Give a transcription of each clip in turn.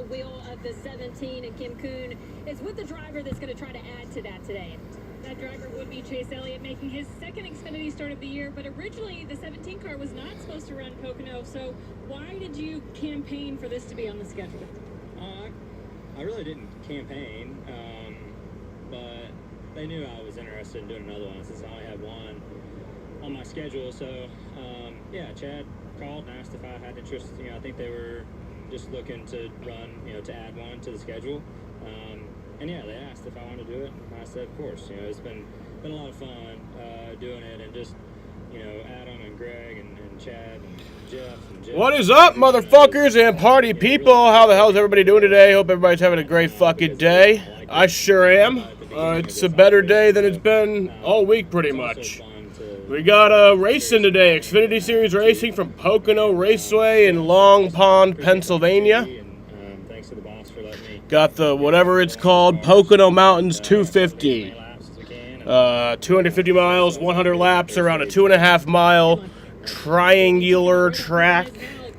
wheel of the 17, and Kim Kuhn is with the driver that's going to try to add to that today. That driver would be Chase Elliott, making his second Xfinity start of the year, but originally the 17 car was not supposed to run Pocono, so why did you campaign for this to be on the schedule? I really didn't campaign, but they knew I was interested in doing another one since I only had one on my schedule. So, yeah, Chad called and asked if I had interest. You know, I think they were just looking to run, you know, to add one to the schedule. And yeah, they asked if I wanted to do it. And I said, of course. You know, it's been a lot of fun doing it, and just, you know, Adam and Greg and Chad and Jeff and Jeff. What is up, motherfuckers and party people? How the hell is everybody doing today? Hope everybody's having a great fucking day. I sure am. It's a better day than it's been all week, pretty much. We got racing today. Xfinity Series racing from Pocono Raceway in Long Pond, Pennsylvania. Got the, whatever it's called, Pocono Mountains 250. 250 miles, 100 laps around a 2.5 mile triangular track.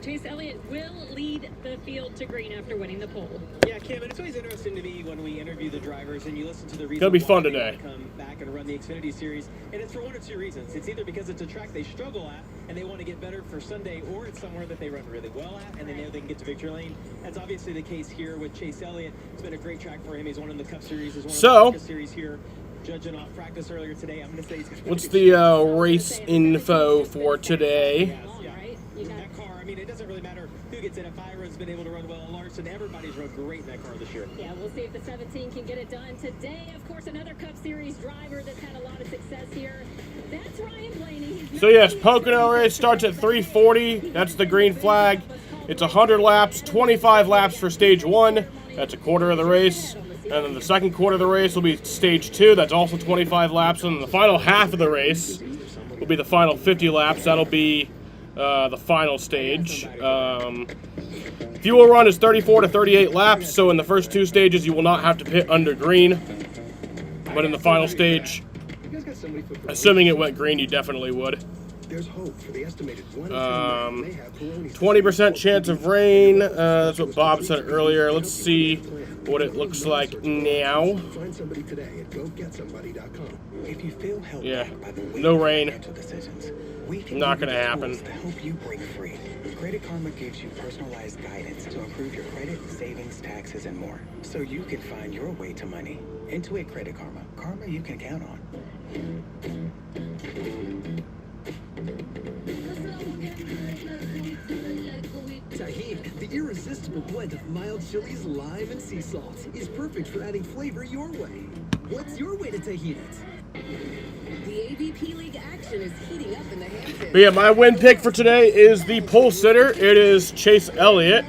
Chase Elliott will lead the field to green after winning the pole. Yeah, Kim, and it's always interesting to me when we interview the drivers and you listen to the reasons Gonna be fun why today. they come back and run the Xfinity Series, and it's for one or two reasons. It's either because it's a track they struggle at and they want to get better for Sunday, or it's somewhere that they run really well at and they know they can get to victory lane. That's obviously the case here with Chase Elliott. It's been a great track for him. He's won in the Cup Series. He's won in the Cup Series here. Judging off practice earlier today, I'm going to say what's the race info for today? That car, I mean, it doesn't really matter who gets in. If Byron's been able to run well, Larson, everybody's run great in that car this year. Yeah, we'll see if the 17 can get it done today. Of course, another Cup Series driver that's had a lot of success here. That's Ryan Blaney. So yes, Pocono race starts at 3:40. That's the green flag. It's 100 laps, 25 laps for stage 1. That's a quarter of the race. And then the second quarter of the race will be stage 2. That's also 25 laps. And then the final half of the race will be the final 50 laps. That'll be the final stage. Fuel run is 34 to 38 laps. So in the first two stages, you will not have to pit under green. But in the final stage, assuming it went green, you definitely would. There's hope for the estimated 20% chance of rain. That's what Bob said earlier. Let's see what it looks like now. Find somebody today at gogetsomebody.com. If you feel held Yeah, back by the weight no of rain. financial decisions, we can Not give you gonna the happen. tools to help you break free. Credit Karma gives you personalized guidance to improve your credit, savings, taxes, and more, so you can find your way to money. Intuit Credit Karma. Karma you can count on. Tahini, the irresistible blend of mild chilies, lime, and sea salt, is perfect for adding flavor your way. What's your way to Tahini? The AVP League action is heating up in the Hamptons. But yeah, my win pick for today is the pole sitter. It is Chase Elliott.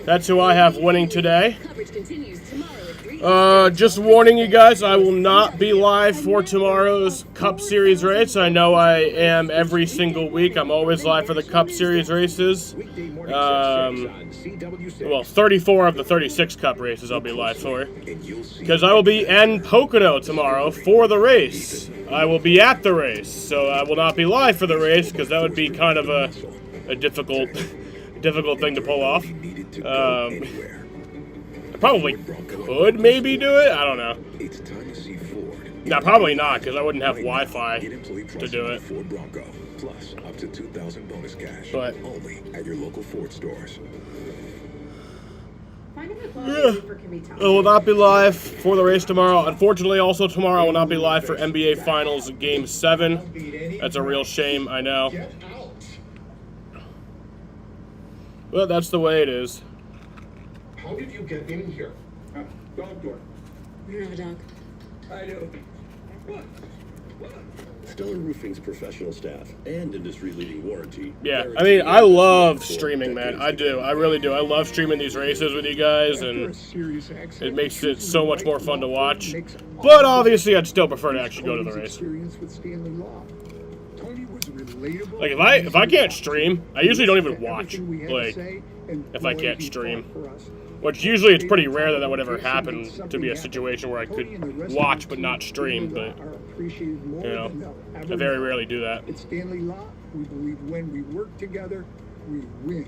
That's who I have winning today. Coverage continues tomorrow at 3. Just warning you guys, I will not be live for tomorrow's Cup Series race. I know I am every single week. I'm always live for the Cup Series races. Well, 34 of the 36 Cup races I'll be live for. Because I will be in Pocono tomorrow for the race. I will be at the race, so I will not be live for the race because that would be kind of a difficult thing to pull off. I probably could maybe do it. I don't know. No, probably not, because I wouldn't have Wi-Fi to do it. Plus up to 2,000 bonus cash. But only at your local Ford stores. yeah, I will not be live for the race tomorrow. Unfortunately, also tomorrow I will not be live for NBA Finals Game 7. That's a real shame, I know. But that's the way it is. How did you get in here? Dog door. You have a dog. I do. What? Stellar Roofing's professional staff and industry-leading warranty. Yeah, I mean, I love streaming, man. I do. I really do. I love streaming these races with you guys, and it makes it so much more fun to watch. But obviously, I'd still prefer to actually go to the race. Like, if I can't stream, I usually don't even watch, like, if I can't stream. Which usually it's pretty rare that would ever happen to be a situation where I could watch but not stream, but, you know, I very rarely do that. At Stanley Law, we believe when we work together, we win.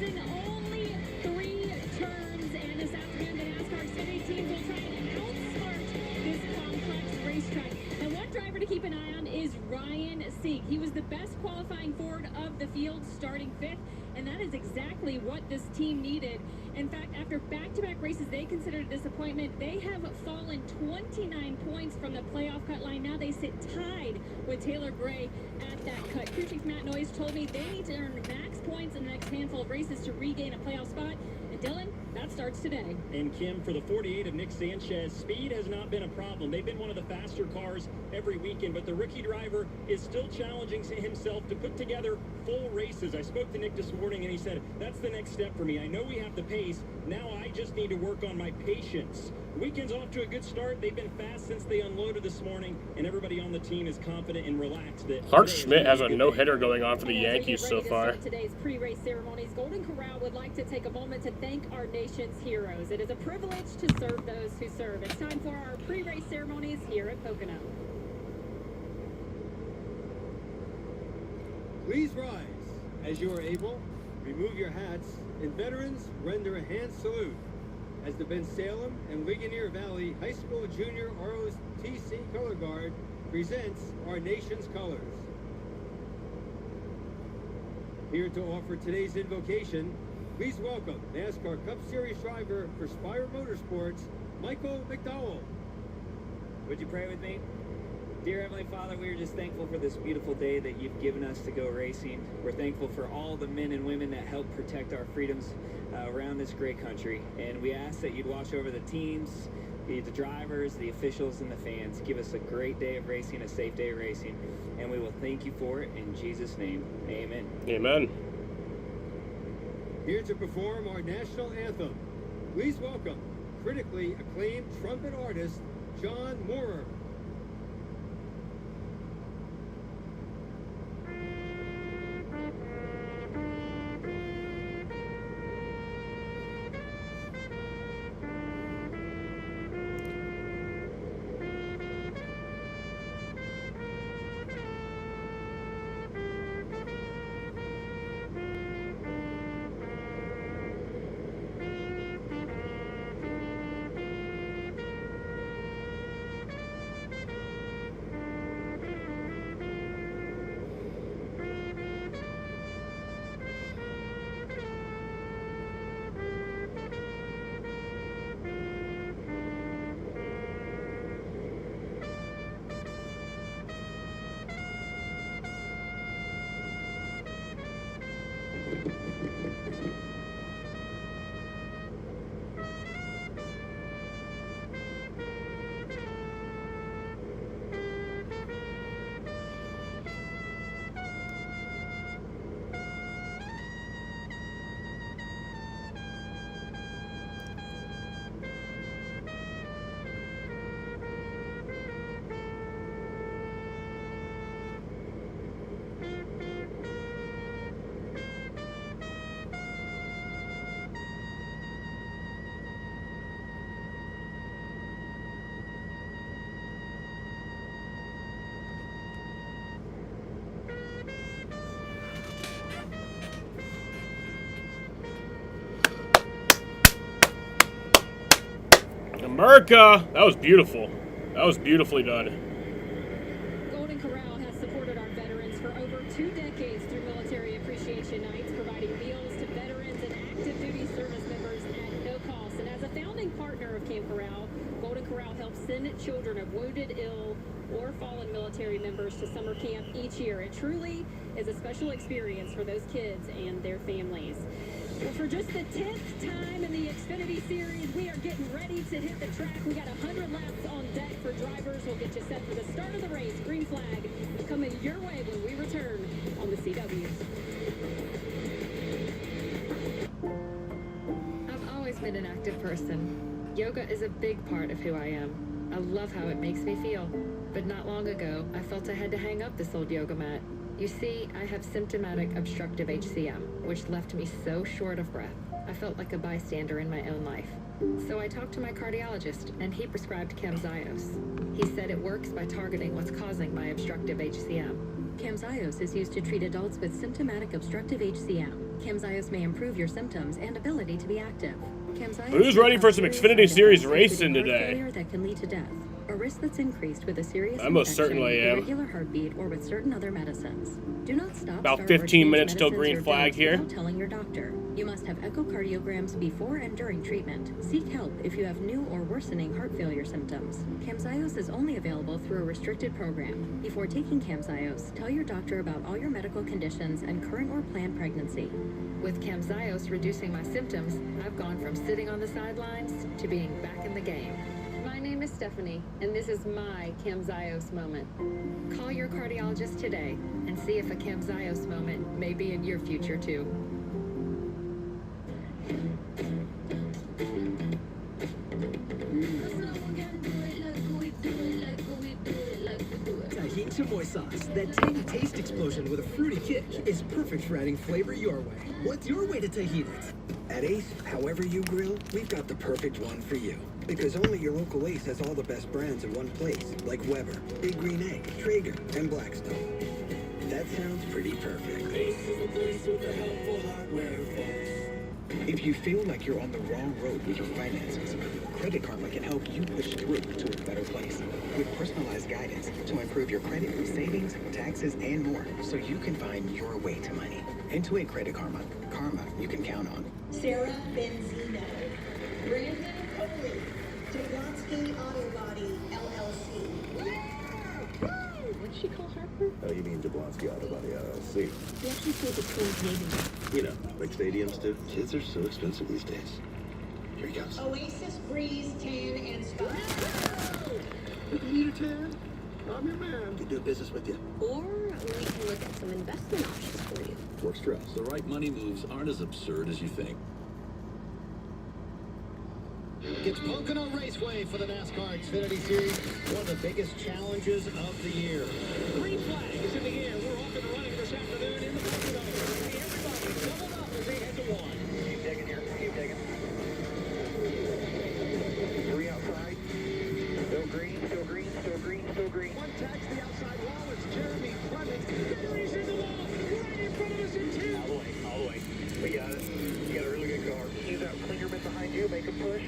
using only 3 turns. And this afternoon, the NASCAR Xfinity teams will try and outsmart this complex racetrack. And one driver to keep an eye on is Ryan Sieg. He was the best qualifying Ford of the field, starting 5th. And that is exactly what this team needed. In fact, after back-to-back races they considered a disappointment, they have fallen 29 points from the playoff cut line. Now they sit tied with Taylor Gray at that cut. Crew Chief Matt Noyes told me they need to earn max points in the next handful of races to regain a playoff spot. And Dylan, that starts today. And Kim, for the 48 of Nick Sanchez, speed has not been a problem. They've been one of the faster cars every weekend, but the rookie driver is still challenging himself to put together full races. I spoke to Nick this morning, and he said, that's the next step for me. I know we have the pace. Now I just need to work on my patience. The weekend's off to a good start. They've been fast since they unloaded this morning, and everybody on the team is confident and relaxed. That Clark Schmidt has a no-hitter going on for the Yankees so far. Today's pre-race ceremonies, Golden Corral would like to take a moment to thank our nation's heroes. It is a privilege to serve those who serve. It's time for our pre-race ceremonies here at Pocono. Please rise. As you are able, remove your hats, and veterans render a hand salute as the Ben Salem and Ligonier Valley High School Junior ROTC Color Guard presents our nation's colors. Here to offer today's invocation, please welcome NASCAR Cup Series driver for Spire Motorsports, Michael McDowell. Would you pray with me? Dear Heavenly Father, we are just thankful for this beautiful day that you've given us to go racing. We're thankful for all the men and women that help protect our freedoms around this great country. And we ask that you'd watch over the teams, the drivers, the officials, and the fans. Give us a great day of racing, a safe day of racing. And we will thank you for it in Jesus' name. Amen. Amen. Here to perform our national anthem, please welcome critically acclaimed trumpet artist, John Moorer. America! That was beautiful. That was beautifully done. Golden Corral has supported our veterans for over 2 decades through Military Appreciation Nights, providing meals to veterans and active duty service members at no cost. And as a founding partner of Camp Corral, Golden Corral helps send children of wounded, ill, or fallen military members to summer camp each year. It truly is a special experience for those kids and their families. Well, for just the 10th time in the Xfinity Series, we are getting ready to hit the track. We got 100 laps on deck for drivers. We'll get you set for the start of the race. Green flag coming your way when we return on the CW. I've always been an active person. Yoga is a big part of who I am. I love how it makes me feel. But not long ago, I felt I had to hang up this old yoga mat. You see, I have symptomatic obstructive HCM, which left me so short of breath. I felt like a bystander in my own life. So I talked to my cardiologist, and he prescribed Camzyos. He said it works by targeting what's causing my obstructive HCM. Camzyos is used to treat adults with symptomatic obstructive HCM. Camzyos may improve your symptoms and ability to be active. Camzyos Who's ready for some Xfinity Series racing including heart today? failure that can lead to death, a risk that's increased with a serious I most infection, certainly am. irregular heartbeat, or with certain other medicines. Do not stop, About start, or 15 change minutes till medicines green or flag drugs here. without telling your doctor. You must have echocardiograms before and during treatment. Seek help if you have new or worsening heart failure symptoms. Camzyos is only available through a restricted program. Before taking Camzyos, tell your doctor about all your medical conditions and current or planned pregnancy. With Camzyos reducing my symptoms, I've gone from sitting on the sidelines to being back in the game. My name is Stephanie, and this is my Camzyos moment. Call your cardiologist today and see if a Camzyos moment may be in your future too. Tajin chamoy sauce, that tangy taste explosion with a fruity kick, is perfect for adding flavor your way. What's your way to Tajin it? At Ace, however you grill, we've got the perfect one for you. Because only your local Ace has all the best brands in one place, like Weber, Big Green Egg, Traeger, and Blackstone. That sounds pretty perfect. Ace is the place with the helpful hardware, folks. If you feel like you're on the wrong road with your finances, Credit Karma can help you push through to a better place with personalized guidance to improve your credit, savings, taxes, and more, so you can find your way to money. Intuit Credit Karma. Karma you can count on. Sarah Benzino. Brandon Coley. Jablonski Auto Body, LLC. What'd she call Harper? Oh, you mean Jablonski Auto Body LLC. We actually sold the twins' name. You know, like stadiums do. Kids are so expensive these days. Here he comes. Oasis Breeze Tan and Spa. You need a tan? I'm your man. We do business with you. Or we can look at some investment options for you. Works for us. The right money moves aren't as absurd as you think. It's Pocono Raceway for the NASCAR Xfinity Series, one of the biggest challenges of the year. Green flag is in the air. We're off and running this afternoon in the Pocono. Everybody doubled up as they head to one. Keep digging here. Keep digging. 3 outside. Still green, still green, still green, still green. One tags the outside wall. It's Jeremy Clements. Barry's in the wall. Right in front of us in 2. All the way, all the way. We got it. You got a really good car. See that Klingerman behind you? Make a push.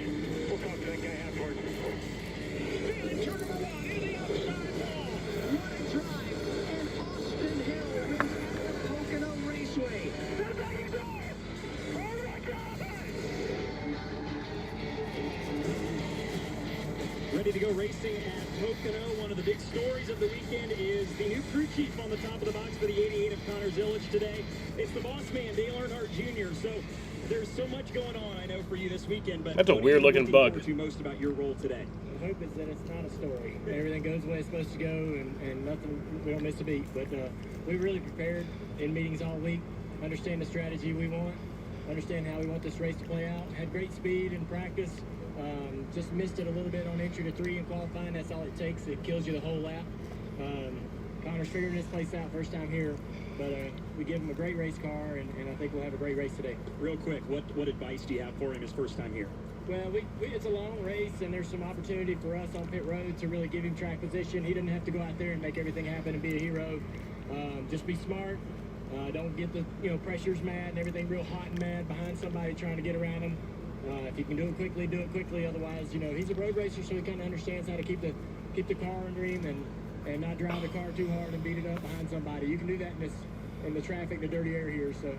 We'll talk to that guy afterwards. Feeling turn number 1 in the outside wall. What a drive. And Austin Hill wins at the Pocono Raceway. They're back in door. Ready to go racing at Pocono. One of the big stories of the weekend is the new crew chief on the top of the box for the 88 of Connor Zillage today. It's the boss man, Dale Earnhardt Jr. So there's so much going on, I know, for you this weekend. But that's a weird looking bug. What are you most about your role today? The hope is that it's not a story. Everything goes the way it's supposed to go, and nothing, we don't miss a beat. But we really prepared in meetings all week, understand the strategy we want, understand how we want this race to play out. Had great speed in practice. Just missed it a little bit on entry to 3 in qualifying. That's all it takes. It kills you the whole lap. Connor's figuring this place out first time here, but we give him a great race car, and I think we'll have a great race today. Real quick, what advice do you have for him his first time here? Well, it's a long race, and there's some opportunity for us on pit road to really give him track position. He doesn't have to go out there and make everything happen and be a hero. Just be smart. Don't get the pressures mad and everything real hot and mad behind somebody trying to get around him. If you can do it quickly, do it quickly. Otherwise, he's a road racer, so he kind of understands how to keep the car under him and not drive the car too hard and beat it up behind somebody. You can do that in the traffic, the dirty air here. So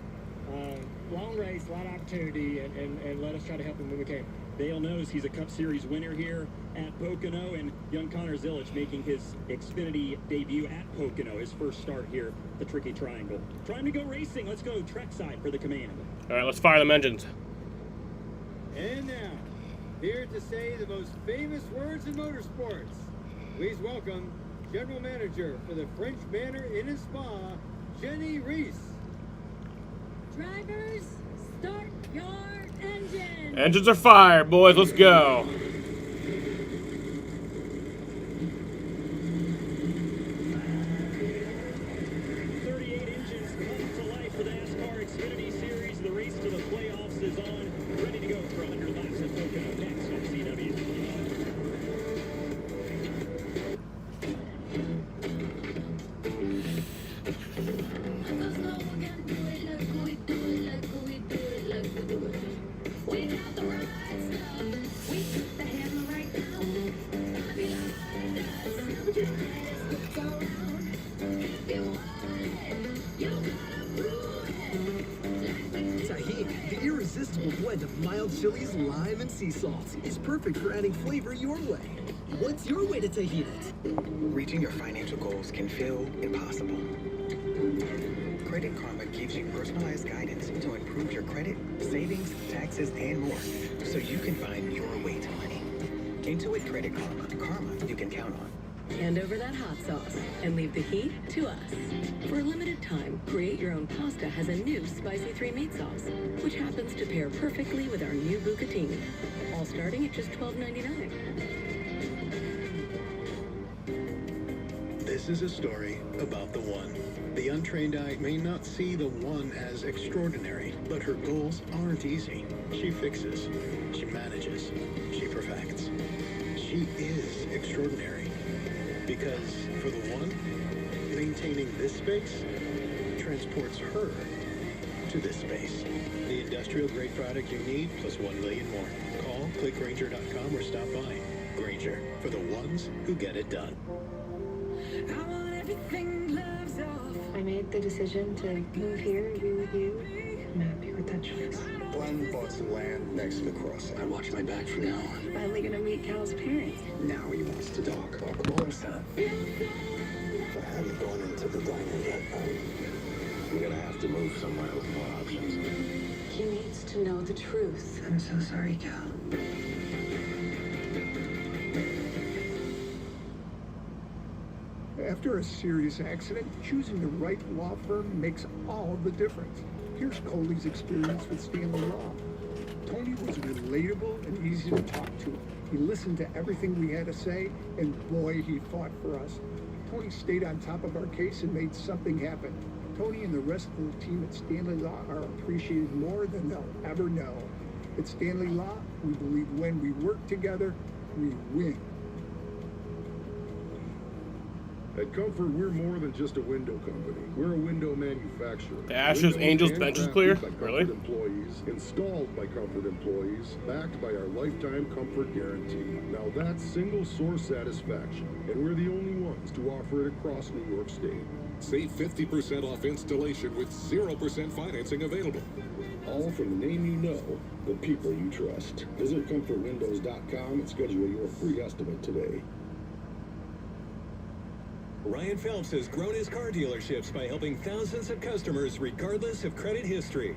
long race, a lot of opportunity, and let us try to help him when we can. Dale knows he's a Cup Series winner here at Pocono, and young Connor Zillage making his Xfinity debut at Pocono, his first start here, the Tricky Triangle. Time to go racing. Let's go trackside for the command. All right, let's fire them engines. And now, here to say the most famous words in motorsports, please welcome General Manager for the French Manor Inn and Spa, Jenny Reese. Drivers, start your engines. Engines are fired, boys. Let's go. 38 engines come to life for the NASCAR Xfinity Series. The race to the playoffs is on. Ready to go for 100 laps at Pocono next on CW. Mild chilies, lime, and sea salt is perfect for adding flavor your way. What's your way to tahini? Reaching your financial goals can feel impossible. Credit Karma gives you personalized guidance to improve your credit, savings, taxes, and more, so you can find your way to money. Intuit Credit Karma. Karma you can count on. Hand over that hot sauce and leave the heat to us. For a limited time, Create Your Own Pasta has a new spicy 3-meat sauce, which happens to pair perfectly with our new bucatini, all starting at just $12.99. This is a story about the one. The untrained eye may not see the one as extraordinary, but her goals aren't easy. She fixes, she manages, she perfects. She is extraordinary. Because for the one, maintaining this space transports her to this space. The industrial grade product you need plus 1 million more. Call, click Grainger.com or stop by. Grainger, for the ones who get it done. I made the decision to move here and be with you. I'm happy with that choice. Glenn bought some land next to the crossing. I watch my back from now on. Finally gonna meet Cal's parents. Now he wants to talk. Oh, come on, son. I haven't gone into the diner yet. I'm gonna have to move somewhere with more options. He needs to know the truth. I'm so sorry, Cal. After a serious accident, choosing the right law firm makes all the difference. Here's Coley's experience with Stanley Law. Tony was relatable and easy to talk to. He listened to everything we had to say, and boy, he fought for us. Tony stayed on top of our case and made something happen. Tony and the rest of the team at Stanley Law are appreciated more than they'll ever know. At Stanley Law, we believe when we work together, we win. At Comfort, we're more than just a window company. We're a window manufacturer. The Ashes, Windows Angels bench is clear? handcrafted by Comfort Really? Employees, installed by Comfort employees, backed by our lifetime comfort guarantee. Now that's single source satisfaction, and we're the only ones to offer it across New York State. Save 50% off installation with 0% financing available. All from the name you know, the people you trust. Visit ComfortWindows.com and schedule your free estimate today. Ryan Phelps has grown his car dealerships by helping thousands of customers regardless of credit history.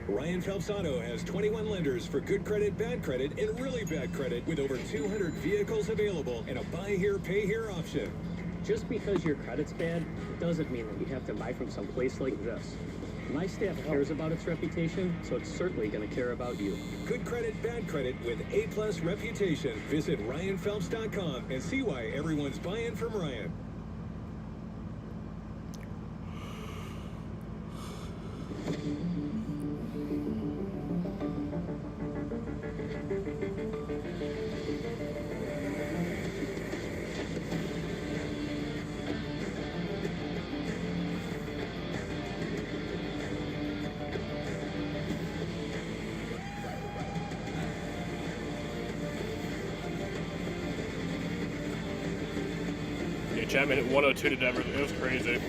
Ryan Phelps Auto has 21 lenders for good credit, bad credit, and really bad credit with over 200 vehicles available and a buy here, pay here option. Just because your credit's bad doesn't mean that you have to buy from some place like this. My staff cares about its reputation, so it's certainly going to care about you. Good credit, bad credit with A+ reputation. Visit RyanPhelps.com and see why everyone's buying from Ryan. Yeah, Chapman hit 102 to Denver. It was crazy.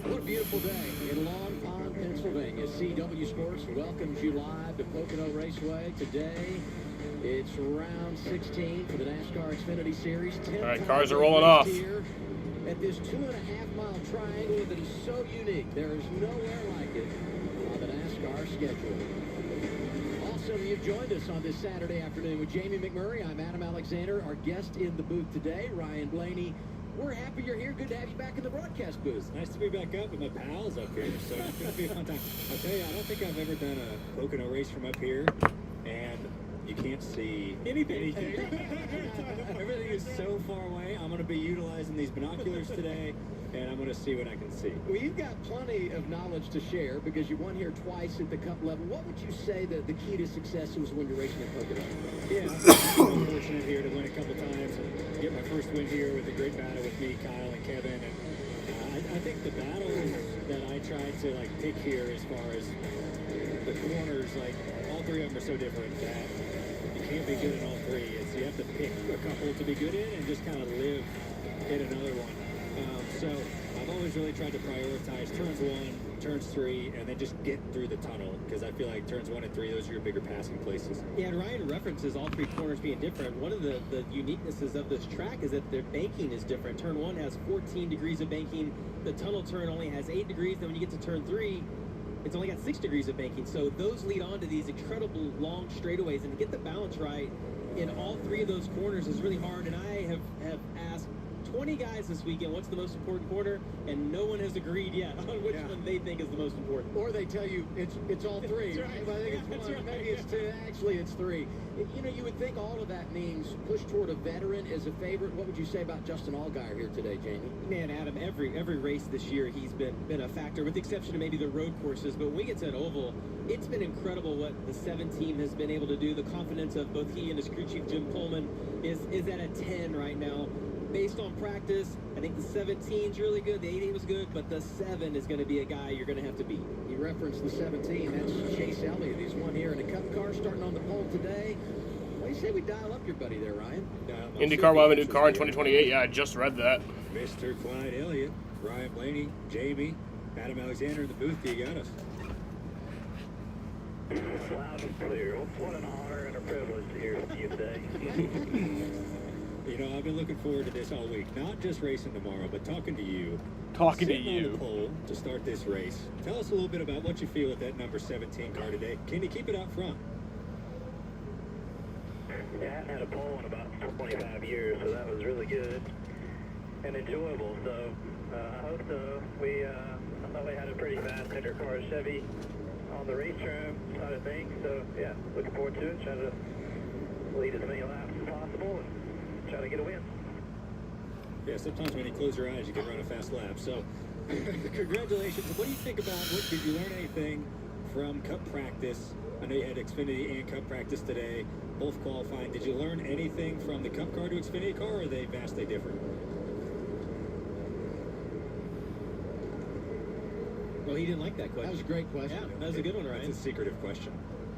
What a beautiful day in Long Pond, Pennsylvania. CW Sports welcomes you live to Pocono Raceway. Today, it's round 16 for the NASCAR Xfinity Series. All right, cars are rolling off. Here at this 2.5-mile triangle that is so unique. There is nowhere like it on the NASCAR schedule. Also, you've joined us on this Saturday afternoon with Jamie McMurray. I'm Adam Alexander. Our guest in the booth today, Ryan Blaney. We're happy you're here. Good to have you back in the broadcast booth. Nice to be back up with my pals up here, so it's going to be a fun time. I'll tell you, I don't think I've ever done a Pocono race from up here, and you can't see anything. Everything is so far away. I'm going to be utilizing these binoculars today, and I'm going to see what I can see. Well, you've got plenty of knowledge to share because you won here twice at the Cup level. What would you say that the key to success was when you're racing at Pocono? Yeah, I'm fortunate here to win a couple times and get my first win here with a great battle with me, Kyle, and Kevin. And I think the battles that I tried to pick here, as far as the corners, all three of them are so different that you can't be good in all three. You have to pick a couple to be good in and just kind of live in another one. So I've always really tried to prioritize turns 1, turns 3, and then just get through the tunnel, because I feel like turns 1 and 3, those are your bigger passing places. Yeah, and Ryan references all 3 corners being different. One of the uniquenesses of this track is that their banking is different. Turn 1 has 14 degrees of banking. The tunnel turn only has 8 degrees. Then when you get to turn 3, it's only got 6 degrees of banking. So those lead on to these incredible long straightaways, and to get the balance right in all 3 of those corners is really hard. And I have asked 20 guys this weekend what's the most important corner, and no one has agreed yet on which one they think is the most important. Or they tell you it's all 3. That's right. I think it's one. Maybe it's 2. Actually, it's 3. You know, you would think all of that means push toward a veteran as a favorite. What would you say about Justin Allgaier here today, Jamie? Man, Adam, every race this year he's been a factor, with the exception of maybe the road courses. But when we get to an oval, it's been incredible what the 7 team has been able to do. The confidence of both he and his crew chief Jim Coleman is at a 10 right now. Based on practice, I think the 17's really good. The 88 was good, but the 7 is going to be a guy you're going to have to beat. You referenced the 17. That's Chase Elliott. He's won here in a Cup car, starting on the pole today. What do you say we dial up your buddy there, Ryan? IndyCar will have a new car in 2028. Yeah, I just read that. Mr. Clyde Elliott, Ryan Blaney, Jamie, Adam Alexander in the booth. You got us. Loud and clear. What an honor and a privilege to hear from you today. You know, I've been looking forward to this all week. Not just racing tomorrow, but talking to you. Sitting on the pole to start this race. Tell us a little bit about what you feel with that number 17 car today. Can you keep it out front? Yeah, I haven't had a pole in about 25 years, so that was really good and enjoyable. So I hope so. I thought we had a pretty fast undercar Chevy on the racetrack side of things. So yeah, looking forward to it. Try to lead as many laps as possible and try to get a win. Yeah, sometimes when you close your eyes, you can run a fast lap. So, congratulations. What do you think about, did you learn anything from Cup practice? I know you had Xfinity and Cup practice today, both qualifying. Did you learn anything from the Cup car to Xfinity car, or are they vastly different? Well, he didn't like that question. That was a great question. Yeah, that was a good one, Ryan. It's a secretive question.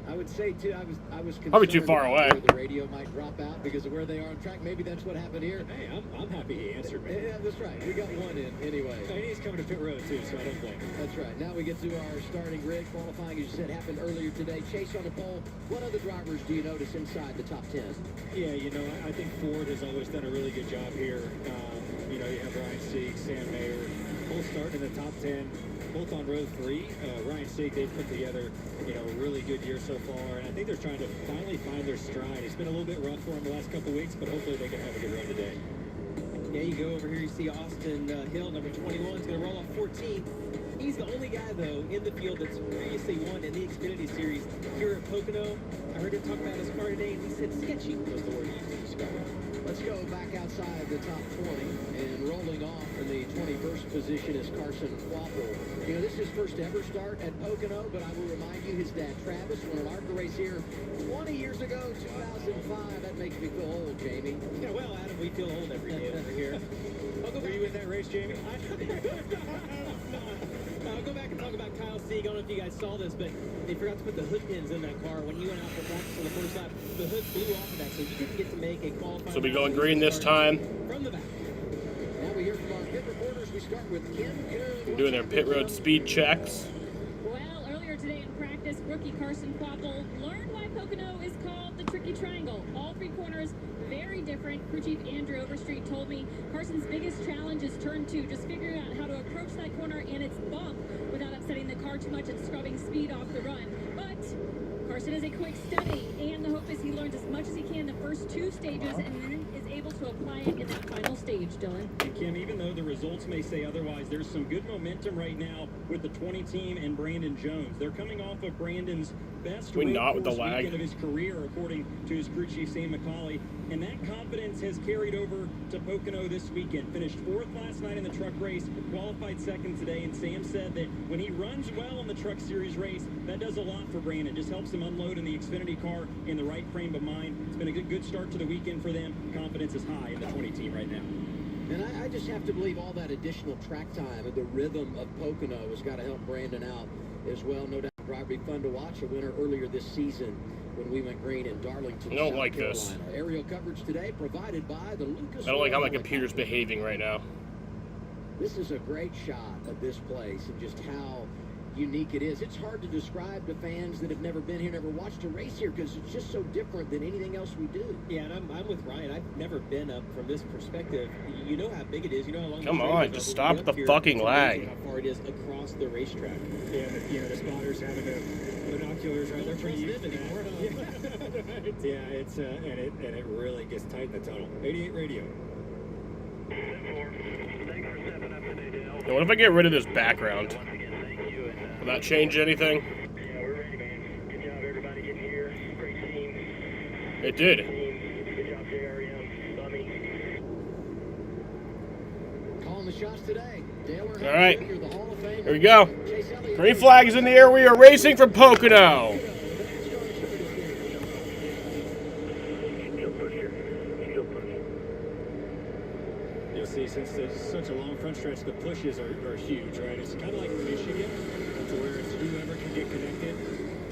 I would say, too, I was concerned Probably too far away. where the radio might drop out because of where they are on track. Maybe that's what happened here. Hey, I'm happy he answered me. Yeah, that's right. We got one in anyway. And he's coming to pit road, too, so I don't blame him. That's right. Now we get to our starting grid. Qualifying, as you said, happened earlier today. Chase on the pole. What other drivers do you notice inside the top 10? Yeah, you know, I think Ford has always done a really good job here. You know, you have Ryan Sieg, Sam Mayer, both starting in the top 10. Both on row 3. Ryan Sieg, they've put together, you know, a really good year so far, and I think they're trying to finally find their stride. It's been a little bit rough for them the last couple weeks, but hopefully they can have a good run today. Yeah, you go over here, you see Austin Hill, number 21, is going to roll off 14th. He's the only guy, though, in the field that's previously won in the Xfinity Series here at Pocono. I heard him talk about his car today, and he said sketchy was the word he used to describe it. Let's go back outside the top 20, and rolling off in the 21st position is Carson Quapple. You know, this is his first ever start at Pocono, but I will remind you, his dad Travis won an ARCA race here 20 years ago, 2005. That makes me feel old, Jamie. Yeah, well, Adam, we feel old every day over here. Were you in that race, Jamie? I'll go back and talk about Kyle Sieg. I don't know if you guys saw this, but they forgot to put the hood pins in that car when he went out for practice on the first lap. The hood blew off of that, so he didn't get to make a qualifying. So we'll be going green this time. From the back. Now we hear from our pit reporters. We start with Kim Coon. They're doing their pit road speed checks. Well, earlier today in practice, rookie Carson Quapple learned why Pocono is called the Tricky Triangle. All 3 corners, very different. Crew Chief Andrew Overstreet told me Carson's biggest challenge is turn 2, just figuring out how to approach that corner and its bump without upsetting the car too much and scrubbing speed off the run. But Carson is a quick study, and the hope is he learns as much as he can the first 2 stages and then is able to apply it in that final stage, Dylan. And Kim, even though the results may say otherwise, there's some good momentum right now with the 20 team and Brandon Jones. They're coming off of Brandon's best road course weekend of his career, according to his crew chief, Sam McCauley. And that confidence has carried over to Pocono this weekend. Finished 4th last night in the truck race, qualified 2nd today, and Sam said that when he runs well in the Truck Series race, that does a lot for Brandon. Just helps him unload in the Xfinity car in the right frame of mind. It's been a good start to the weekend for them. Confidence is high in the 20 team right now. And I just have to believe all that additional track time and the rhythm of Pocono has got to help Brandon out as well. No doubt it'll be fun to watch. A winner earlier this season when we went green in Darlington, I don't South like Carolina. this. Aerial coverage today provided by the Lucas. I don't like how my computer's behaving right now. This is a great shot of this place and just how unique it is. It's hard to describe to fans that have never been here, never watched a race here, because it's just so different than anything else we do. Yeah, and I'm with Ryan. I've never been up from this perspective. You know how big it is. You know how long. Come on, just stop the fucking lag. How far it is across the racetrack. Yeah, the spotters having the binoculars right there for you. Yeah, it's and it really gets tight in the tunnel. 88 radio. Now, what if I get rid of this background? Will that change anything? Yeah, we're ready, man. Good job, everybody getting here. Great team. It did. Good job, JRM. Bummy. Calling the shots today. All right. Here we go. Green flag is in the air. We are racing from Pocono. You'll see, since there's such a long front stretch, the pushes are huge, right? It's kind of like Michigan, to where it's whoever can get connected.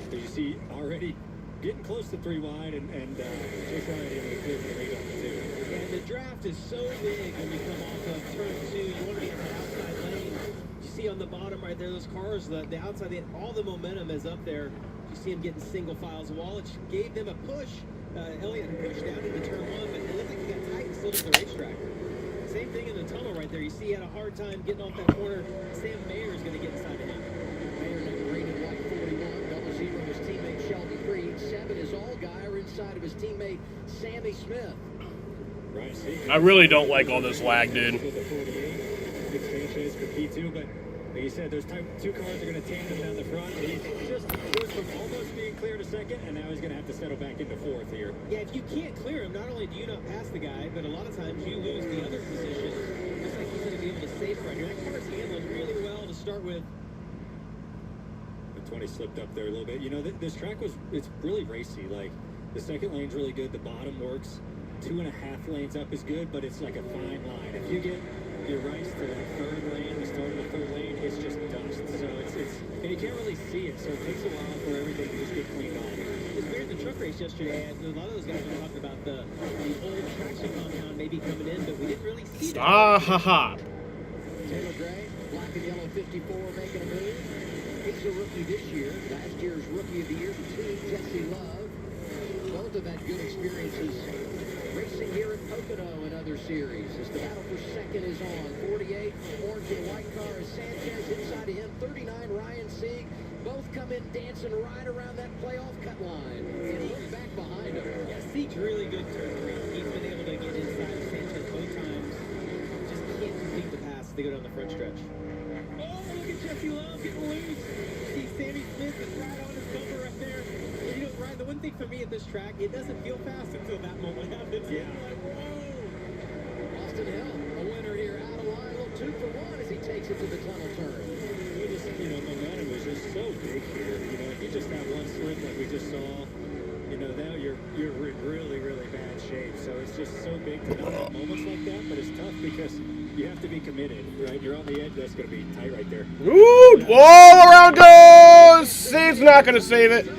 As you see, already getting close to 3 wide, and Chase Elliott able to clear for the lead on the 2. And the draft is so big when you come off of turn 2. You want to be in the outside lane. You see on the bottom right there, those cars, the outside, all the momentum is up there. You see them getting single files of wall. It gave them a push. Elliott pushed down into turn 1, but it looked like he got tight and still to the racetrack. Same thing in the tunnel right there. You see he had a hard time getting off that corner. Sam Mayer is going to get inside of him. Mayer number 8 in white 41. 00 his teammate Shelby Creed. 7 is Allgaier inside of his teammate Sammy Smith. I really don't like all this lag, dude. Big changes for P2, but like you said, those 2 cars are going to tandem down the front. He's just goes from almost being clear to second, and now he's going to have to settle back into 4th here. Yeah, if you can't clear him, not only do you not pass the guy, but a lot of times you lose the other position. Looks like he's going to be able to save right here. That car's handling really well to start with. The 20 slipped up there a little bit. You know, this track it's really racy. Like, the second lane's really good. The bottom works. 2.5 lanes up is good, but it's like a fine line. If you get your rights to the 3rd lane, the start of the 3rd lane, it's just dust. So it's and you can't really see it. So it takes a while for everything to just get cleaned off. It's weird, the truck race yesterday, and a lot of those guys were talking about the old traction compound maybe coming in, but we didn't really see that. Ah ha ha. Taylor Gray, black and yellow 54, making a move. He's a rookie this year. Last year's rookie of the year, the team, Jesse Love. Both have had good experiences racing here at Pocono and other series. As the battle for second is on. 48, orange and white car is Sanchez. Inside of him, 39, Ryan Sieg. Both come in dancing right around that playoff cut line. And look back behind him. Yeah, Sieg's really good turn 3. He's been able to get inside of Sanchez both times. Just can't complete the pass. They go down the front stretch. Oh, look at Jesse Love getting loose. See Sammy Smith is right on his bumper right there. And you know, Ryan, the one thing for me at this track, it doesn't feel fast until that moment happens. Yeah. Like, whoa. Austin Hill, a winner here out of line. A little 2 for 1 as he takes it to the tunnel turn. Momentum is just so big here. You know, if you just have one slip like we just saw, you know, now you're in really, really bad shape. So it's just so big to not have moments like that, but it's tough because you have to be committed, right? You're on the edge. That's going to be tight right there. Ooh, all around goes. He's not going to save it.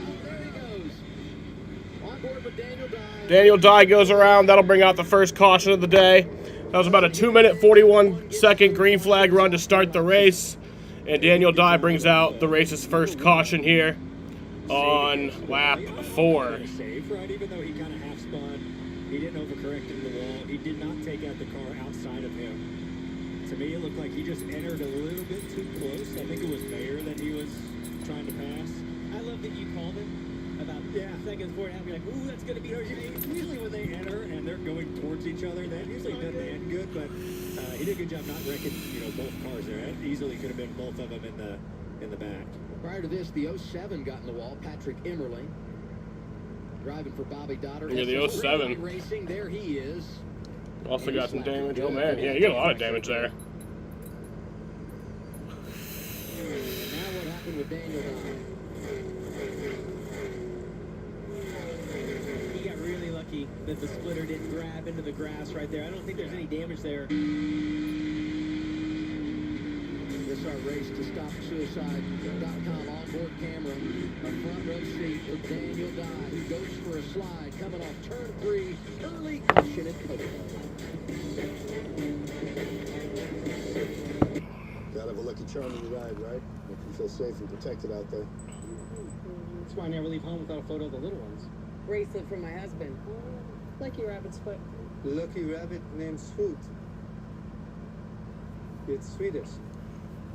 Daniel Dye goes around. That'll bring out the first caution of the day. That was about a 2-minute, 41-second green flag run to start the race. And Daniel Dye brings out the race's first caution here on lap 4. Safe, right? Even though he kind of half spun, he didn't overcorrect into the wall. He did not take out the car outside of him. To me, it looked like he just entered a little bit too close. I think it was Mayer that he was trying to pass. I love that you called it about seconds before it happened. You're like, ooh, that's going to be Usually when they enter and they're going towards each other, that usually doesn't end good, but he did a good job not wrecking, both cars there. It easily could have been both of them in the back. Prior to this, the 07 got in the wall. Patrick Emmerling driving for Bobby Dotter. Yeah, the 07. Racing, there he is. Also got some damage. Oh, man. Yeah, you got a lot of damage there. And now what happened with Daniel Dye? He got really lucky that the splitter didn't grab into the grass right there. I don't think there's any damage there. This our race to stopsuicide.com onboard camera. A front row seat for Daniel Dye, who goes for a slide coming off turn 3. Early caution at Pocono. Lucky charm in your ride, right? Make you feel safe and protected out there. That's why I never leave home without a photo of the little ones. Bracelet from my husband. Lucky rabbit's foot. Lucky rabbit named Sweet. It's Swedish.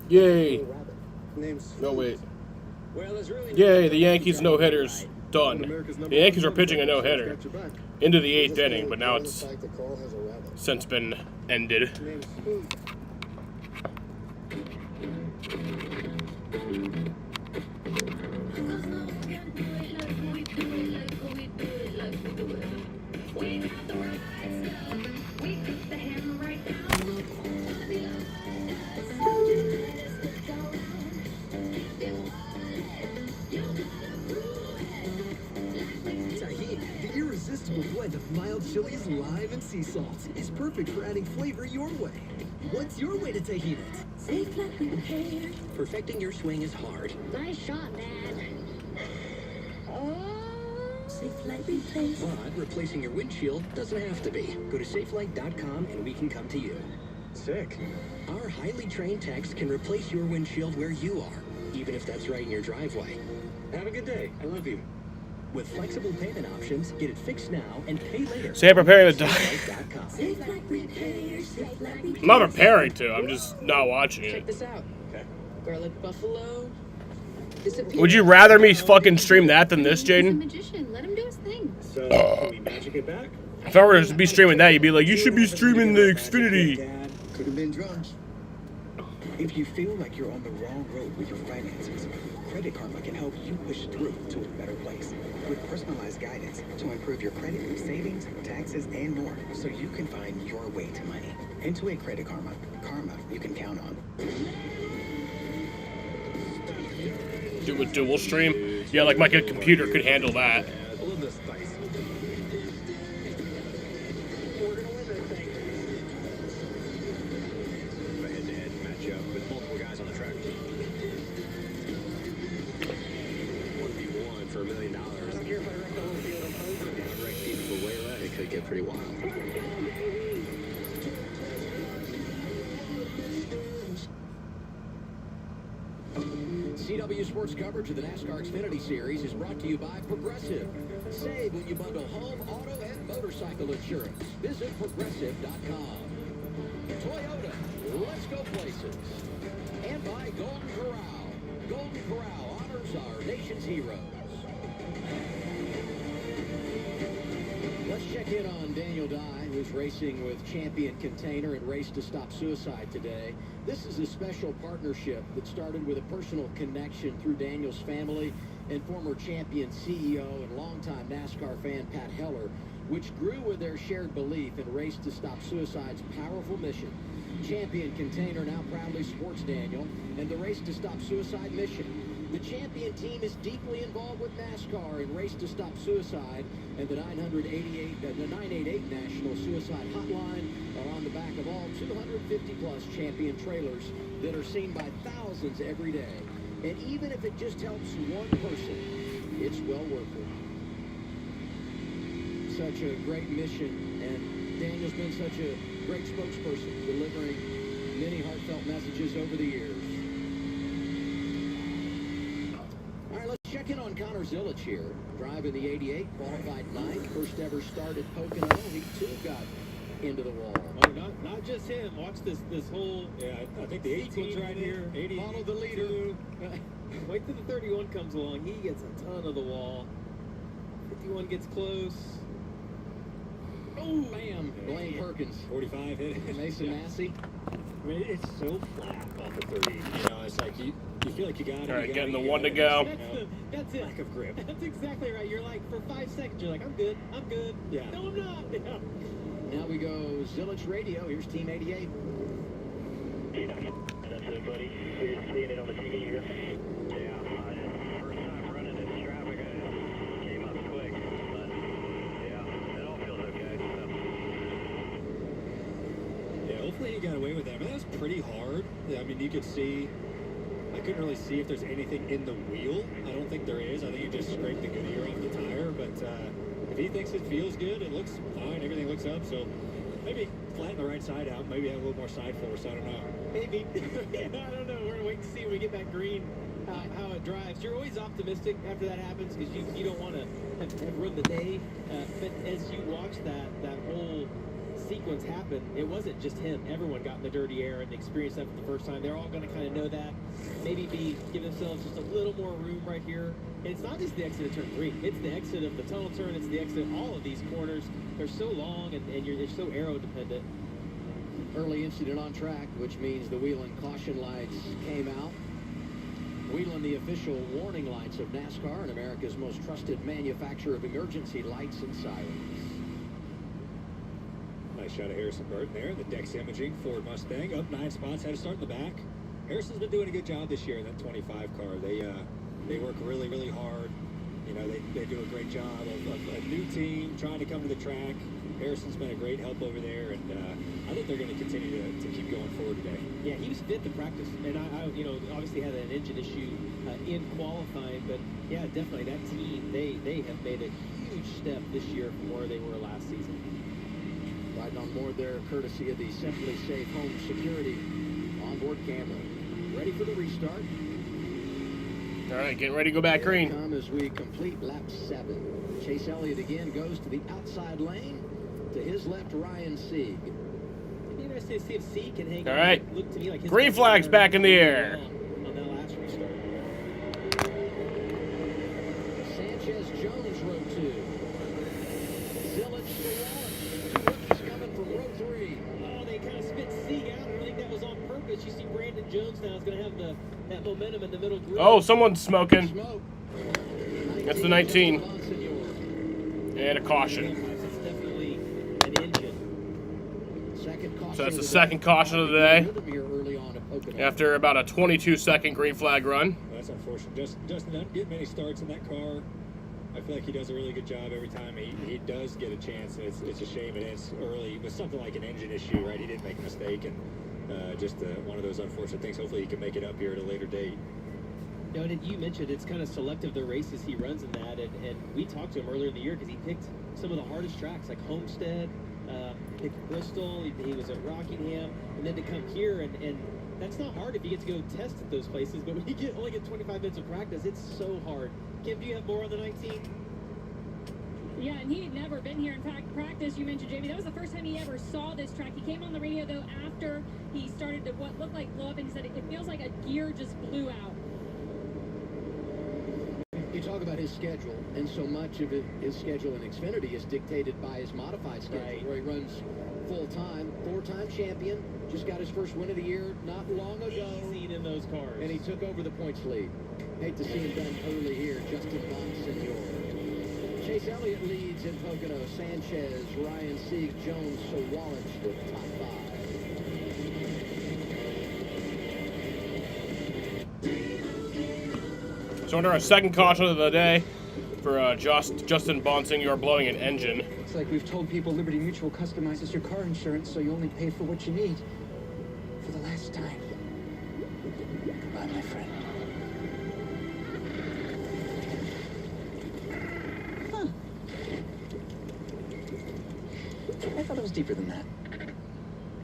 Yay. Rabbit named Sweet. No, wait. Well, there's really Yay, the Yankees no-hitters. Done. The Yankees are pitching a no-hitter into the 8th inning, but now it's since been ended. Named Sweet. Tahini, the irresistible blend of mild chilies, lime, and sea salt, is perfect for adding flavor your way. What's your way to tahini it? Safe like repair. Perfecting your swing is hard. Nice shot, Dad. Safe Light replace. But replacing your windshield doesn't have to be. Go to safelight.com and we can come to you. Sick. Our highly trained techs can replace your windshield where you are, even if that's right in your driveway. Have a good day. I love you. With flexible payment options, get it fixed now and pay later. Say I'm preparing to die. Safelight.com. Safe like repair, safe like repair. I'm not preparing to. I'm just not watching Check it. this out. Okay. Garlic buffalo. Would you rather me fucking stream that than this, He's a Jaden? magician. Let him do his thing. So, can we magic it back? If I were to be streaming that, you'd be like, you should be streaming the Xfinity. Dad. Could have been drunk. If you feel like you're on the wrong road with your finances, Credit Karma can help you push through to a better place. With personalized guidance to improve your credit, savings, taxes, and more, so you can find your way to money. Into a Credit Karma. Karma you can count on. Do a dual stream? Yeah, like my computer could handle that. A little bit spicy. We're gonna win this thing. If I head-to-head matchup with multiple guys on the track. 1v1 for $1 million. I don't care if I wreck the whole field. I'm over. If I wreck teams for way less, it could get pretty wild. CW Sports coverage of the NASCAR Xfinity Series is brought to you by Progressive. Save when you bundle home, auto, and motorcycle insurance. Visit Progressive.com. Toyota, let's go places. And by Golden Corral. Golden Corral honors our nation's heroes. Let's check in on Daniel Dye, who's racing with Champion Container and Race to Stop Suicide today. This is a special partnership that started with a personal connection through Daniel's family and former Champion CEO and longtime NASCAR fan Pat Heller, which grew with their shared belief in Race to Stop Suicide's powerful mission. Champion Container now proudly supports Daniel and the Race to Stop Suicide mission. The Champion team is deeply involved with NASCAR and Race to Stop Suicide, and the 988 National Suicide Hotline are on the back of all 250-plus Champion trailers that are seen by thousands every day. And even if it just helps one person, it's well worth it. Such a great mission, and Daniel's been such a great spokesperson, delivering many heartfelt messages over the years. All right, let's check in on Connor Zilich here. Driving the 88, qualified 9th, first ever start at Pocono. He too got into the wall. Oh, not just him. Watch this whole. Yeah, I think the 18's right here. 80. Follow the leader. Wait till the 31 comes along. He gets a ton of the wall. 51 gets close. Oh, bam! Blaine Perkins. 45 hit it. Mason Massey. I mean, it's so flat off the 30. You know, it's like you feel like you got it. All right, getting the one to go. That's it. Lack of grip. That's exactly right. You're like, for 5 seconds, you're like, I'm good. Yeah. No, I'm not. Yeah. Now we go Zilich Radio. Here's Team 88. That's it, buddy. You're seeing it on the TV here. Yeah, first time running this traffic, I came up quick, but yeah, it all feels okay. So. Yeah, hopefully he got away with that. I mean, that was pretty hard. Yeah, I mean, you could see. I couldn't really see if there's anything in the wheel. I don't think there is. I think he just scraped the Goodyear off the tire. But if he thinks it feels good, it looks fine. Everything looks up. So maybe flatten the right side out. Maybe have a little more side force. I don't know. Maybe. I don't know. to see when we get back green how it drives. You're always optimistic after that happens because you don't want to have ruined the day. But as you watch that whole sequence happen, it wasn't just him. Everyone got in the dirty air and experienced that for the first time. They're all going to kind of know that. Maybe give themselves just a little more room right here. And it's not just the exit of turn 3. It's the exit of the tunnel turn. It's the exit of all of these corners. They're so long and they're so aero dependent. Early incident on track, which means the Whelen caution lights came out. Whelen, the official warning lights of NASCAR and America's most trusted manufacturer of emergency lights and sirens. Nice shot of Harrison Burton there. The Dex Imaging Ford Mustang up 9 spots. Had to start in the back. Harrison's been doing a good job this year in that 25 car. They work really, really hard. You know, they do a great job of a new team trying to come to the track. Harrison's been a great help over there, and I think they're going to continue to keep going forward today. Yeah, he was fit to practice, and I obviously had an engine issue in qualifying, but yeah, definitely that team, they have made a huge step this year from where they were last season. Riding on board there, courtesy of the Simply Safe Home Security onboard camera. Ready for the restart. All right, getting ready to go back green. As we complete lap 7. Chase Elliott again goes to the outside lane. To his left, Ryan Sieg. It'd be interesting to see if Sieg can hang All on. right, Look to me like his green flag's back in the air. On that last restart. Sanchez Jones, row 2. Zillage to Wallace. 2 rookies coming from row 3. Oh, they kind of spit Sieg out. I don't think that was on purpose. You see Brandon Jones now is going to have that momentum in the middle group. Oh, someone's smoking. That's the 19. And a caution. So that's the second caution of the day after about a 22-second green flag run. Well, that's unfortunate. Justin doesn't get many starts in that car. I feel like he does a really good job every time he does get a chance. And it's a shame it ends early with something like an engine issue, right? He didn't make a mistake, and just one of those unfortunate things. Hopefully he can make it up here at a later date. You know, and you mentioned it's kind of selective the races he runs in that, and we talked to him earlier in the year because he picked some of the hardest tracks like Homestead, picked Bristol, he was at Rockingham, and then to come here, and that's not hard if you get to go test at those places, but when you only get 25 minutes of practice, it's so hard. Kim, do you have more on the 19? Yeah, and he had never been here in practice. You mentioned, Jamie, that was the first time he ever saw this track. He came on the radio, though, after he started to what looked like blow up, and he said it feels like a gear just blew out. You talk about his schedule, and so much of his schedule in Xfinity is dictated by his modified schedule, where he runs full-time, 4-time champion, just got his first win of the year not long ago. Easy in those cars. And he took over the points lead. Hate to see him done early here, Justin Bonsignor. Chase Elliott leads in Pocono. Sanchez, Ryan Sieg, Jones, Sawallich with top 5. So under our second caution of the day for Justin Bonsignor blowing an engine. It's like we've told people Liberty Mutual customizes your car insurance so you only pay for what you need. For the last time. Goodbye, my friend. Huh. I thought it was deeper than that.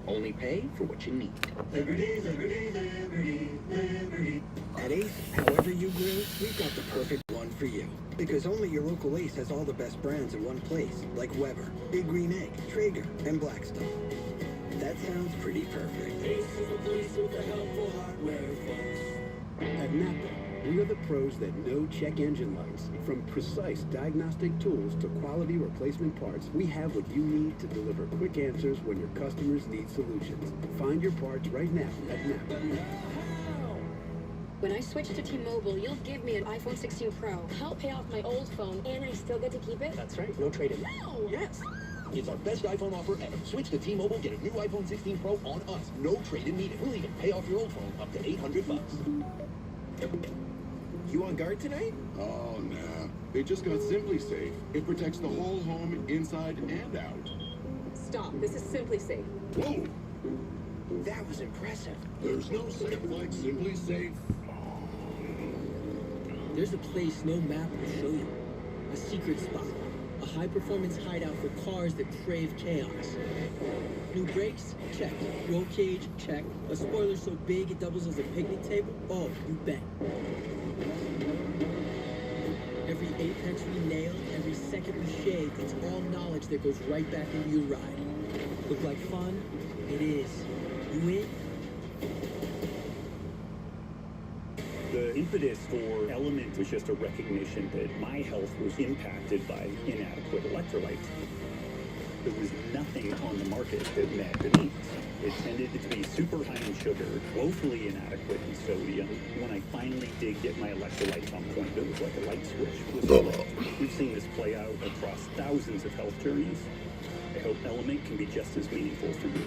Only pay for what you need. Liberty, liberty, liberty, liberty. At Ace, however you grill, we've got the perfect one for you. Because only your local Ace has all the best brands in one place, like Weber, Big Green Egg, Traeger, and Blackstone. That sounds pretty perfect. Ace is the place with the helpful hardware, folks. At Napa, we are the pros that know check engine lights. From precise diagnostic tools to quality replacement parts, we have what you need to deliver quick answers when your customers need solutions. Find your parts right now at Napa. When I switch to T-Mobile, you'll give me an iPhone 16 Pro. Help pay off my old phone, and I still get to keep it? That's right. No trade-in. No! Yes. It's our best iPhone offer ever. Switch to T-Mobile, get a new iPhone 16 Pro on us. No trade-in needed. We'll even pay off your old phone up to $800. You on guard tonight? Oh, nah. They just got Simply Safe. It protects the whole home inside and out. Stop. This is Simply Safe. Whoa! That was impressive. There's no safe like Simply Safe. There's a place no map will show you. A secret spot. A high-performance hideout for cars that crave chaos. New brakes? Check. Roll cage? Check. A spoiler so big it doubles as a picnic table? Oh, you bet. Every apex we nail, every second we shave, it's all knowledge that goes right back into your ride. Look like fun? It is. You in? The impetus for Element was just a recognition that my health was impacted by inadequate electrolytes. There was nothing on the market that met the needs. It tended to be super high in sugar, woefully inadequate in sodium. When I finally did get my electrolytes on point, it was like a light switch was flipped. We've seen this play out across thousands of health journeys. I hope Element can be just as meaningful for you.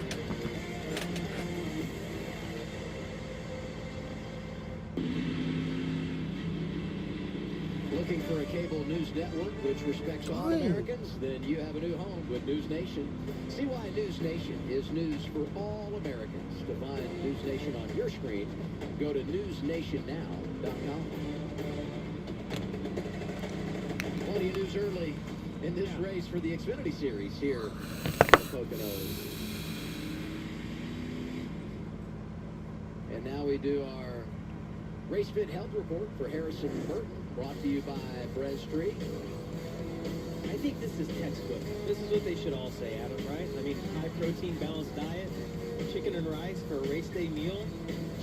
Looking for a cable news network which respects all Americans? Then you have a new home with News Nation. See why News Nation is news for all Americans. To find News Nation on your screen, go to newsnationnow.com. Plenty of news early in this race for the Xfinity Series here at Pocono. And now we do our Race Fit Health Report for Harrison Burton, brought to you by Breztree. I think this is textbook. This is what they should all say, Adam, right? I mean, high protein, balanced diet, chicken and rice for a race day meal,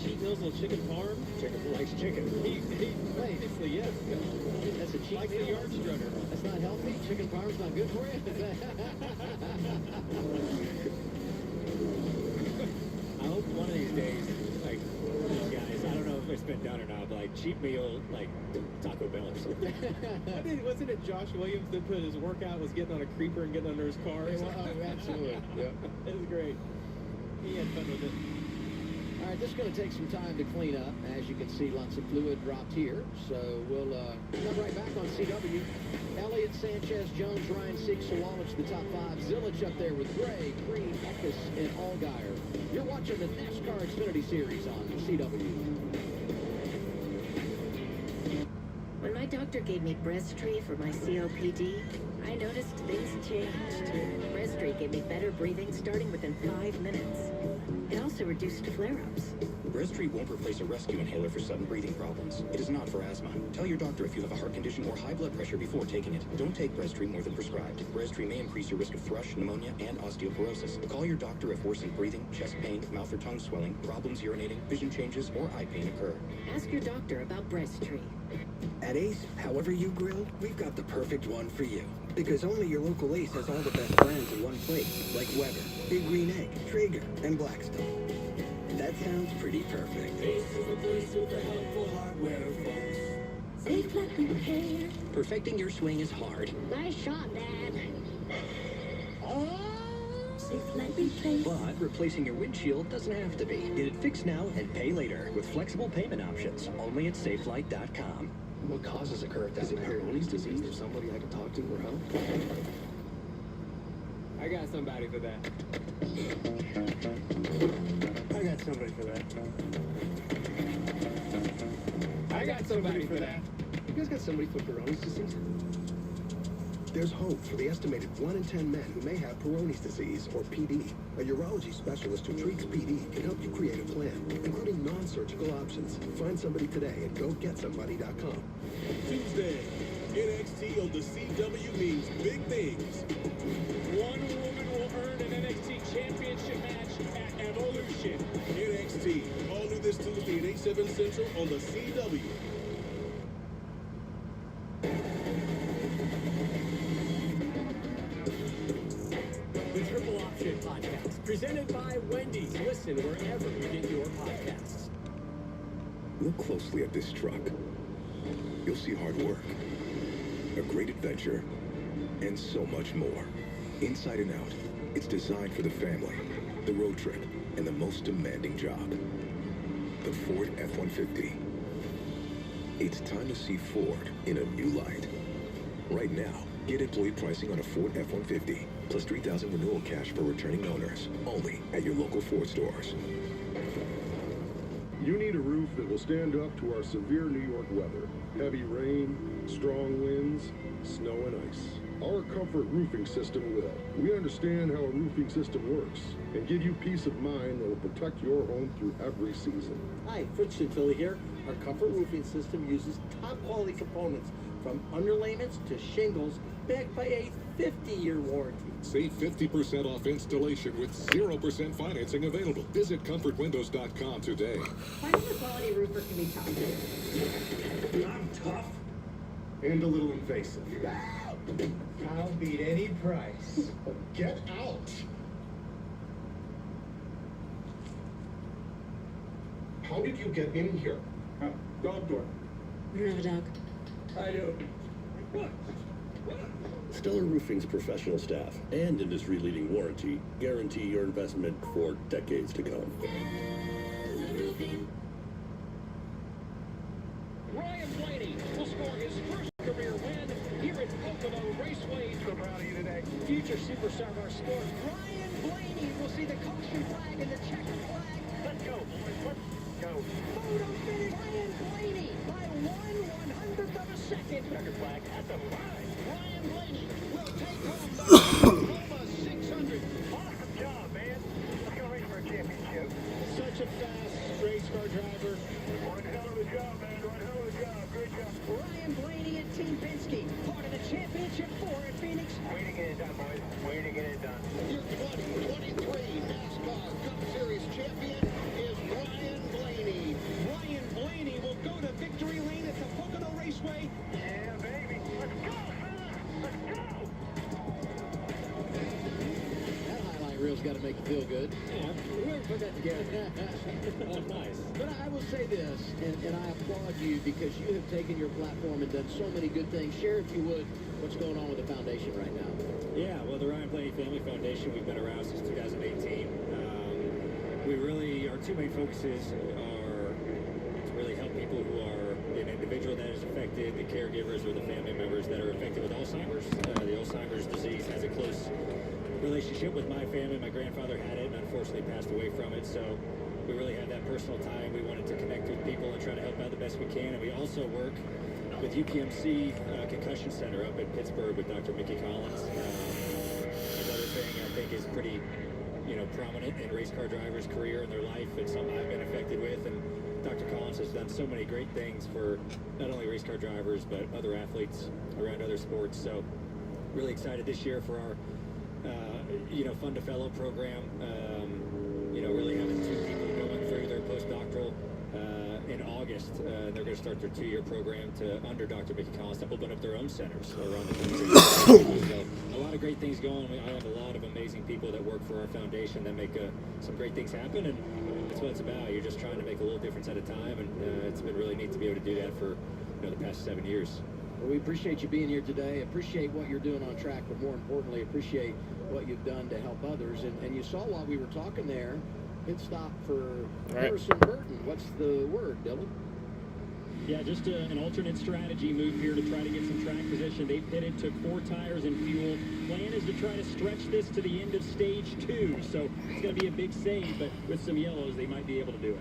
cheat meals, little chicken parm. Chicken likes chicken. Obviously, yes. That's a cheat Likes meal. the yard strugger. That's not healthy. Chicken parm's not good for you. I hope one of these days, like, these guys, I don't know if it's been done or not, but like cheat meal, like Taco Bell or something. Wasn't it Josh Williams that put his workout was getting on a creeper and getting under his car? Absolutely. Yeah. It was great. He had fun with it. All right, this is going to take some time to clean up. As you can see, lots of fluid dropped here. So we'll come right back on CW. Elliott, Sanchez, Jones, Ryan, Sieg, Sawallich, the top five. Zillich up there with Gray, Green, Eckes, and Allgaier. You're watching the NASCAR Xfinity Series on CW. When my doctor gave me Breztree for my COPD, I noticed things changed. Breztree gave me better breathing starting within 5 minutes. It also reduced flare-ups. Breztree won't replace a rescue inhaler for sudden breathing problems. It is not for asthma. Tell your doctor if you have a heart condition or high blood pressure before taking it. Don't take Breztree more than prescribed. Breztree may increase your risk of thrush, pneumonia, and osteoporosis. Call your doctor if worsened breathing, chest pain, mouth or tongue swelling, problems urinating, vision changes, or eye pain occur. Ask your doctor about Breztree. At Ace, however you grill, we've got the perfect one for you. Because only your local Ace has all the best brands in one place, like Weber, Big Green Egg, Traeger, and Blackstone. That sounds pretty perfect. Ace is the place with the helpful hardware, folks. Safe flat repair. Perfecting your swing is hard. Nice shot, Dad. Safe flat repair. But replacing your windshield doesn't have to be. Get it fixed now and pay later with flexible payment options. Only at SafeLight.com. What causes a curve? Is it Peyronie's disease? Is there somebody I can talk to for help? I got somebody for that. I got somebody for that. I got somebody for that. You guys got somebody for Peyronie's disease? There's hope for the estimated 1 in 10 men who may have Peyronie's disease, or PD. A urology specialist who treats PD can help you create a plan, including non-surgical options. Find somebody today at GoGetSomebody.com. Tuesday, NXT on the CW means big things. One woman will earn an NXT championship match at Evolution. NXT, all new this Tuesday at 8/7 Central on the CW. The Triple Option Podcast, presented by Wendy's. Listen wherever you get your podcasts. Look closely at this truck. You'll see hard work, a great adventure, and so much more. Inside and out, it's designed for the family, the road trip, and the most demanding job. The Ford F-150. It's time to see Ford in a new light. Right now, get employee pricing on a Ford F-150, plus $3,000 renewal cash for returning owners, only at your local Ford stores. You need a roof that will stand up to our severe New York weather. Heavy rain, strong winds, snow and ice. Our Comfort Roofing System will. We understand how a roofing system works and give you peace of mind that will protect your home through every season. Hi, Fritz Chantilly here. Our Comfort Roofing System uses top quality components from underlayments to shingles backed by a 50-year warranty. Save 50% off installation with 0% financing available. Visit comfortwindows.com today. Finding a quality roofer can be tough. I'm tough and a little invasive. I'll beat any price. Get out. How did you get in here? Dog door. We don't have a dog. I do. Stellar Roofing's professional staff and industry-leading warranty guarantee your investment for decades to come. Ryan Blaney will score his first career win here at Pocono Raceway. So proud of you today. Future superstar of our sport, Ryan Blaney will see the caution flag and the checkered flag. Let's go, boys. Let's go. Photo finish. Ryan Blaney by 1/100th of a second. Checkered flag at the line. Ryan Blaney will take home the Oklahoma 600. Awesome job, man. Let's go race for a championship. Such a fast race car driver. One hell of a job, man. One hell of a job. Great job. Ryan Blaney and Team Penske, part of the championship 4 at Phoenix. Way to get it done, boys. Way to get it done. Your 2023 NASCAR Cup Series champion is Ryan Blaney. Ryan Blaney will go to victory lane at the Pocono Raceway. Yeah, baby. Let's go, fella. Let's go. That highlight reel's got to make you feel good. Yeah, whoever put that together. Oh, nice. But I will say this, and I applaud you because you have taken your platform and done so many good things. Share, if you would, what's going on with the foundation right now. Yeah, well, the Ryan Blaney Family Foundation, we've been around since 2018. Our two main focuses are to really help people who are an individual that is affected, the caregivers or the family members that are affected with Alzheimer's. The Alzheimer's disease has a close relationship with my family. My grandfather had it and unfortunately passed away from it, so we really have that personal time. We wanted to connect with people and try to help out the best we can, and we also work with UPMC Concussion Center up in Pittsburgh with Dr. Mickey Collins. Another thing I think is pretty prominent in race car drivers' career and their life. It's something I've been affected with, and Dr. Collins has done so many great things for not only race car drivers, but other athletes around other sports. So really excited this year for our, Fund to Fellow program. Really having 2 people going through their postdoctoral in August. They're going to start their 2-year program under Dr. Mickey Collins to open up their own centers around the country. So a lot of great things going. I have a lot of amazing people that work for our foundation that make some great things happen, and that's what it's about. You're just trying to make a little difference at a time, and it's been really neat to be able to do that for the past 7 years. Well, we appreciate you being here today. Appreciate what you're doing on track, but more importantly, appreciate what you've done to help others. And you saw while we were talking there, pit stop for Harrison Burton. What's the word, Dylan? Yeah, just an alternate strategy move here to try to get some track position. They pitted, took 4 tires and fuel. Plan is to try to stretch this to the end of stage 2. So it's going to be a big save, but with some yellows, they might be able to do it.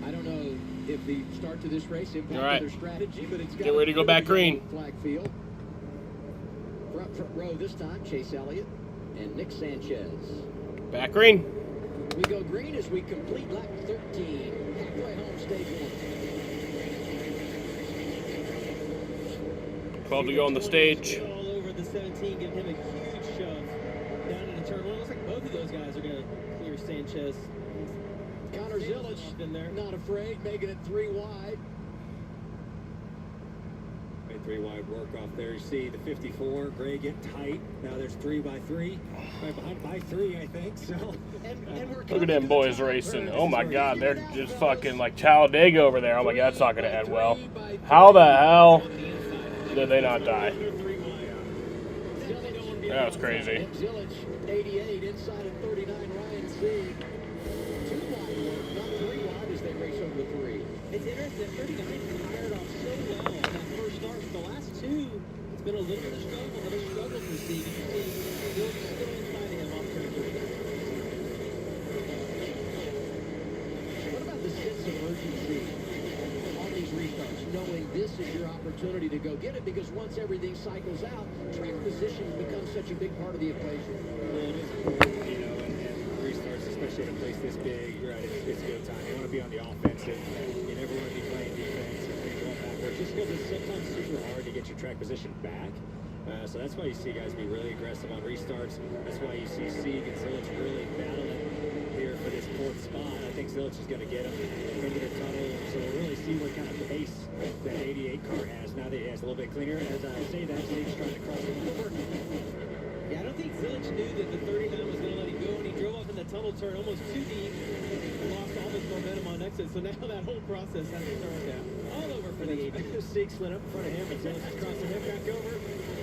I don't know if the start to this race impacted their strategy, but it's got get ready to go back green. Flag field. Front row this time, Chase Elliott and Nick Sanchez. Back green. We go green as we complete lap 13. Halfway home, stage 1. 12 to go on the stage. All over the 17, give him a huge shove down into turn 1. Looks like both of those guys are going to clear Sanchez. Connor Zillage in there. Not afraid, making it 3 wide. 3 wide work off there. You see the 54. Gray get tight. Now there's 3 by 3. Right behind by 3, I think. So look at them boys racing. Oh my God, they're just fucking like Talladega over there. Oh my God, it's not gonna end well. How the hell did they not die? That was crazy. Zillage, 88 inside of 39. Ryan Sieg. 2 wide work, not 3 wide as they race over the 3. It's interesting. 39 fired off so well on that first start. The last 2, it's been a little bit of a struggle for Sieg. You see, still inside of him off turn 3. What about the sense of urgency on these restarts, knowing this this is your opportunity to go get it, because once everything cycles out, track position becomes such a big part of the equation. Well, it is important, you know, and restarts, especially at a place this big, right, it's go time. You want to be on the offensive. You never want to be playing defense and going backwards, just because it's sometimes super hard to get your track position back. So that's why you see guys be really aggressive on restarts. That's why you see Sieg and Zilich really battling here for this fourth spot. I think Zilich is going to get him into the tunnel. So we'll really see what kind of pace that 88 car has. Now that it has a little bit cleaner. As I say that, Sieg's trying to cross him over. Yeah, I don't think Zilich knew that the 39 was going to let him go, and he drove up in the tunnel turn almost too deep and lost all his momentum on exit. So now that whole process has to start all over for the 18. Sieg slid up in front of him, and Zilich is crossing him back over.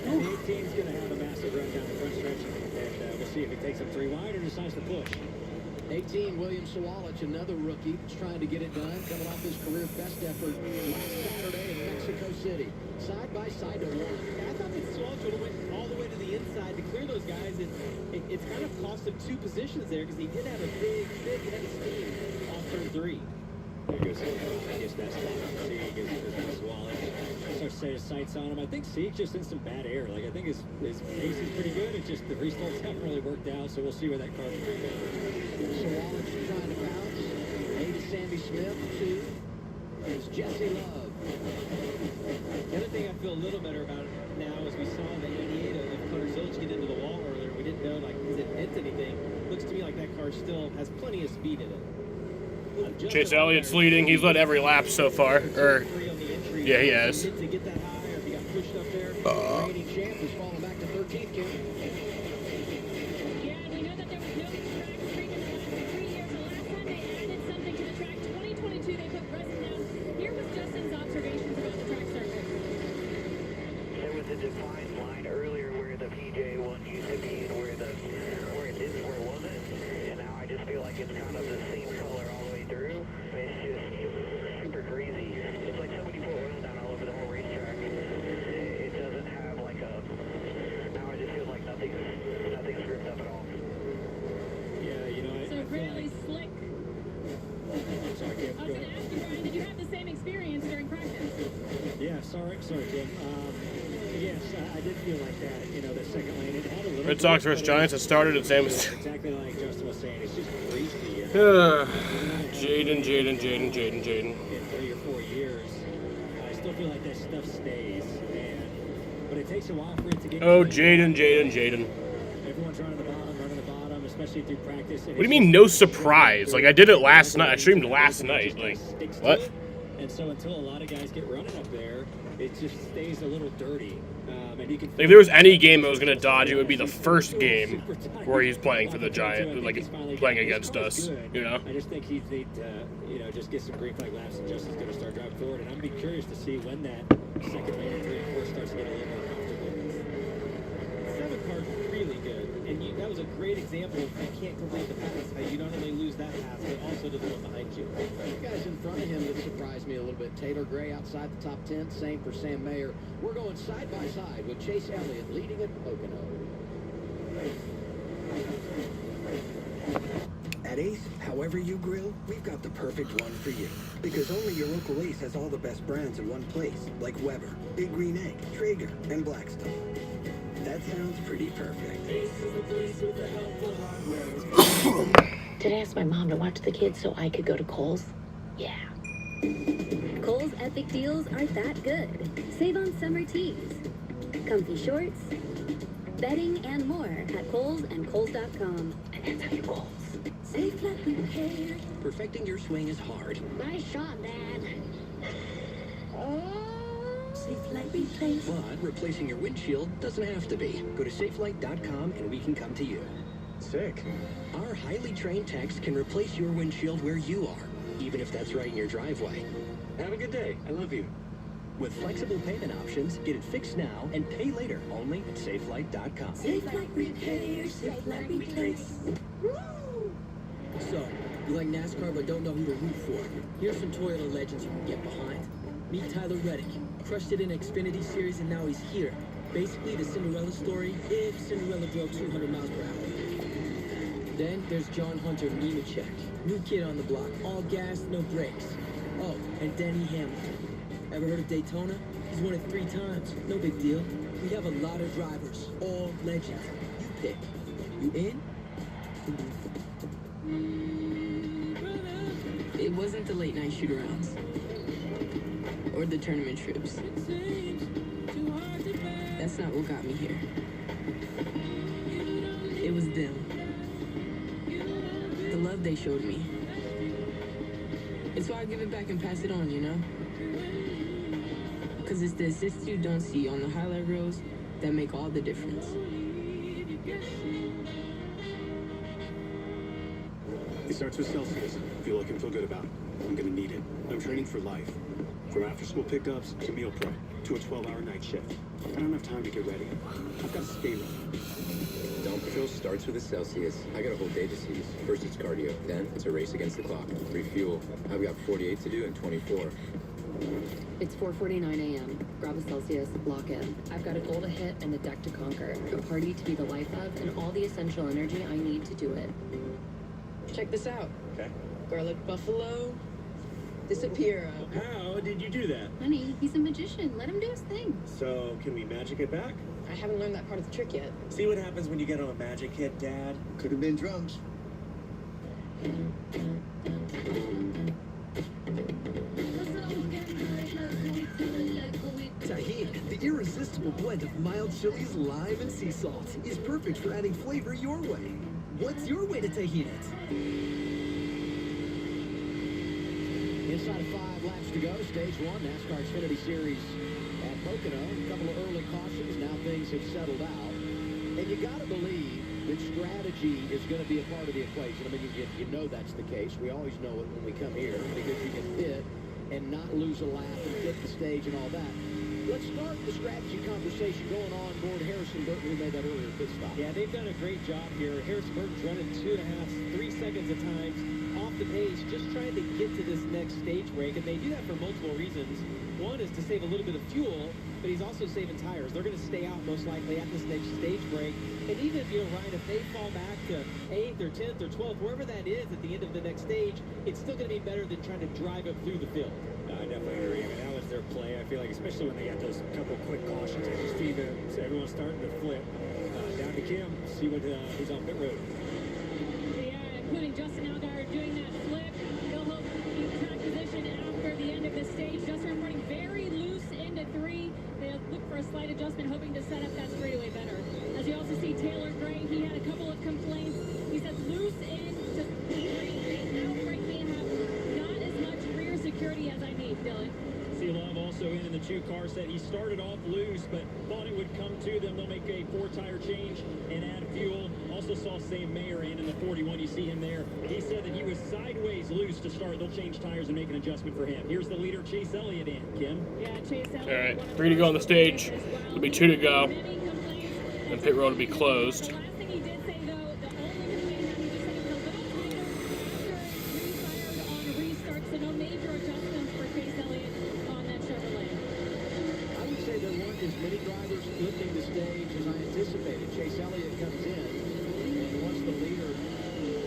And the 18's going to have a massive run down the front stretch, and we'll see if he takes him 3 wide or decides to push. 18, William Sawalich, another rookie, is trying to get it done, coming off his career best effort last Saturday in Mexico City. Side by side to 1. Yeah, I thought that Sawalich would have went all the way to the inside to clear those guys. It's kind of cost him 2 positions there, because he did have a big head of steam off turn 3. There goes I guess that's Sieg is Sawalich. Starts to set his sights on him. I think Sieg just in some bad air. Like, I think his pace is pretty good. It's just the restarts haven't really worked out, so we'll see where that car goes. Sawalich trying to bounce. A to Sammy Smith. 2 is Jesse Love. The other thing I feel a little better about now is we saw the 88 of Connor Zilich get into the wall earlier. We didn't know, like, is it hit anything? Looks to me like that car still has plenty of speed in it. Chase Elliott's leading. He's led every lap so far. Yeah, he has. To get that high, or if he got pushed up there, reigning champ is falling back to 13th, Kim. Yeah, we know that there was no track streak in the last 3 years. The last time they added something to the track, 2022, they put Preston down. Here was Justin's observations about the track surface. There was a defined line earlier where the PJ1 used to be and where it wasn't. And now I just feel like it's kind of the same color all the way through. It's just super crazy. It's like somebody put oil down all over the whole racetrack. It doesn't have like a... Now I just feel like nothing's gripped up at all. Yeah, you know, So really slick. I'm sorry, Kim. I was going to ask you, Brian, did you have the same experience during practice? Yeah, sorry, Kim. Yes, I did feel like that. You know, the second lane, it had a little... Red Sox versus Giants has started at same as... Exactly like Justin was saying. It's just greasy. Jaden. In 3 or 4 years, I still feel like that stuff stays. But it takes a while for it to get... Oh, Jaden. Everyone's running the bottom, especially through practice. What do you mean, no surprise? Like, I did it last night. I streamed last night. Like, what? And so until a lot of guys get running up there, it just stays a little dirty. And you can... If there was any game that was going to dodge, it would be the first game where he's playing for the Giants, like playing against us, you know? I just think he'd need to, just get some green flag laps, and Justin's going to start driving forward. And I'm be curious to see when that second lane in 3 and 4 starts to get a little more comfortable. 7 car's really good, and that was a great example of you can't complete the pass. How you not only lose that pass, but also to the one behind you. The guys in front of him that surprised me a little bit. Taylor Gray outside the top 10, same for Sam Mayer. We're going side by side with Chase Elliott leading at Pocono. At Ace, however you grill, we've got the perfect one for you. Because only your local Ace has all the best brands in one place, like Weber, Big Green Egg, Traeger, and Blackstone. That sounds pretty perfect. Did I ask my mom to watch the kids so I could go to Kohl's? Yeah. Kohl's epic deals aren't that good. Save on summer tees, comfy shorts, bedding, and more at Kohl's and Kohl's.com. And that's how you Kohl's. Safe flat repair. Perfecting your swing is hard. Nice shot, Dad. Safe light replace. But replacing your windshield doesn't have to be. Go to safelight.com and we can come to you. Sick. Our highly trained techs can replace your windshield where you are, even if that's right in your driveway. Have a good day. I love you. With flexible payment options, get it fixed now and pay later only at safelight.com. Safe light repair. Safe light replace. So, you like NASCAR but don't know who to root for? Here's some Toyota legends you can get behind. Meet Tyler Reddick. Crushed it in Xfinity Series and now he's here. Basically the Cinderella story if Cinderella drove 200 miles per hour. Then there's John Hunter Nemechek. New kid on the block. All gas, no brakes. Oh, and Denny Hamilton. Ever heard of Daytona? He's won it 3 times. No big deal. We have a lot of drivers, all legends. You pick. You in? It wasn't the late night shoot-arounds or the tournament trips. That's not what got me here. It was them. The love they showed me. It's why I give it back and pass it on, you know? Because it's the assists you don't see on the highlight reels that make all the difference. It starts with Celsius. Feel I can feel good about it. I'm gonna need it. I'm training for life. From after-school pickups to meal prep to a 12-hour night shift. I don't have time to get ready. I've got to stay ready. Dawn Patrol starts with a Celsius. I got a whole day to seize. First it's cardio, then it's a race against the clock. Refuel. I've got 48 to do in 24. It's 4:49 a.m. Grab a Celsius, lock in. I've got a goal to hit and a deck to conquer. A party to be the life of and all the essential energy I need to do it. Check this out. Okay. Garlic buffalo. Disappear. How did you do that? Honey, he's a magician. Let him do his thing. So, can we magic it back? I haven't learned that part of the trick yet. See what happens when you get on a magic hit, Dad? Could have been drums. Tajin, the irresistible blend of mild chilies, lime, and sea salt, is perfect for adding flavor your way. What's your way to Tajin it? Inside of 5 laps to go, stage 1, NASCAR Xfinity Series at Pocono. A couple of early cautions, now things have settled out. And you got to believe that strategy is going to be a part of the equation. I mean, you know that's the case. We always know it when we come here because you can pit and not lose a lap and get the stage and all that. Let's start the strategy conversation going on board Harrison Burton, who made that earlier pit stop. Yeah, they've done a great job here. Harrison Burton's running 2.5, 3 seconds at times off the pace, just trying to get to this next stage break, and they do that for multiple reasons. One is to save a little bit of fuel, but he's also saving tires. They're going to stay out most likely at this next stage break. And even, Ryan, if they fall back to 8th or 10th or 12th, wherever that is at the end of the next stage, it's still going to be better than trying to drive up through the field. I definitely agree. I mean, that was their play. I feel like, especially when they got those couple quick cautions, I just see everyone starting to flip. Down to Kim, see what who's on pit road. Yeah, including Justin Allgaier doing that flip. He'll hope to keep track position after the end of the stage. Justin running very loose into 3. They'll look for a slight adjustment, hoping to set up that straightaway better. As you also see Taylor Gray, he had a couple of complaints. He said loose into 3. Outright may have not as much rear security as I need, Dylan. See Love also in the 2 car set. He started off loose, but thought it would come to them. They'll make a 4-tire change and add fuel. Also saw Sam Mayer in the 41. You see him there. He said that he was sideways loose to start. They'll change tires and make an adjustment for him. Here's the leader, Chase Elliott, in. Kim? Yeah, Chase Elliott. All right, 3 to go on the stage. There'll be 2 to go. And pit road will be closed. As many drivers flipping the stage as I anticipated. Chase Elliott comes in, and once the leader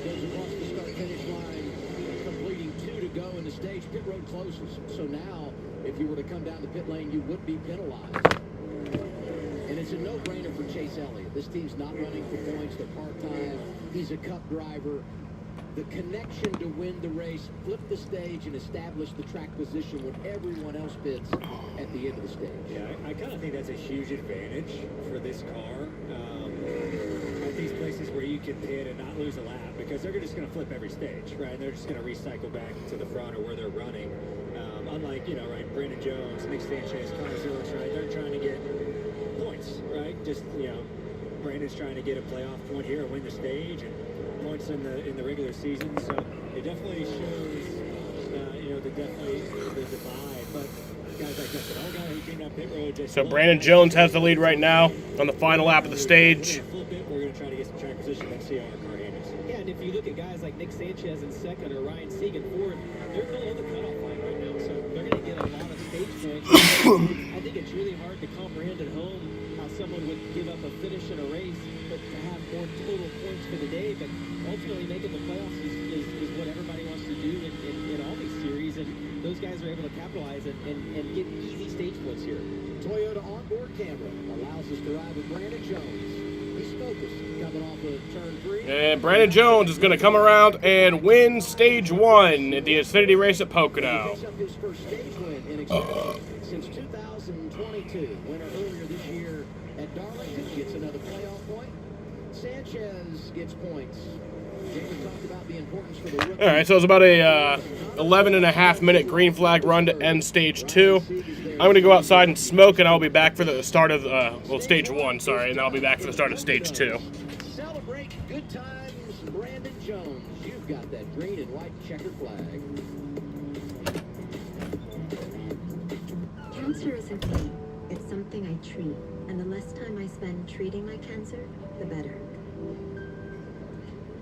goes across the start-finish line, completing 2 to go in the stage, pit road closes. So now, if you were to come down the pit lane, you would be penalized. And it's a no-brainer for Chase Elliott. This team's not running for points. They're part-time. He's a cup driver. The connection to win the race, flip the stage, and establish the track position when everyone else bids at the end of the stage. Yeah, I kind of think that's a huge advantage for this car. At these places where you can pit and not lose a lap, because they're just going to flip every stage, right? They're just going to recycle back to the front or where they're running. Unlike, right, Brandon Jones, Nick Sanchez, Connor Zillich, right? They're trying to get points, right? Just, Brandon's trying to get a playoff point here and win the stage, and points in the regular season, so it definitely shows, the divide. But guys like Justin Allgaier, who came down pit road, So Brandon Jones has the lead right now on the final lap of the stage. We're going to try to get some track position and see how our car handles. Yeah, and if you look at guys like Nick Sanchez in second or Ryan Sieg in fourth, they're below the cutoff line right now, so they're going to get a lot of stage points. I think it's really hard to comprehend at home how someone would give up a finish in a race, but to have more total points for the day. But ultimately, making the playoffs is what everybody wants to do in all these series. And those guys are able to capitalize and get easy stage splits here. Toyota onboard camera allows us to ride with Brandon Jones. He's focused coming off of turn 3. And Brandon Jones is going to come around and win stage 1 at the Xfinity race at Pocono. He picks up his first stage win in Xfinity since 2022. Winner earlier this year at Darlington gets another playoff point. Sanchez gets points. David talked about the importance for the rookie. All right, so it's about a 11.5-minute green flag run to end stage 2. I'm going to go outside and smoke, and I'll be back for the start of, stage 1, sorry, and I'll be back for the start of stage 2. Celebrate good times, Brandon Jones. You've got that green and white checkered flag. Cancer isn't pain. It's something I treat. And the less time I spend treating my cancer, the better.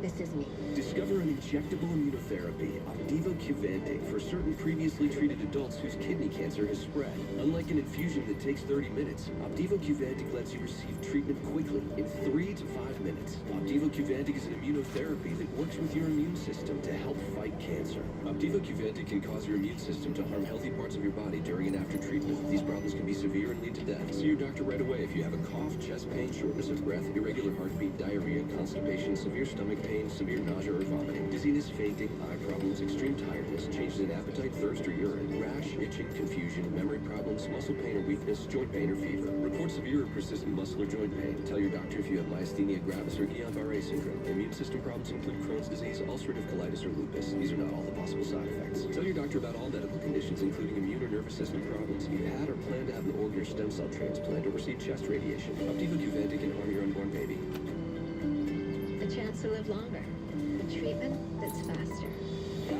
This is me. Discover an injectable immunotherapy, Opdivo Qvantig, for certain previously treated adults whose kidney cancer has spread. Unlike an infusion that takes 30 minutes, Opdivo Qvantig lets you receive treatment quickly, in 3 to 5 minutes. Opdivo Qvantig is an immunotherapy that works with your immune system to help fight cancer. Opdivo Qvantig can cause your immune system to harm healthy parts of your body during and after treatment. These problems can be severe and lead to death. See your doctor right away if you have a cough, chest pain, shortness of breath, irregular heartbeat, diarrhea, constipation, severe stomach pain, severe nausea or vomiting, dizziness, fainting, eye problems, extreme tiredness, changes in appetite, thirst or urine, rash, itching, confusion, memory problems, muscle pain or weakness, joint pain or fever. Report severe or persistent muscle or joint pain. Tell your doctor if you have myasthenia gravis or Guillain-Barré syndrome. Immune system problems include Crohn's disease, ulcerative colitis, or lupus. These are not all the possible side effects. Tell your doctor about all medical conditions, including immune or nervous system problems. If you had or plan to have an organ or stem cell transplant or receive chest radiation, Opdivo Qvantig can harm your unborn baby. A chance to live longer. A treatment that's faster.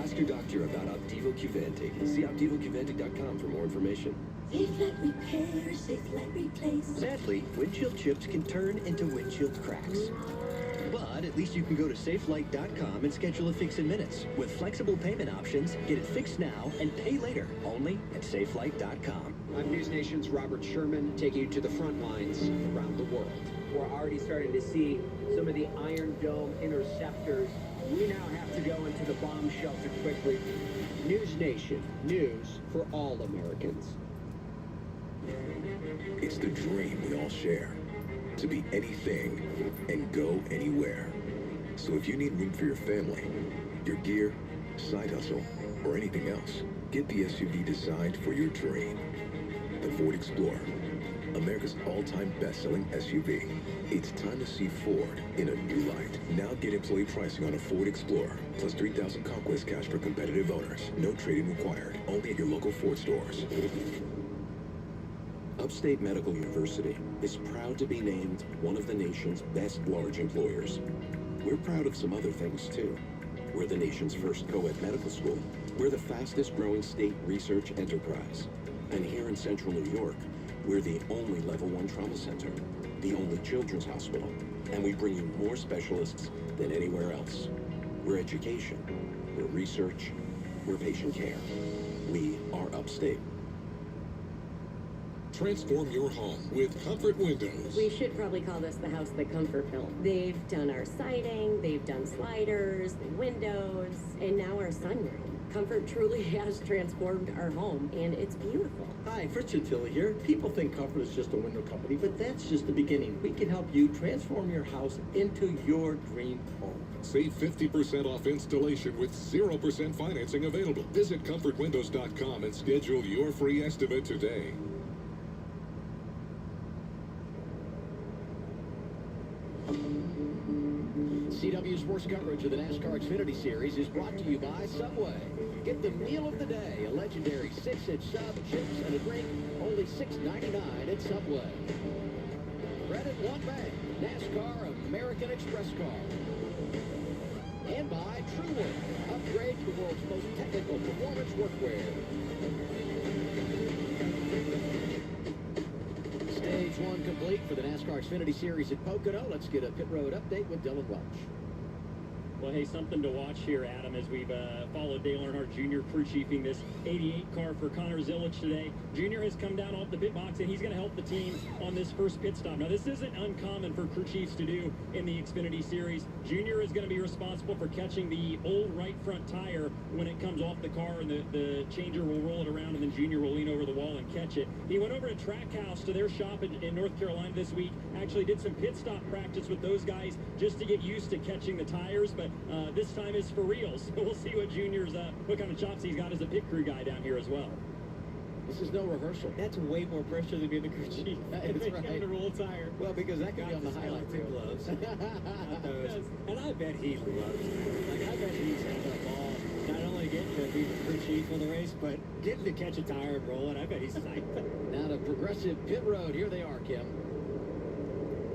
Ask your doctor about Opdivo Qvantig. See OpdivoQvantig.com for more information. Safe Light Repair, Safe Light Replace. Sadly, windshield chips can turn into windshield cracks. But at least you can go to SafeLight.com and schedule a fix in minutes. With flexible payment options, get it fixed now and pay later. Only at SafeLight.com. I'm News Nation's Robert Sherman, taking you to the front lines around the world. We're already starting to see some of the Iron Dome interceptors. We now have to go into the bomb shelter quickly. News Nation, news for all Americans. It's the dream we all share. To be anything and go anywhere. So if you need room for your family, your gear, side hustle, or anything else, get the SUV designed for your dream. The Ford Explorer, America's all-time best-selling SUV. It's time to see Ford in a new light. Now get employee pricing on a Ford Explorer, plus $3,000 conquest cash for competitive owners. No trade-in required. Only at your local Ford stores. Upstate Medical University is proud to be named one of the nation's best large employers. We're proud of some other things, too. We're the nation's first co-ed medical school. We're the fastest growing state research enterprise. And here in central New York, we're the only level 1 trauma center, the only children's hospital, and we bring you more specialists than anywhere else. We're education, we're research, we're patient care. We are Upstate. Transform your home with Comfort Windows. We should probably call this the house that comfort built. They've done our siding, they've done sliders, the windows, and now our sunroom. Comfort truly has transformed our home, and it's beautiful. Hi, Fritz Tilly here. People think Comfort is just a window company, but that's just the beginning. We can help you transform your house into your dream home. Save 50% off installation with 0% financing available. Visit ComfortWindows.com and schedule your free estimate today. CW Sports coverage of the NASCAR Xfinity Series is brought to you by Subway. Get the meal of the day, a legendary 6-inch sub, chips, and a drink, only $6.99 at Subway. Credit One Bank, NASCAR American Express Card. And by TrueWork, upgrade to the world's most technical performance workwear. Stage 1 complete for the NASCAR Xfinity Series at Pocono. Let's get a pit road update with Dylan Welch. Well, hey, something to watch here, Adam, as we've followed Dale Earnhardt Jr. crew chiefing this 88 car for Connor Zilic today. Jr. has come down off the pit box, and he's going to help the team on this first pit stop. Now, this isn't uncommon for crew chiefs to do in the Xfinity Series. Jr. is going to be responsible for catching the old right front tire when it comes off the car, and the changer will roll it around, and then Jr. will lean over the wall and catch it. He went over to Trackhouse to their shop in North Carolina this week, actually did some pit stop practice with those guys just to get used to catching the tires, but this time is for real. So we'll see what Junior's, what kind of chops he's got as a pit crew guy down here as well. This is no rehearsal. That's way more pressure than being the crew chief. That's right. To roll a tire. Well, because that could be on the highlight reel. Gloves. And I bet he loves it. Like, I bet he's having a ball, not only getting to be the crew chief of the race, but getting to catch a tire and roll it. I bet he's psyched. Now to Progressive Pit Road. Here they are, Kim.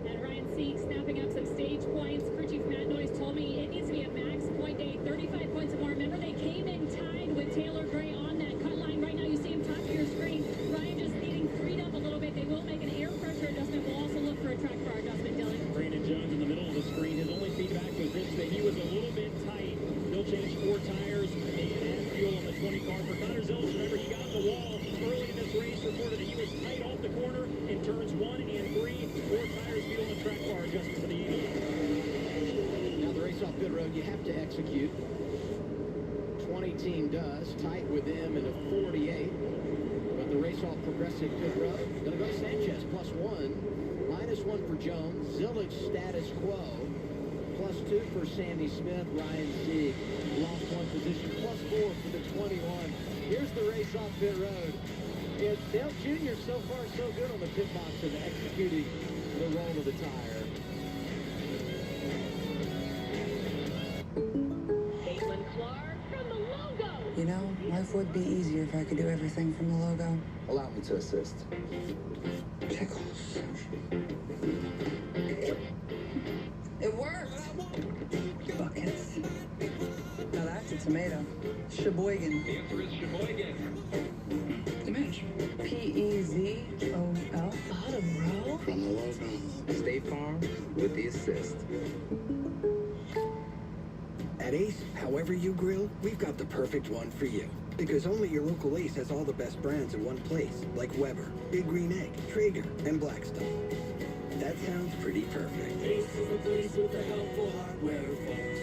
And Ryan Seek snapping up some stage points. Crew chief Matt Noyes told me it needs to be a max point day, 35 points or more. Remember, they came in tied with Taylor Gray on that cut line. Right now, you see him top of your screen. Ryan just needing freed up a little bit. They will make an air pressure adjustment. We'll also look for a track bar adjustment, Dylan. Brandon Jones in the middle of the screen. His only feedback was this, that he was a little bit tight. He'll change 4 tires and add fuel on the 20 car. For Connor Zilic, remember, he got the wall early in this race, reported that he was tight off the corner in turns 1 and 3. 4 tires, fuel, and track bar adjustment for the 88. Now the race off pit road, you have to execute. 20 team does. Tight with them in a 48. But the race off Progressive Pit Road, gonna go to Sanchez, +1. -1 for Jones. Zilic status quo. +2 for Sandy Smith. Ryan Sieg lost 1 position. +4 for the 21. Here's the race off pit road. Yeah, Dale Jr. so far so good on the pit box and executing the roll of the tire. Caitlin Clark from the logo. You know, life would be easier if I could do everything from the logo. Allow me to assist. Pickles. It worked! Buckets. Now that's a tomato. Sheboygan. Diminish. P-E-Z-O-L. Bottom row? From the logo. State Farm with the assist. At Ace, however you grill, we've got the perfect one for you. Because only your local Ace has all the best brands in one place, like Weber, Big Green Egg, Traeger, and Blackstone. That sounds pretty perfect. Ace is the place with the helpful hardware, folks.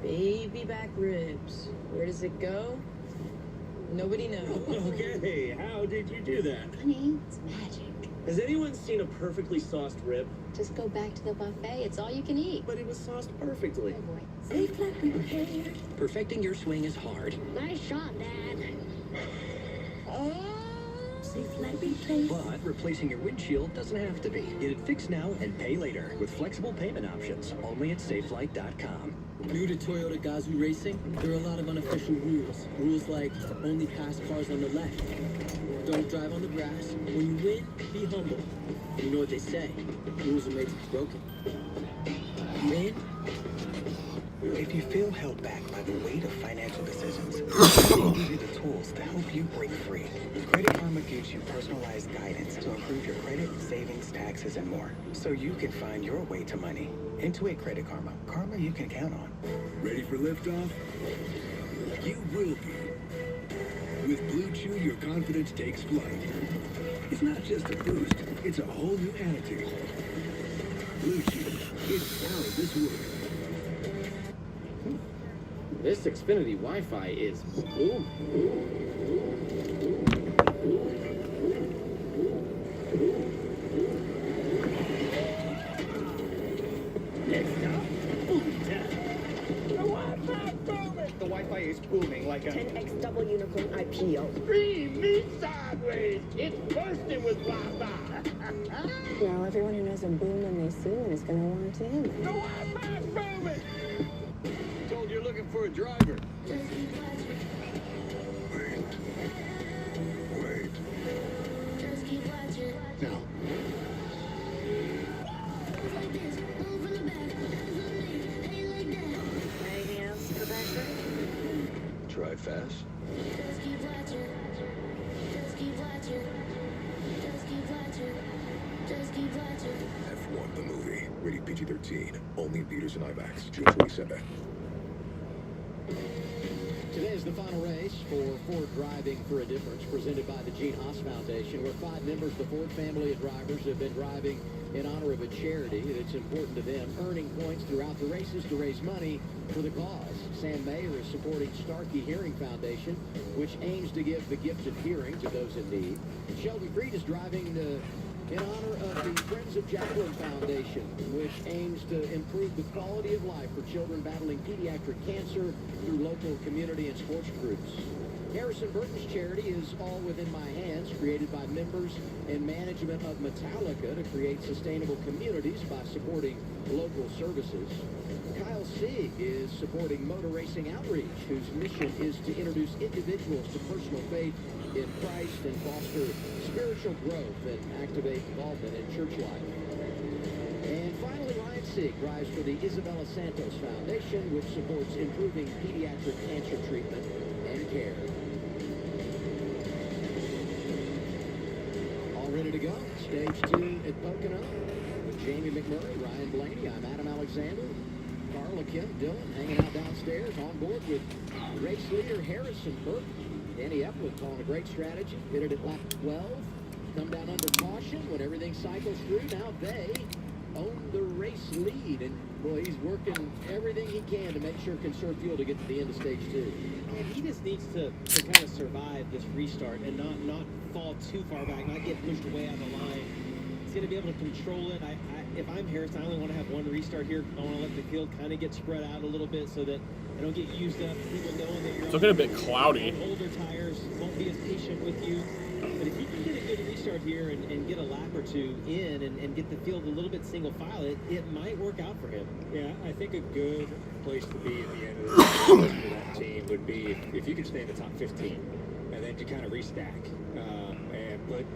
Baby back ribs. Where does it go? Nobody knows. Okay, how did you do that? Honey, it's magic. Has anyone seen a perfectly sauced rib? Just go back to the buffet. It's all you can eat. But it was sauced perfectly. Oh boy. Safe like repaired. Perfecting your swing is hard. Nice shot, Dad. Safe like replaced. But replacing your windshield doesn't have to be. Get it fixed now and pay later with flexible payment options only at safelight.com. New to Toyota Gazoo Racing, there are a lot of unofficial rules. Rules like only pass cars on the left. Don't drive on the grass. When you win, be humble. And you know what they say, rules are made to be broken. You in? If you feel held back by the weight of financial decisions, we give you the tools to help you break free. Credit Karma gives you personalized guidance to improve your credit, savings, taxes, and more, so you can find your way to money. Intuit Credit Karma. Karma you can count on. Ready for liftoff? You will be. With Blue Chew, your confidence takes flight. It's not just a boost, it's a whole new attitude. Blue Chew, it's out of this world. This Xfinity Wi-Fi is boom. The Wi-Fi is booming like a 10x double unicorn IPO. Scream me sideways. It's bursting with Wi-Fi. Well, everyone who knows a boom when they see it is going to want to him. The Wi-Fi's booming. Told you're looking for a driver. Wait. No. Anything else for Baxter? Try fast. F1 the movie. Rated PG-13. Only in theaters and IMAX. June 27th. Today is the final race for Ford Driving for a Difference, presented by the Gene Haas Foundation, where 5 members of the Ford family of drivers have been driving in honor of a charity that's important to them, earning points throughout the races to raise money for the cause. Sam Mayer is supporting Starkey Hearing Foundation, which aims to give the gift of hearing to those in need. And Shelby Freed is driving in honor of the Friends of Jacqueline Foundation, which aims to improve the quality of life for children battling pediatric cancer through local community and sports groups. Harrison Burton's charity is All Within My Hands, created by members and management of Metallica to create sustainable communities by supporting local services. Kyle Sieg is supporting Motor Racing Outreach, whose mission is to introduce individuals to personal faith in Christ and foster spiritual growth and activate involvement in church life. And finally, Ryan Sieg drives for the Isabella Santos Foundation, which supports improving pediatric cancer treatment and care. All ready to go. Stage 2 at Pocono with Jamie McMurray, Ryan Blaney. I'm Adam Alexander. Carla, Kim, Dylan hanging out downstairs on board with race leader Harrison Burton. Danny Epplin calling a great strategy. Hit it at lap 12. Come down under caution when everything cycles through. Now they own the race lead. And, boy, he's working everything he can to make sure conserve fuel to get to the end of stage 2. And he just needs to kind of survive this restart and not fall too far back, not get pushed way out of the line. He's going to be able to control it. If I'm Harrison, I only want to have one restart here. I want to let the field kind of get spread out a little bit so that I don't get used up. People knowing that you're it's looking a bit cloudy. Older tires won't be as patient with you. But if he can get a good restart here and get a lap or two in and get the field a little bit single file, it might work out for him. Yeah, I think a good place to be at the end of the season for that team would be if you could stay in the top 15 and then to kind of restack and put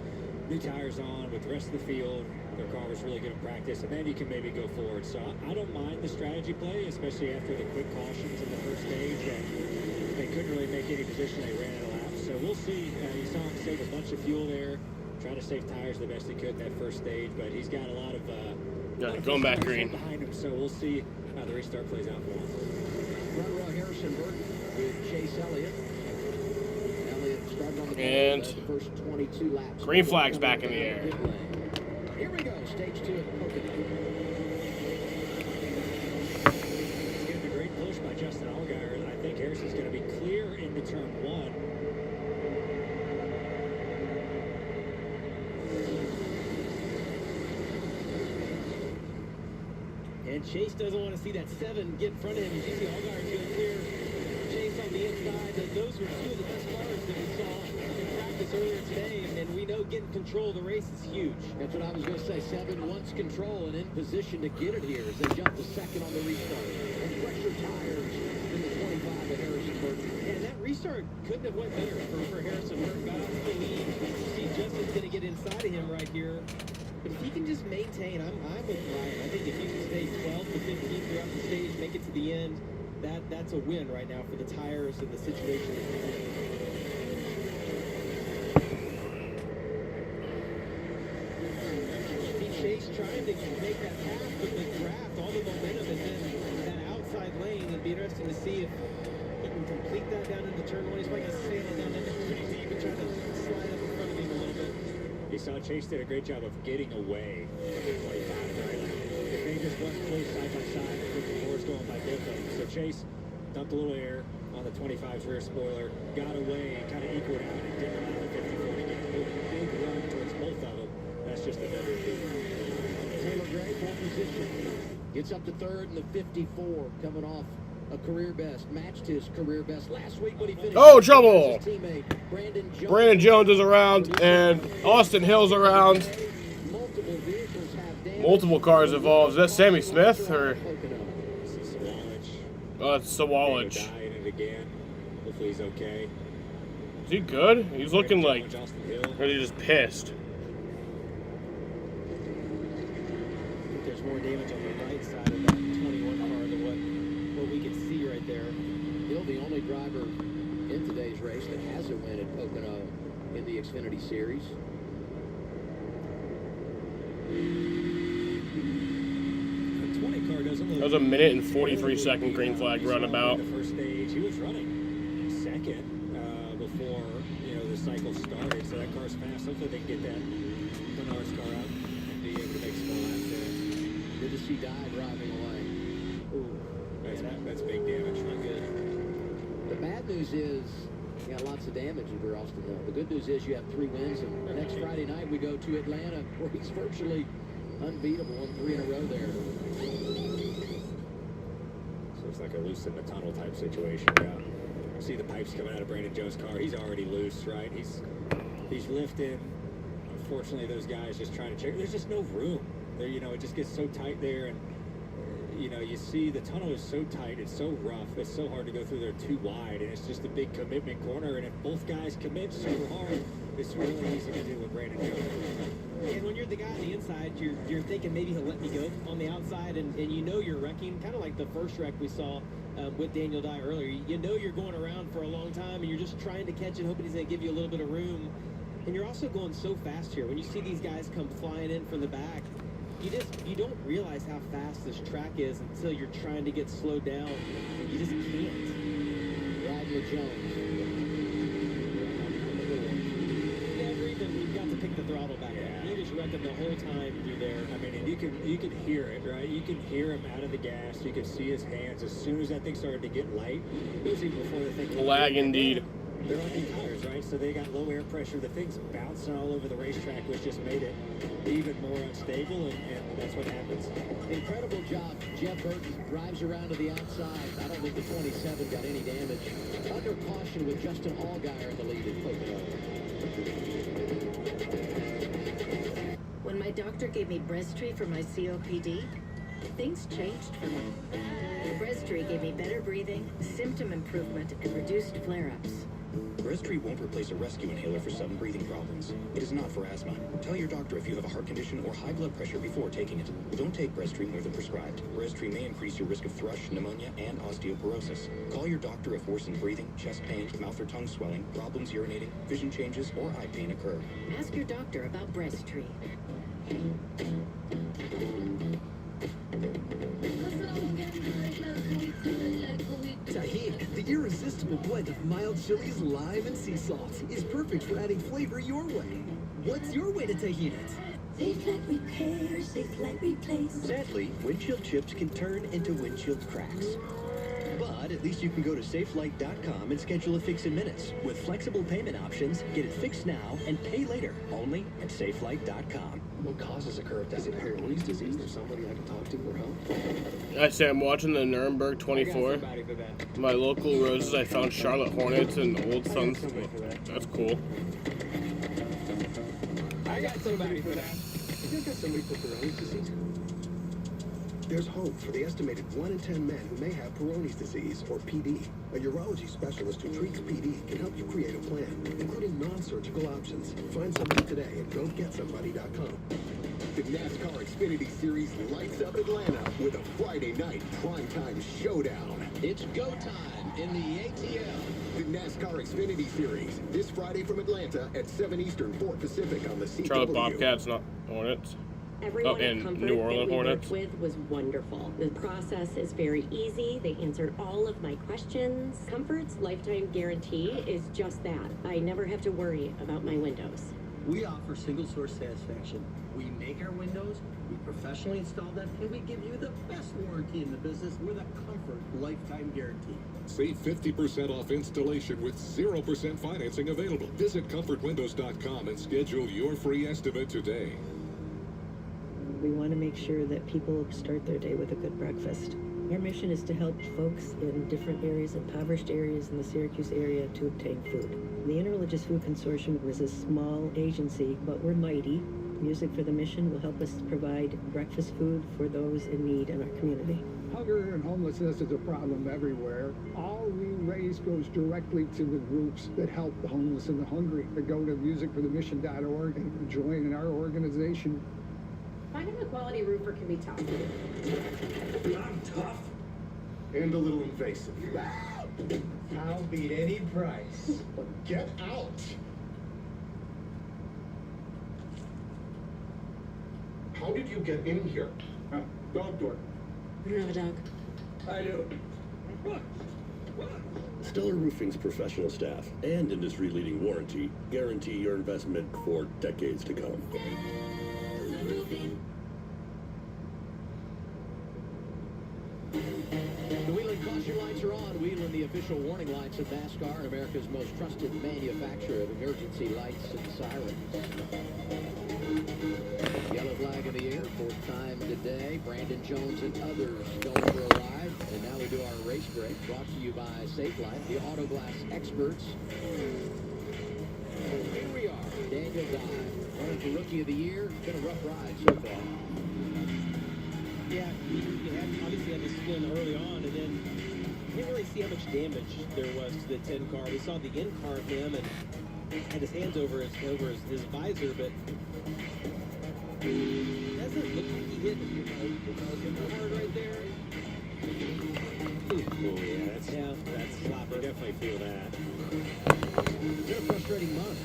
new tires on with the rest of the field. Their car was really good in practice, and then you can maybe go forward. So I don't mind the strategy play, especially after the quick cautions in the first stage. They couldn't really make any position. They ran out of laps. So we'll see. You saw him save a bunch of fuel there, trying to save tires the best he could in that first stage, but he's got a lot of going back green behind him. So we'll see how the restart plays out for him. Front row Harrison Burton with Chase Elliott. Elliott started on the and first 22 laps. Green flag's back in the air. Here we go, stage 2 at Pocono. Getting a great push by Justin Allgaier, and I think Harrison's going to be clear into turn 1. And Chase doesn't want to see that 7 get in front of him. You see Allgaier doing clear. Chase on the inside. Those were 2 of the best cars that we saw in practice earlier today. And we know getting control of the race is huge. That's what I was going to say. 7 wants control and in position to get it here as they jump to second on the restart. And pressure tires in the 25 at Harrison Burton. And that restart couldn't have went better for Harrison Burton. Got off the lead. You see Justin's going to get inside of him right here. But if he can just maintain, I'm with Ryan. I think if he can stay 12 to 15 throughout the stage, make it to the end, that's a win right now for the tires and the situation that he's in. Chase trying to make that pass with the draft, all the momentum, and then that outside lane. It'd be interesting to see if he can complete that down into turn 1. He's probably going to sail it down into turn 2. You can try to slide up in front of him a little bit. You saw Chase did a great job of getting away from the 25 right now. If they just went close side by side, I think the four's going by both of them. So Chase dumped a little air on the 25's rear spoiler, got away, and kind of equaled out, and didn't allow the 54 to get a big run towards both of them. That's just a better lead. Taylor Gray, pole position. Gets up to third in the 54, coming off a career best. Matched his career best last week when he finished. Oh, trouble! His teammate, Brandon Jones is around, and Austin Hill's around. Multiple cars involved. Is that Sammy Smith, or? Oh, it's Sawallich. Hopefully he's okay. Is he good? He's looking like, or he's just pissed. There's more damage on the right side of that 21 car than what we can see right there. Hill, the only driver in today's race that has a win at Pocono in the Xfinity Series. That was a 1:43 green flag runabout. The first stage, he was running second before the cycle started. So that car's fast. Hopefully they can get that Menard's car out and be able to make some more laps there. Good to see Di driving away. Ooh, that's big damage. Not good. The bad news is you got lots of damage in Austin Hill. The good news is you have 3 wins, and next Friday night we go to Atlanta, where he's virtually unbeatable, won 3 in a row there. So it's like a loose in the tunnel type situation. Yeah. See the pipes coming out of Brandon Jones' car. He's already loose, right? He's lifting. Unfortunately, those guys just trying to check. There's just no room. There, it just gets so tight there, and you see the tunnel is so tight, it's so rough, it's so hard to go through there too wide, and it's just a big commitment corner, and if both guys commit super hard, it's really easy to do with Brandon Jones. And when you're the guy on the inside, you're thinking maybe he'll let me go on the outside, and you're wrecking, kind of like the first wreck we saw with Daniel Dye earlier. You're going around for a long time, and you're just trying to catch it, hoping he's going to give you a little bit of room. And you're also going so fast here. When you see these guys come flying in from the back, you don't realize how fast this track is until you're trying to get slowed down. You just can't. Rodney Jones. Never even got to pick the throttle back up. He was wrecking the whole time through there. I mean, and you can hear it, right? You can hear him out of the gas. You can see his hands. As soon as that thing started to get light, it was even before the thing. Lag indeed. They're on new tires, right? So they got low air pressure. The thing's bouncing all over the racetrack, which just made it even more unstable, and that's what happens. Incredible job. Jeff Burton drives around to the outside. I don't think the 27 got any damage. Under caution with Justin Allgaier in the lead at Pocono. When my doctor gave me Breztri for my COPD, things changed for me. Breztri gave me better breathing, symptom improvement, and reduced flare-ups. Breztri won't replace a rescue inhaler for sudden breathing problems. It is not for asthma. Tell your doctor if you have a heart condition or high blood pressure before taking it. Don't take Breztri more than prescribed. Breztri may increase your risk of thrush, pneumonia, and osteoporosis. Call your doctor if worsened breathing, chest pain, mouth or tongue swelling, problems urinating, vision changes, or eye pain occur. Ask your doctor about Breztri. Tahini, the irresistible blend of mild chilies, lime, and sea salt, is perfect for adding flavor your way. What's your way to Tahini? Safe like repair, safe like replace. Sadly, windshield chips can turn into windshield cracks. But at least you can go to safelight.com and schedule a fix in minutes. With flexible payment options, get it fixed now and pay later, only at safelight.com. What causes a curve down? Is it Peyronie's disease? Is there somebody I can talk to for help? I say I'm watching the Nuremberg 24. My local roses, I found Charlotte Hornets and Old Sons. That's cool. I got somebody for that. You think got somebody for Peyronie's disease? There's hope for the estimated 1 in 10 men who may have Peyronie's disease, or PD. A urology specialist who treats PD can help you create a plan, including non-surgical options. Find somebody today at GoGetSomebody.com. The NASCAR Xfinity Series lights up Atlanta with a Friday night primetime showdown. It's go time in the ATL. The NASCAR Xfinity Series, this Friday from Atlanta at 7 Eastern, 4 Pacific on the CW. Charlotte Bobcats, not Hornets. Everyone and at Comfort New Orleans that we Hornets. worked with was wonderful. The process is very easy. They answered all of my questions. Comfort's lifetime guarantee is just that. I never have to worry about my windows. We offer single source satisfaction. We make our windows, we professionally install them, and we give you the best warranty in the business with a Comfort lifetime guarantee. Save 50% off installation with 0% financing available. Visit comfortwindows.com and schedule your free estimate today. We want to make sure that people start their day with a good breakfast. Our mission is to help folks in different areas, impoverished areas in the Syracuse area, to obtain food. The Interreligious Food Consortium is a small agency, but we're mighty. Music for the Mission will help us provide breakfast food for those in need in our community. Hunger and homelessness is a problem everywhere. All we raise goes directly to the groups that help the homeless and the hungry. They go to musicforthemission.org and join in our organization. Finding a quality roofer can be tough. I'm tough and a little invasive. I'll beat any price. Get out! How did you get in here? Dog door. I don't have a dog. I do. Stellar Roofing's professional staff and industry-leading warranty guarantee your investment for decades to come. The Whelen caution lights are on. Whelen, the official warning lights of NASCAR and America's most trusted manufacturer of emergency lights and sirens. Yellow flag in the air, fourth time today. Brandon Jones and others going for a ride. And now we do our race break, brought to you by Safelite, the auto glass experts. Here we are, Daniel Dye, running for Rookie of the Year. It's been a rough ride so far. Yeah, he obviously had the spin early on, and then you didn't really see how much damage there was to the 10 car. We saw the in car of him and had his hands over his visor, but it doesn't look like he hit hard right there. Oh, yeah, that's slapper. Definitely feel that. It's been a frustrating month.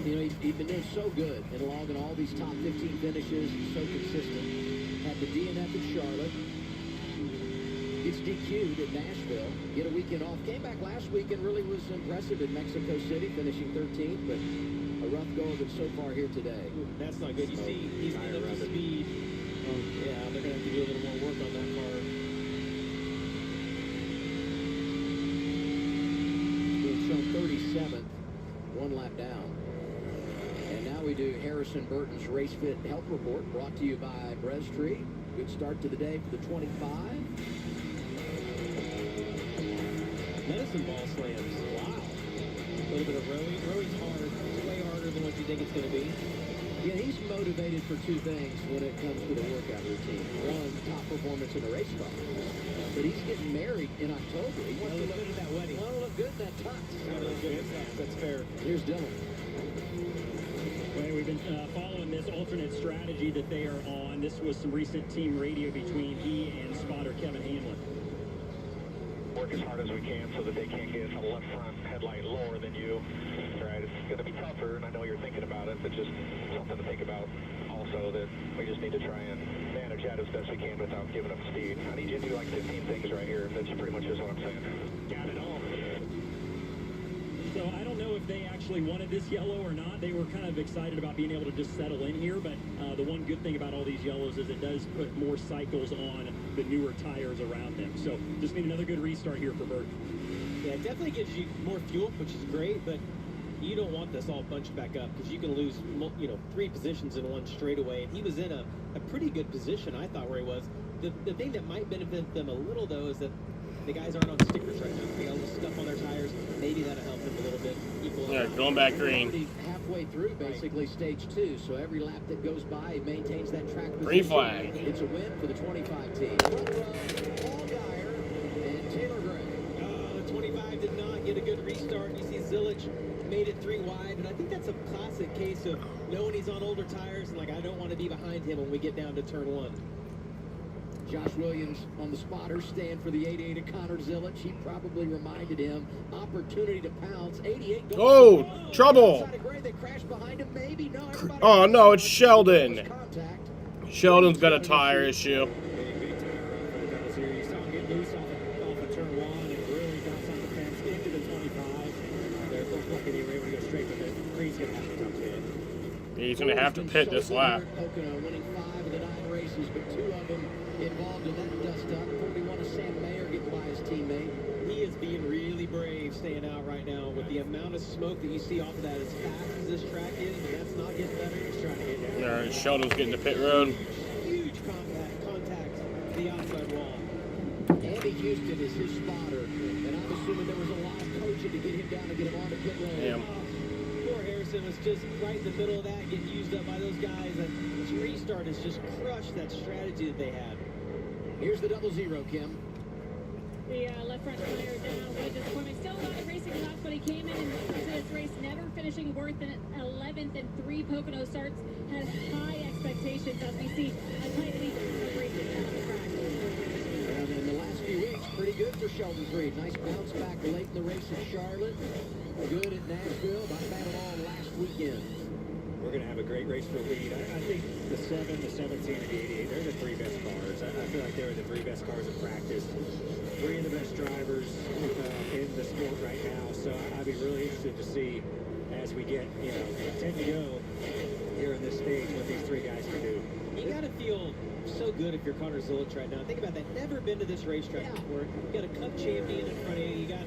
You know, he's been doing so good and logging all these top 15 finishes, so consistent. Had the DNF at Charlotte. Gets DQ'd at Nashville. Get a weekend off. Came back last week and really was impressive in Mexico City, finishing 13th, but a rough go of it so far here today. That's not good. You see, he's getting up to speed. Yeah, they're going to have to do a little more work on that car. Being shown 37th, one lap down. And now we do Harrison Burton's Race Fit Health Report, brought to you by Brestree. Good start to the day for the 25. Medicine ball slams. Wow. A little bit of rowing. Rowing's hard. It's way harder than what you think it's going to be. Yeah, he's motivated for two things when it comes to the workout routine. One, top performance in the race car. But he's getting married in October. He wants to look good at that wedding. Want to look good in that tux. That's fair. Here's Dylan. Well, we've been following this alternate strategy that they are on. This was some recent team radio between he and spotter Kevin Hamlin. Work as hard as we can so that they can't get a left front headlight lower than you. Right, it's going to be tougher, and I know you're thinking about it, but just something to think about also, that we just need to try and manage that as best we can without giving up speed. I need you to do like 15 things right here. That's pretty much just what I'm saying. Got it all. So I don't know if they actually wanted this yellow or not. They were kind of excited about being able to just settle in here, but the one good thing about all these yellows is it does put more cycles on the newer tires around them. So just need another good restart here for Burt. Yeah, it definitely gives you more fuel, which is great, but you don't want this all bunched back up because you can lose, 3 positions in one straightaway. And he was in a pretty good position, I thought, where he was. The thing that might benefit them a little, though, is that the guys aren't on stickers right now. They got a little stuff on their tires. Maybe that'll help them a little bit. Yeah, going back green. Halfway through, basically, stage 2. So every lap that goes by, he maintains that track position. Green flag. It's a win for the 25 team. Front row, Paul Geyer and Taylor Gray. The 25 did not get a good restart. You see Zilich made it 3 wide, and I think that's a classic case of knowing he's on older tires, and like, I don't want to be behind him when we get down to turn 1. Josh Williams on the spotter stand for the 88 of Connor Zilich. He probably reminded him, opportunity to pounce. 88 going. Oh, trouble. They crashed behind him, maybe. No, Oh, no, it's Sheldon. Sheldon's got a tire issue. He's going to have to pit this lap. Pocono winning 5 of the 9 races, but 2 of them involved in that dust-up. 41 of Sam Mayer getting by his teammate. He is being really brave staying out right now with the amount of smoke that you see off of that. As fast as this track is, but that's not getting better. He's trying to get down. All right, Sheldon's getting to pit road. Huge contact to the outside wall. Andy Houston is his spotter, and I'm assuming there was a lot of coaching to get him down to get him on the pit road. Damn. Poor Harrison was just right in the middle of that, getting used up by those guys, and this restart has just crushed that strategy that they had. Here's the 00, Kim. The left front tire down with disappointment. Still not racing laps, but he came in and into this race never finishing worse than 11th in 3 Pocono starts. Has high expectations as we see a tight lead of racing down the track. And in the last few weeks, pretty good for Sheldon Creed. Nice bounce back late in the race at Charlotte. Good at Nashville, but bad at all last weekend. we're going to have a great race for the lead. I think the 7, the 17, and the 88, they're the 3 best cars. I feel like they're the 3 best cars in practice. 3 of the best drivers in the sport right now. So I'd be really interested to see as we get, 10 to go here in this stage what these 3 guys can do. You got to feel so good if you're Connor Zilich right now. Think about that. Never been to this racetrack before. You got a Cup champion in front of you. You got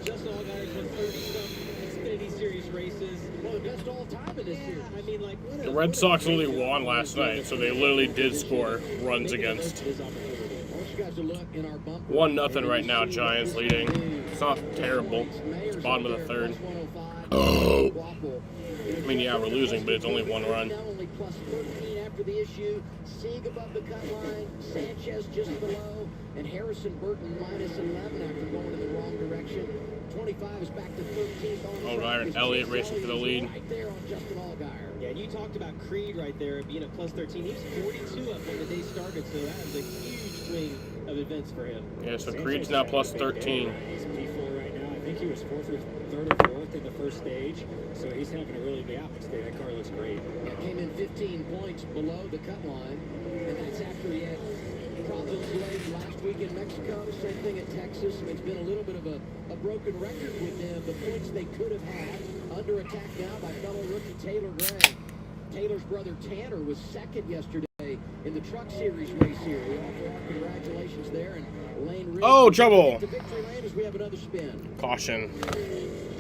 Justin Allgaier won 30-some Xfinity Series races. Well, the best all time in this series. I mean, like, The Red Sox only won last night, so they literally did score runs against. 1-0 right now, Giants leading. It's not terrible. It's bottom of the 3rd. I mean, yeah, we're losing, but it's only 1 run. Only plus 13 after the issue. Sieg above the cut line. Sanchez just below. And Harrison Burton minus 11 after going in the wrong direction. 25 is back to 13th on Allgaier and Elliott racing for the lead. Right there on Justin Allgaier. Yeah, and you talked about Creed right there being at plus 13. He was 42 up when the day started, so that was a huge swing of events for him. Yeah, so Creed's now plus 13. He's P4 right now. I think he was 4th or 3rd or 4th in the first stage, so he's having a really big day. That car looks great. Yeah, came in 15 points below the cut line, and that's after he had problems late last week in Mexico. Same thing at Texas. It's been a little bit of a broken record with them. The points they could have had under attack now by fellow rookie Taylor Gray. Taylor's brother Tanner was 2nd yesterday in the Truck Series race here. We offer our congratulations there. And Lane Ridge. Oh, trouble. To victory lane as we have another spin. Caution.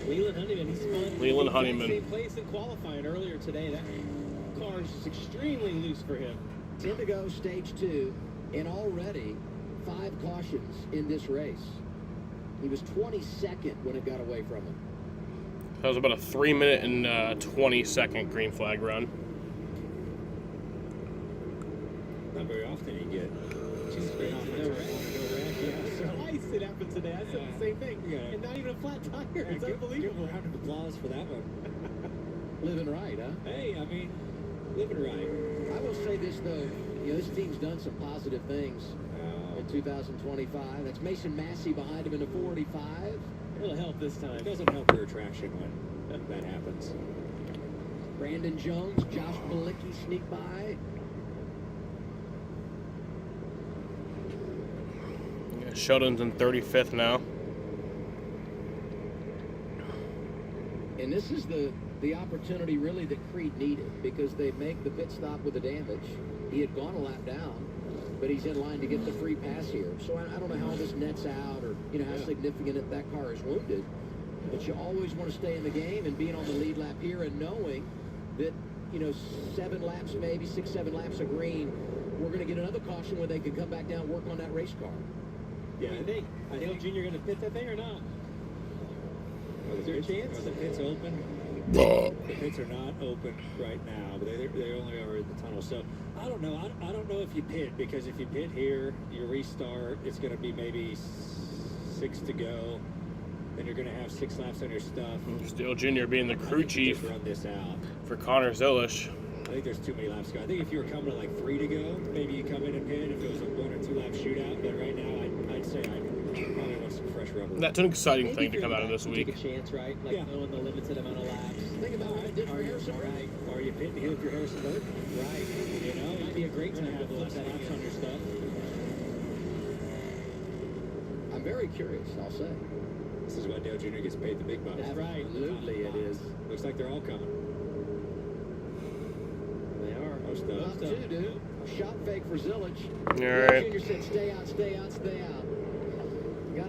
Leland Honeyman, he spun Leland Honeyman. same place in qualifying earlier today. That car is just extremely loose for him. 10 to go, stage 2, and already 5 cautions in this race. He was 22nd when it got away from him. That was about a 3-minute and 20-second green flag run. Not very often you get. Twice it happened today. I said the same thing. And not even a flat tire. It's unbelievable. Round of applause for that one. Living right, huh? Hey, I mean, living right. I will say this, though. This team's done some positive things in 2025. That's Mason Massey behind him in the 45. It'll help this time. It doesn't help rear traction when that happens. Brandon Jones, Josh Bilicki sneak by. Yeah, Sheldon's in 35th now. And this is the opportunity really that Creed needed, because they make the pit stop with the damage. He had gone a lap down, but he's in line to get the free pass here. So I don't know how this nets out, or how significant that car is wounded. But you always want to stay in the game, and being on the lead lap here and knowing that 7 laps, maybe 6, 7 laps of green, we're going to get another caution where they can come back down and work on that race car. Yeah, what do you think? Dale Jr. going to pit that thing or not? Is there a chance? Are the pits open? The pits are not open right now, but they only are in the tunnel. So I don't know. I don't know if you pit, because if you pit here, you restart, it's going to be maybe 6 to go. Then you're going to have 6 laps on your stuff. Dale Jr. being the crew chief run this out for Connor Zilich. I think there's too many laps to go. I think if you were coming to like 3 to go, maybe you come in and pit if it was a 1 or 2 lap shootout. But right now, I'd say I probably want some fresh rubber. That's an exciting thing to come out of this week. Take a chance, right? Like knowing the limited amount of laps. Think about what it did for Harrison. Right. Are you pitting here if you're Harrison Burton? Right. It might be a great time to flip that laps on your stuff. I'm very curious, I'll say. This is why Dale Jr. gets paid the big bucks. That's right. Absolutely, it is. Looks like they're all coming. They are. Most of them. Up 2, dude. A shot fake for Zilich. All right. Jr. said, stay out, stay out, stay out.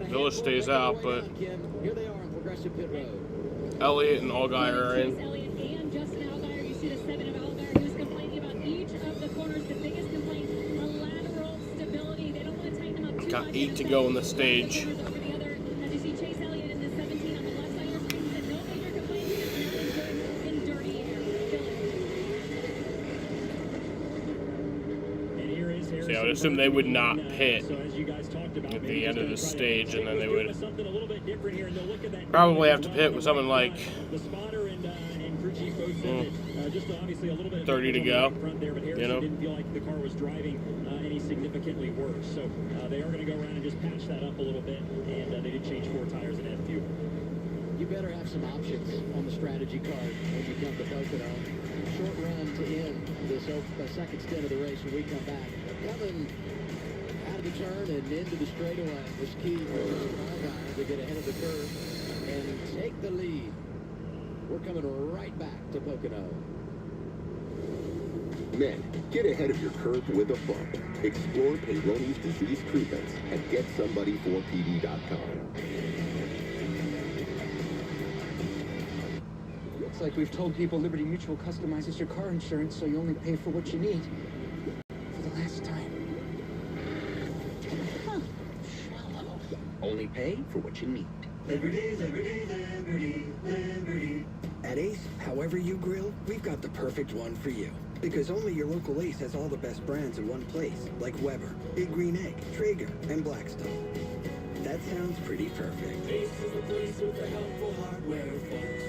Zilich stays out, but Here they are on Progressive Pit Road. Elliott and Allgaier are in. Elliott and Justin Allgaier. You see the 7 of Allgaier, who's complaining about each of the corners. The biggest complaint, a lateral stability. They don't want to tighten them up too much. Got 8 to go in the stage. As you see Chase Elliott in the 17 on the left side of your screen, said no major complaints in dirty air. So I would assume they would not pit at the end of the stage, and then they would probably have to pit with something like 30 to go, Didn't feel like the car was driving any significantly worse. So they are going to go around and just patch that up a little bit, and they did change 4 tires and add fuel. You better have some options on the strategy card when you come to Pocono. short run to end this second stint of the race when we come back. Coming out of the turn and into the straightaway was key for Allgaier to get ahead of the curve and take the lead. We're coming right back to Pocono. Men, get ahead of your curve with a bump. Explore Peyronie's disease treatments at GetSomebody4PD.com. Looks like we've told people Liberty Mutual customizes your car insurance so you only pay for what you need. For the last time. Huh. Shallow. Only pay for what you need. Liberty, Liberty, Liberty, Liberty. At Ace, however you grill, we've got the perfect one for you. Because only your local Ace has all the best brands in one place, like Weber, Big Green Egg, Traeger, and Blackstone. That sounds pretty perfect. Ace is the place with the helpful hardware, folks.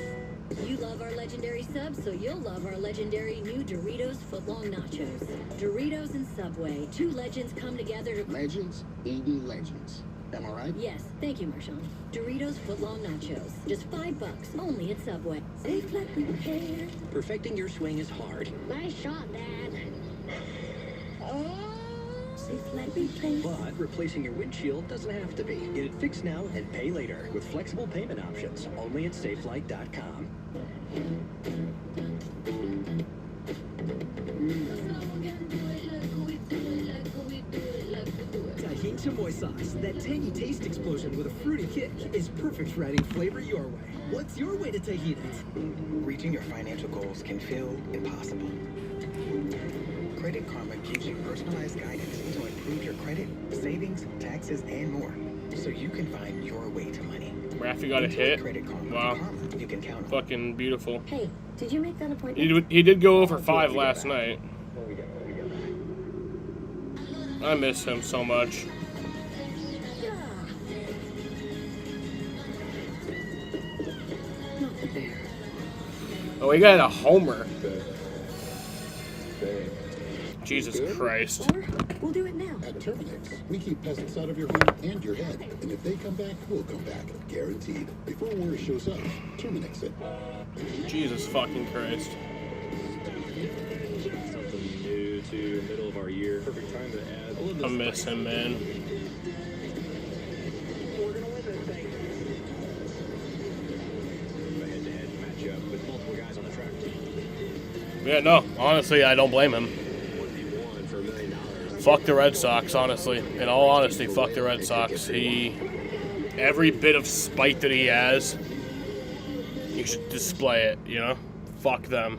You love our legendary subs, so you'll love our legendary new Doritos Footlong Nachos. Doritos and Subway, two legends come together to... Legends eating legends. Am I right? Yes, thank you, Marshawn. Doritos Footlong Nachos. Just $5, only at Subway. Safe Flat Repair. Perfecting your swing is hard. Nice shot, Dad. Safe Flat Replace. But replacing your windshield doesn't have to be. Get it fixed now and pay later with flexible payment options. Only at SafeLight.com. Tajin chamoy sauce, that tangy taste explosion with a fruity kick, is perfect for adding flavor your way. What's your way to Tajin it? Reaching your financial goals can feel impossible. Credit Karma gives you personalized guidance to improve your credit, savings, taxes, and more, so you can find your way to money. Rafi got a hit. Wow. You can count on. Fucking beautiful. Hey, did you make that appointment? He did go over 5 last night. I miss him so much. Oh, he got a homer. Jesus Christ. We'll do it now. At Terminix, we keep peasants out of your home and your head. And if they come back, we'll come back. Guaranteed. Before worry shows up, Terminix it. Jesus fucking Christ. Something new to middle of our year. Perfect time to add a little bit. I miss him, man. We're gonna win this thing. A head-to-head matchup with multiple guys on the track. Yeah, no. Honestly, I don't blame him. Fuck the Red Sox, honestly. In all honesty, fuck the Red Sox. Every bit of spite that he has, you should display it, you know? Fuck them.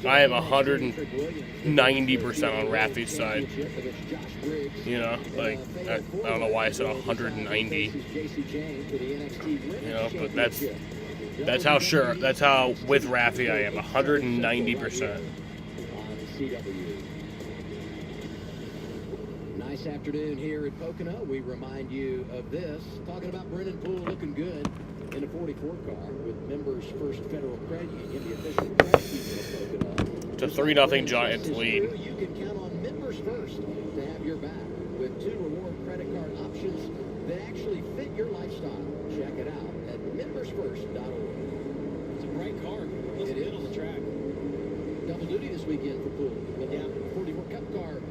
I am 190% on Rafi's side. You know, like, I don't know why I said 190. You know, but that's how sure, that's how with Rafi I am, 190%. Nice afternoon here at Pocono. We remind you of this. Talking about Brennan Poole looking good in a 44 car with Members First Federal Credit Union, the official credit union of Pocono. It's a 3-0 Giants lead. You can count on Members First to have your back with 2 reward credit card options that actually fit your lifestyle. Check it out at membersfirst.org. It's a bright car. Looks good on the track. Double duty this weekend for Poole. Yeah, 44 Cup car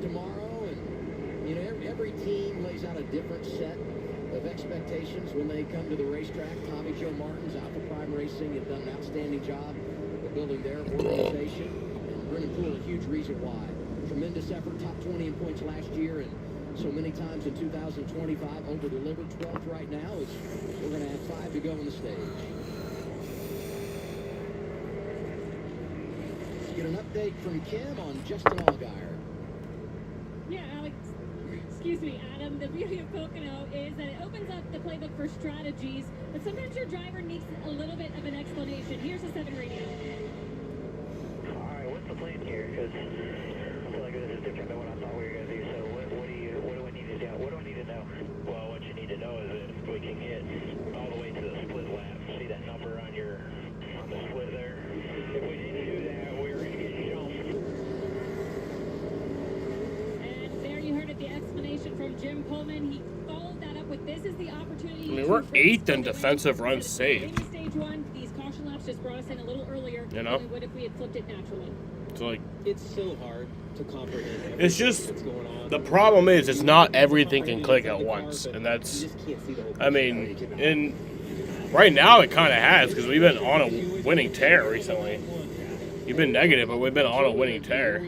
tomorrow. You know, every team lays out a different set of expectations when they come to the racetrack. Tommy Joe Martin's Alpha Prime Racing have done an outstanding job of building their organization. And Brennan Poole, a huge reason why. Tremendous effort, top 20 in points last year, and so many times in 2025, over-delivered. 12th right now. We're going to have 5 to go in the stage. Let's get an update from Kim on Justin Allgaier. Yeah, Alex. Excuse me, Adam. The beauty of Pocono is that it opens up the playbook for strategies, but sometimes your driver needs a little bit of an explanation. Here's the 7 radio. All right, what's the plan here? Because I feel like this is different than what I thought we were going to do. So what do I need to do? What do I need to know? Well, what you need to know is that if we can get all the way to the split lap, see that number on the split there? If we didn't do that, we're going to get shown. You heard it, the explanation from Jim Pullman. He followed that up with, this is the opportunity. I mean, we're 8th in defensive runs saved. Stage 1, these caution laps just brought us in a little earlier You know? than we would if we had flipped it naturally. It's like, It's so hard to comprehend everything it's just, that's going on. the problem is it's not everything can click at once. And that's, I mean, right now it kind of has, because we've been on a winning tear recently. You've been negative, but we've been on a winning tear.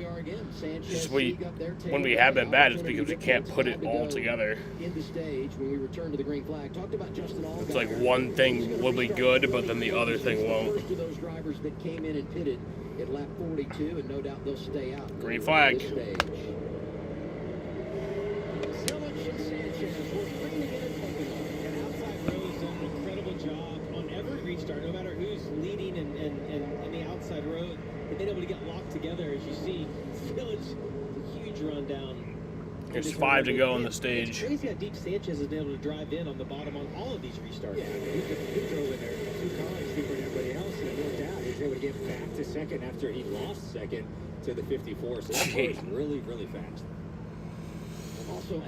Just when we have been bad, it's because we can't put it all together. In the stage when we return to the green flag, talked about Justin Allgaier. It's like one thing will be good, but then the other thing won't. First of those drivers that came in and pitted at lap 42, and no doubt they'll stay out. Green flag. Restart, no matter who's leading and in the outside road, they've been able to get locked together. As you see, Village, a huge run down. There's 5 to go on the stage. It's crazy how deep Sanchez has been able to drive in on the bottom on all of these restarts. Yeah, he drove in there 2 times deeper than everybody else, and it worked out. He was able to get back to second after he lost second to the 54. So that was really, really fast. Also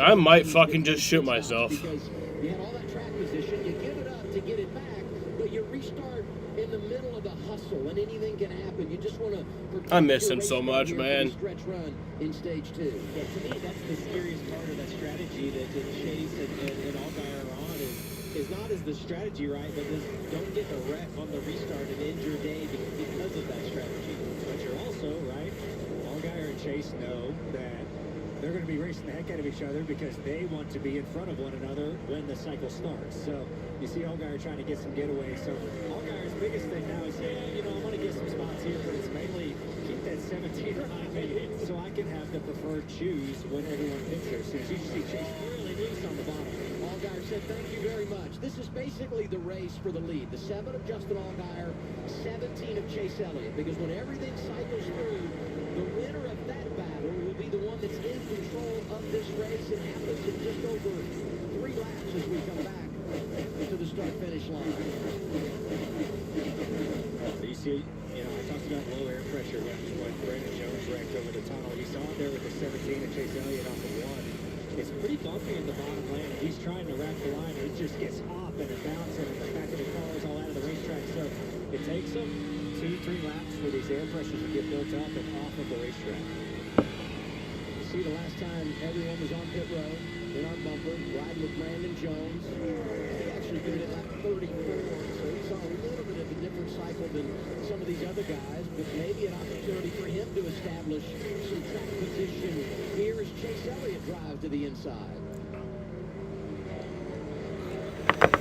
I might fucking just shoot myself. Because you had all that track position, you give it up to get it back, but you restart in the middle of the hustle, and anything can happen. You just want to. I miss him so much, man. Stretch run in stage 2. Yeah, to me, that's the scariest part of that strategy that Chase and Allgaier are on is not as the strategy right, but just don't get the wreck on the restart and end your day because of that strategy. But you're also right. Allgaier and Chase know that they're going to be racing the heck out of each other because they want to be in front of one another when the cycle starts. So you see Allgaier trying to get some getaways. So Allgaier's biggest thing now is, I want to get some spots here, but it's mainly keep that 17 behind me so I can have the preferred choose when everyone hits here. So you see Chase really loose on the bottom. Allgaier said, thank you very much. This is basically the race for the lead. The 7 of Justin Allgaier, 17 of Chase Elliott. Because when everything cycles through, the winner of that battle will be the one that's in control of this race. It happens in just over 3 laps as we come back to the start-finish line. So you see, I talked about low air pressure when Brandon Jones wrecked over the tunnel. You saw it there with the 17 and Chase Elliott off of 1. It's pretty bumpy in the bottom lane. He's trying to rack the line. It just gets up and it bounces and the back of the cars all out of the racetrack. So it takes them 2-3 laps for these air pressures to get built up and off of the racetrack. You see the last time everyone was on pit road in our bumper, riding with Brandon Jones. He actually did it at lap 34, so he's on a little bit of a different cycle than some of these other guys, but maybe an opportunity for him to establish some track position here as Chase Elliott drive to the inside.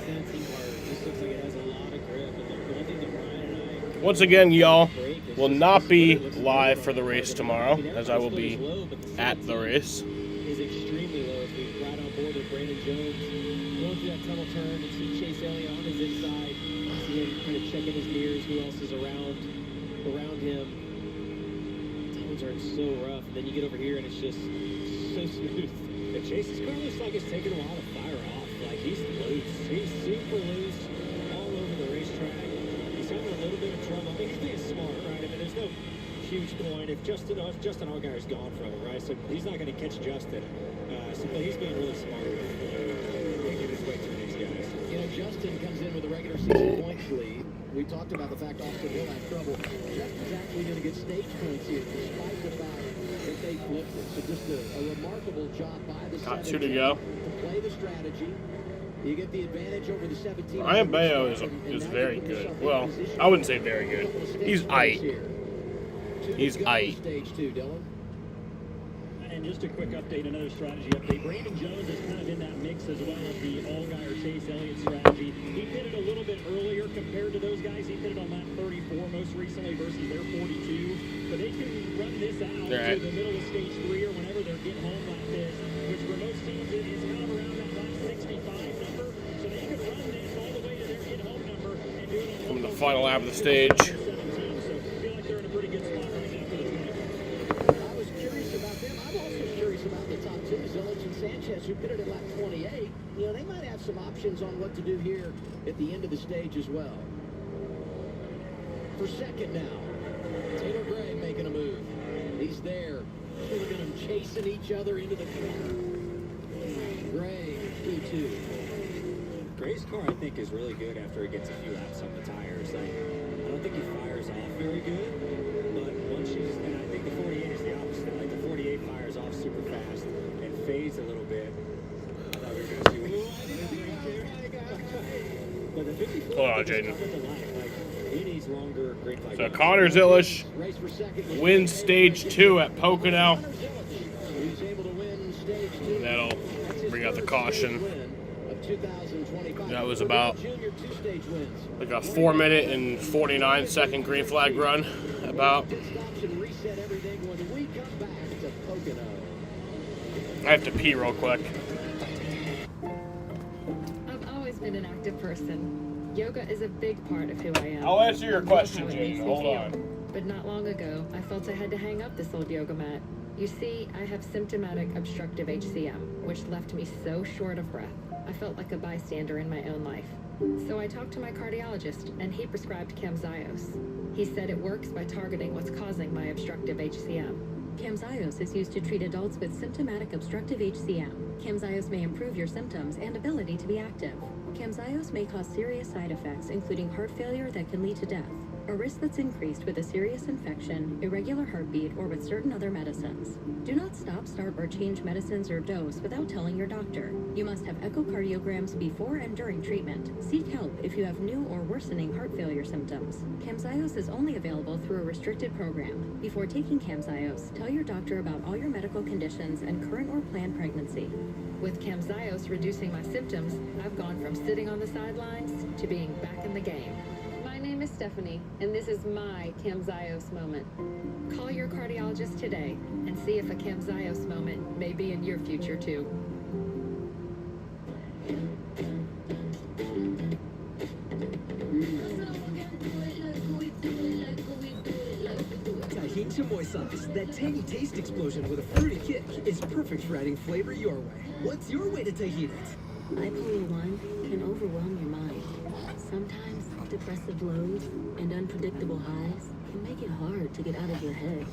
This looks like it has a lot of grip, and the one thing that Brian and I Once again, y'all will not be live for the race tomorrow, as I will be at the race. is extremely low as we ride on board with Brandon Jones going through that tunnel turn and see Chase Elliott on his inside. See him kind of checking his mirrors, who else is around him. Tunnels are so rough. And then you get over here and it's just so smooth. The Chase's car looks like it's taking a while to fire off. Like he's loose. He's super loose all over the racetrack. He's having a little bit of trouble. I mean, he's being smart, right? I mean, there's no huge point if Justin Allgaier's gone from him, right? So he's not going to catch Justin. But he's being really smart. Making his way through these guys. Justin comes in with a regular season points lead. We talked about the fact Austin will have trouble. Justin's actually going to get stage points here, despite the fact that they flipped it. So just a remarkable job by the 17 to go. to play the strategy. You get the advantage over the 17. Ryan Bayo is very good. Well, I wouldn't say very good. He's aight. He's aight. Stage 2, Dylan. And just a quick update, another strategy update. Brandon Jones is kind of in that mix as well of the Allgaier Chase Elliott strategy. He pitted a little bit earlier compared to those guys. He pitted on lap 34 most recently versus their 42. But they can run this out to the middle of stage 3 or whenever they're getting home like this, which for most teams is kind of around that lap 65 number. So they could run this all the way to their get home number and do it on the final lap of the stage. So I feel like they're in a pretty good spot right now for the 20. I was curious about them. I'm also curious about the top two, Zilic and Sanchez, who pitted at lap 28. They might have some options on what to do here at the end of the stage as well. For second now, Taylor Gray making a move. He's there. Look at them chasing each other into the corner. Gray, 2-2. race car, I think, is really good after it gets a few laps on the tires. Like, I don't think he fires off very good, but once she's, and I think the 48 is the opposite. Like, the 48 fires off super fast and fades a little bit. I thought we were going to see what but the 54 Hold on, Jaden. like, he needs longer green flag. So Connor Zilish wins stage 2 at Pocono. And that'll bring out the caution. That was about like a 4-minute and 49-second green flag run. About. I have to pee real quick. I've always been an active person. Yoga is a big part of who I am. I'll answer your question, How it Jane. makes me Hold feel. on. But not long ago, I felt I had to hang up this old yoga mat. You see, I have symptomatic obstructive HCM, which left me so short of breath. I felt like a bystander in my own life. So I talked to my cardiologist, and he prescribed Camzyos. He said it works by targeting what's causing my obstructive HCM. Camzyos is used to treat adults with symptomatic obstructive HCM. Camzyos may improve your symptoms and ability to be active. Camzyos may cause serious side effects, including heart failure that can lead to death, a risk that's increased with a serious infection, irregular heartbeat, or with certain other medicines. Do not stop, start, or change medicines or dose without telling your doctor. You must have echocardiograms before and during treatment. Seek help if you have new or worsening heart failure symptoms. Camzyos is only available through a restricted program. Before taking Camzyos, tell your doctor about all your medical conditions and current or planned pregnancy. With Camzyos reducing my symptoms, I've gone from sitting on the sidelines to being back in the game. My name is Stephanie, and this is my Camzyos moment. Call your cardiologist today and see if a Camzyos moment may be in your future too. Tahini chamoy sauce, that tangy taste explosion with a fruity kick, is perfect for adding flavor your way. What's your way to Tahini? Bipolar 1 can overwhelm your mind. Sometimes depressive lows and unpredictable highs can make it hard to get out of your head.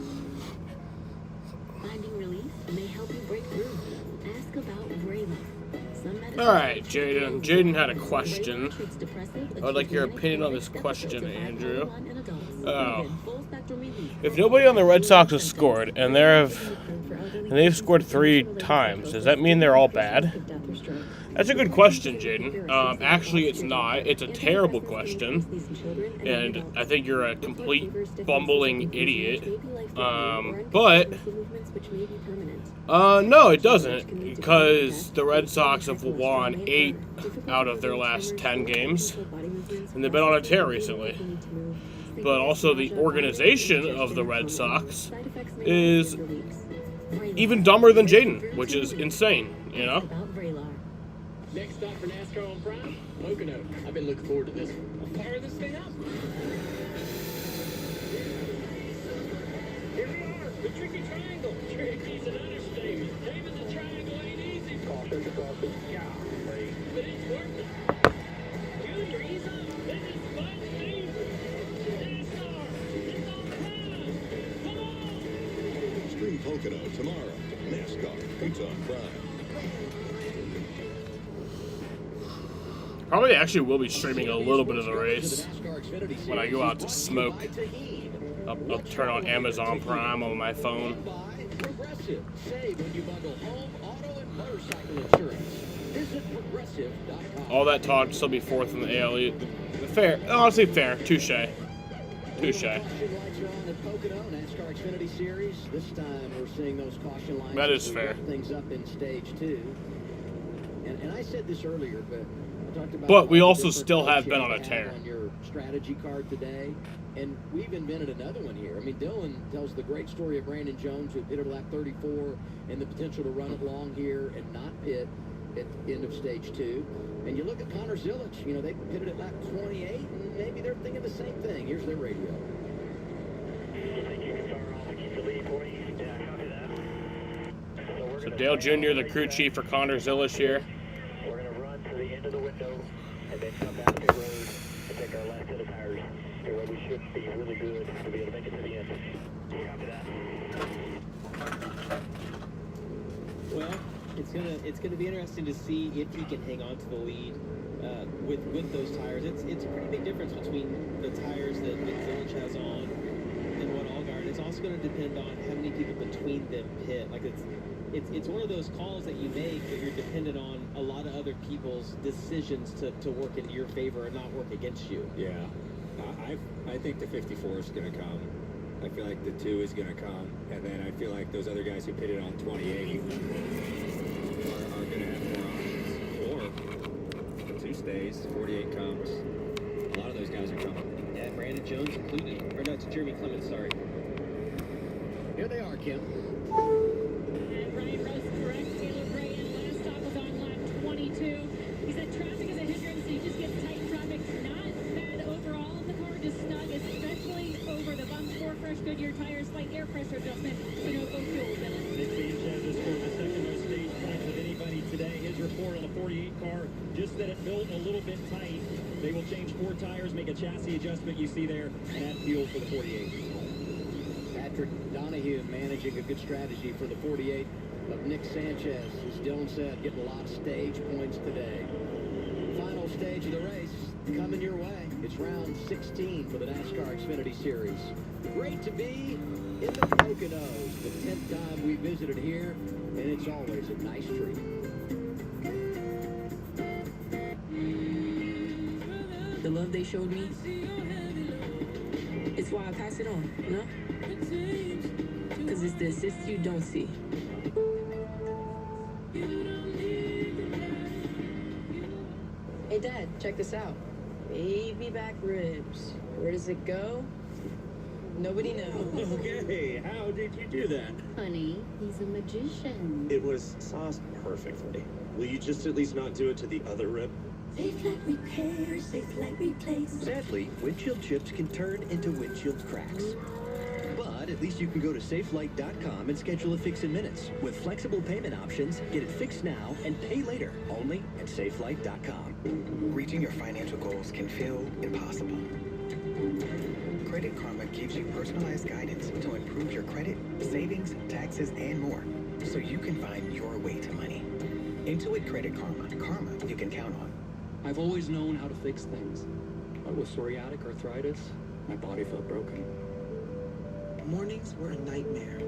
Finding relief may help you break through. Ask about Vraylar. Alright, Jaden. Jaden had a question. I would like your opinion on this question, Andrew. If nobody on the Red Sox has scored, and they've scored 3 times, does that mean they're all bad? That's a good question, Jaden. Actually, it's not. It's a terrible question. And I think you're a complete bumbling idiot. No, it doesn't. Because the Red Sox have won 8 out of their last 10 games. And they've been on a tear recently. But also the organization of the Red Sox is even dumber than Jaden, which is insane, you know? Next stop for NASCAR on Prime, Pocono. I've been looking forward to this. I'll fire this thing up. Here we are, the tricky triangle. Tricky's an understatement. Naming the triangle ain't easy. Caution. Yeah, great. But it's worth it. Junior, ease up. This is fun season. NASCAR, it's on Prime. Come on. Stream Pocono tomorrow. NASCAR, it's on Prime. Probably actually will be streaming a little bit of the race when I go out to smoke. I'll turn on Amazon Prime on my phone. Progressive. Save when you bundle home, auto, and motorcycle insurance. Visit progressive.com. All that talk to still be 4th in the AL. Fair. Honestly, fair. Touche. Caution lights are on at Pocono, NASCAR Xfinity Series. This time we're seeing those caution lights. That is fair. Things up in stage 2. And I said this earlier, but we also still have been on a tear. On your strategy card today, and we've invented another one here. I mean, Dylan tells the great story of Brandon Jones, who pitted lap 34, and the potential to run it long here and not pit at the end of stage 2. And you look at Connor Zilish, you know, they pitted at lap 28, and maybe they're thinking the same thing. Here's their radio. So Dale Jr., the crew chief for Connor Zilish here. We're going to run to the end of the window and then come down the road and take our last set of tires to where we should be really good to be able to make it to the end. Copy that. Well, it's gonna be interesting to see if he can hang on to the lead. with those tires. It's a pretty big difference between the tires that Zillich has on and what Allgaier. It's also going to depend on how many people between them pit. Like it's one of those calls that you make that you're dependent on a lot of other people's decisions to work in your favor and not work against you. Yeah, I think the 54 is going to come. I feel like the 2 is going to come, and then I feel like those other guys who pitted on 28 are going to have more options. Or the 2 stays, 48 comes. A lot of those guys are coming. Yeah, Brandon Jones included. Or no, it's Jeremy Clements, sorry. Here they are, Kim. And Ryan Rose correct. Taylor Gray and last stop was on lap 22. He said traffic is a hindrance, so you just get tight traffic. Not bad overall. The car just snug, especially over the bumps. 4 fresh Goodyear tires, slight air pressure adjustment, Sunoco fuel. Nick Sanchez has scored the second most stage points of anybody today. His report on the 48 car, just that it built a little bit tight. They will change 4 tires, make a chassis adjustment you see there, and add fuel for the 48. Patrick Donahue managing a good strategy for the 48 of Nick Sanchez. As Dylan said, getting a lot of stage points today. Final stage of the race coming your way. It's round 16 for the NASCAR Xfinity Series. Great to be in the Poconos. The 10th time we visited here, and it's always a nice treat. The love they showed me, it's why I pass it on, you know? Because it's the assist you don't see. Hey, Dad, check this out. Baby back ribs. Where does it go? Nobody knows. Okay, how did you do that? Honey, he's a magician. It was sauced perfectly. Will you just at least not do it to the other rib? Safe like repair, safe like replace. Sadly, windshield chips can turn into windshield cracks. But at least you can go to SafeLight.com and schedule a fix in minutes. With flexible payment options, get it fixed now and pay later, only at SafeLight.com. Reaching your financial goals can feel impossible. Credit Karma gives you personalized guidance to improve your credit, savings, taxes, and more, so you can find your way to money. Intuit Credit Karma. Karma you can count on. I've always known how to fix things. But with psoriatic arthritis, my body felt broken. Mornings were a nightmare.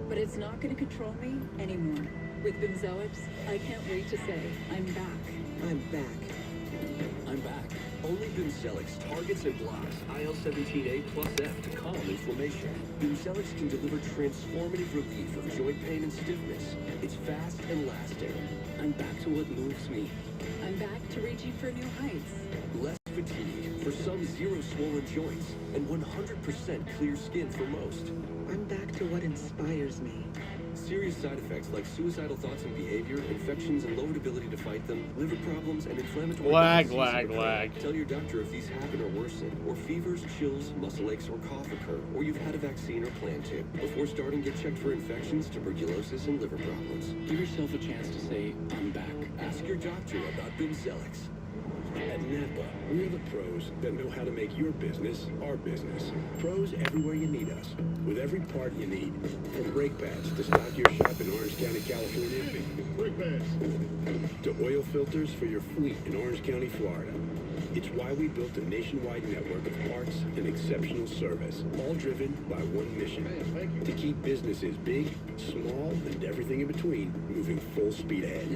But it's not going to control me anymore. With Bimzelx, I can't wait to say, I'm back. I'm back. I'm back. Only Bimzelx targets and blocks IL-17A plus F to calm inflammation. Bimzelx can deliver transformative relief of joint pain and stiffness. It's fast and lasting. I'm back to what moves me. I'm back to reaching for new heights. Less fatigue for some, zero swollen joints, and 100% clear skin for most. I'm back to what inspires me. Serious side effects like suicidal thoughts and behavior, infections and lowered ability to fight them, liver problems, and inflammatory Lag. Tell your doctor if these happen or worsen, or fevers, chills, muscle aches, or cough occur, or you've had a vaccine or plan to. Before starting, get checked for infections, tuberculosis, and liver problems. Give yourself a chance to say, I'm back. Ask your doctor about Bimzelx. At Napa, we're the pros that know how to make your business our business. Pros everywhere you need us, with every part you need. From brake pads to stock your shop in Orange County, California, brake pads, to oil filters for your fleet in Orange County, Florida. It's why we built a nationwide network of parts and exceptional service, all driven by one mission, to keep businesses big, small, and everything in between moving full speed ahead.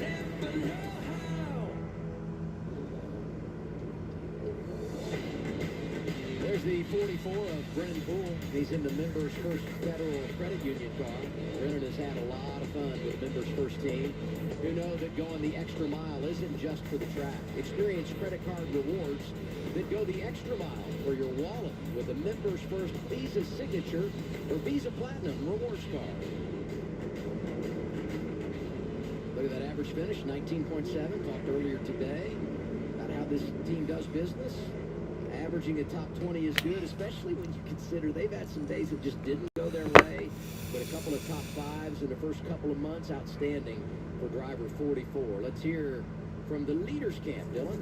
There's the 44 of Brennan Poole. He's in the Members First Federal Credit Union car. Brennan has had a lot of fun with Members First team, who know that going the extra mile isn't just for the track. Experience credit card rewards that go the extra mile for your wallet with a Members First Visa Signature or Visa Platinum rewards card. Look at that average finish, 19.7. Talked earlier today about how this team does business. Averaging a top 20 is good, especially when you consider they've had some days that just didn't go their way, but a couple of top fives in the first couple of months, outstanding for driver 44. Let's hear from the leaders camp, Dylan.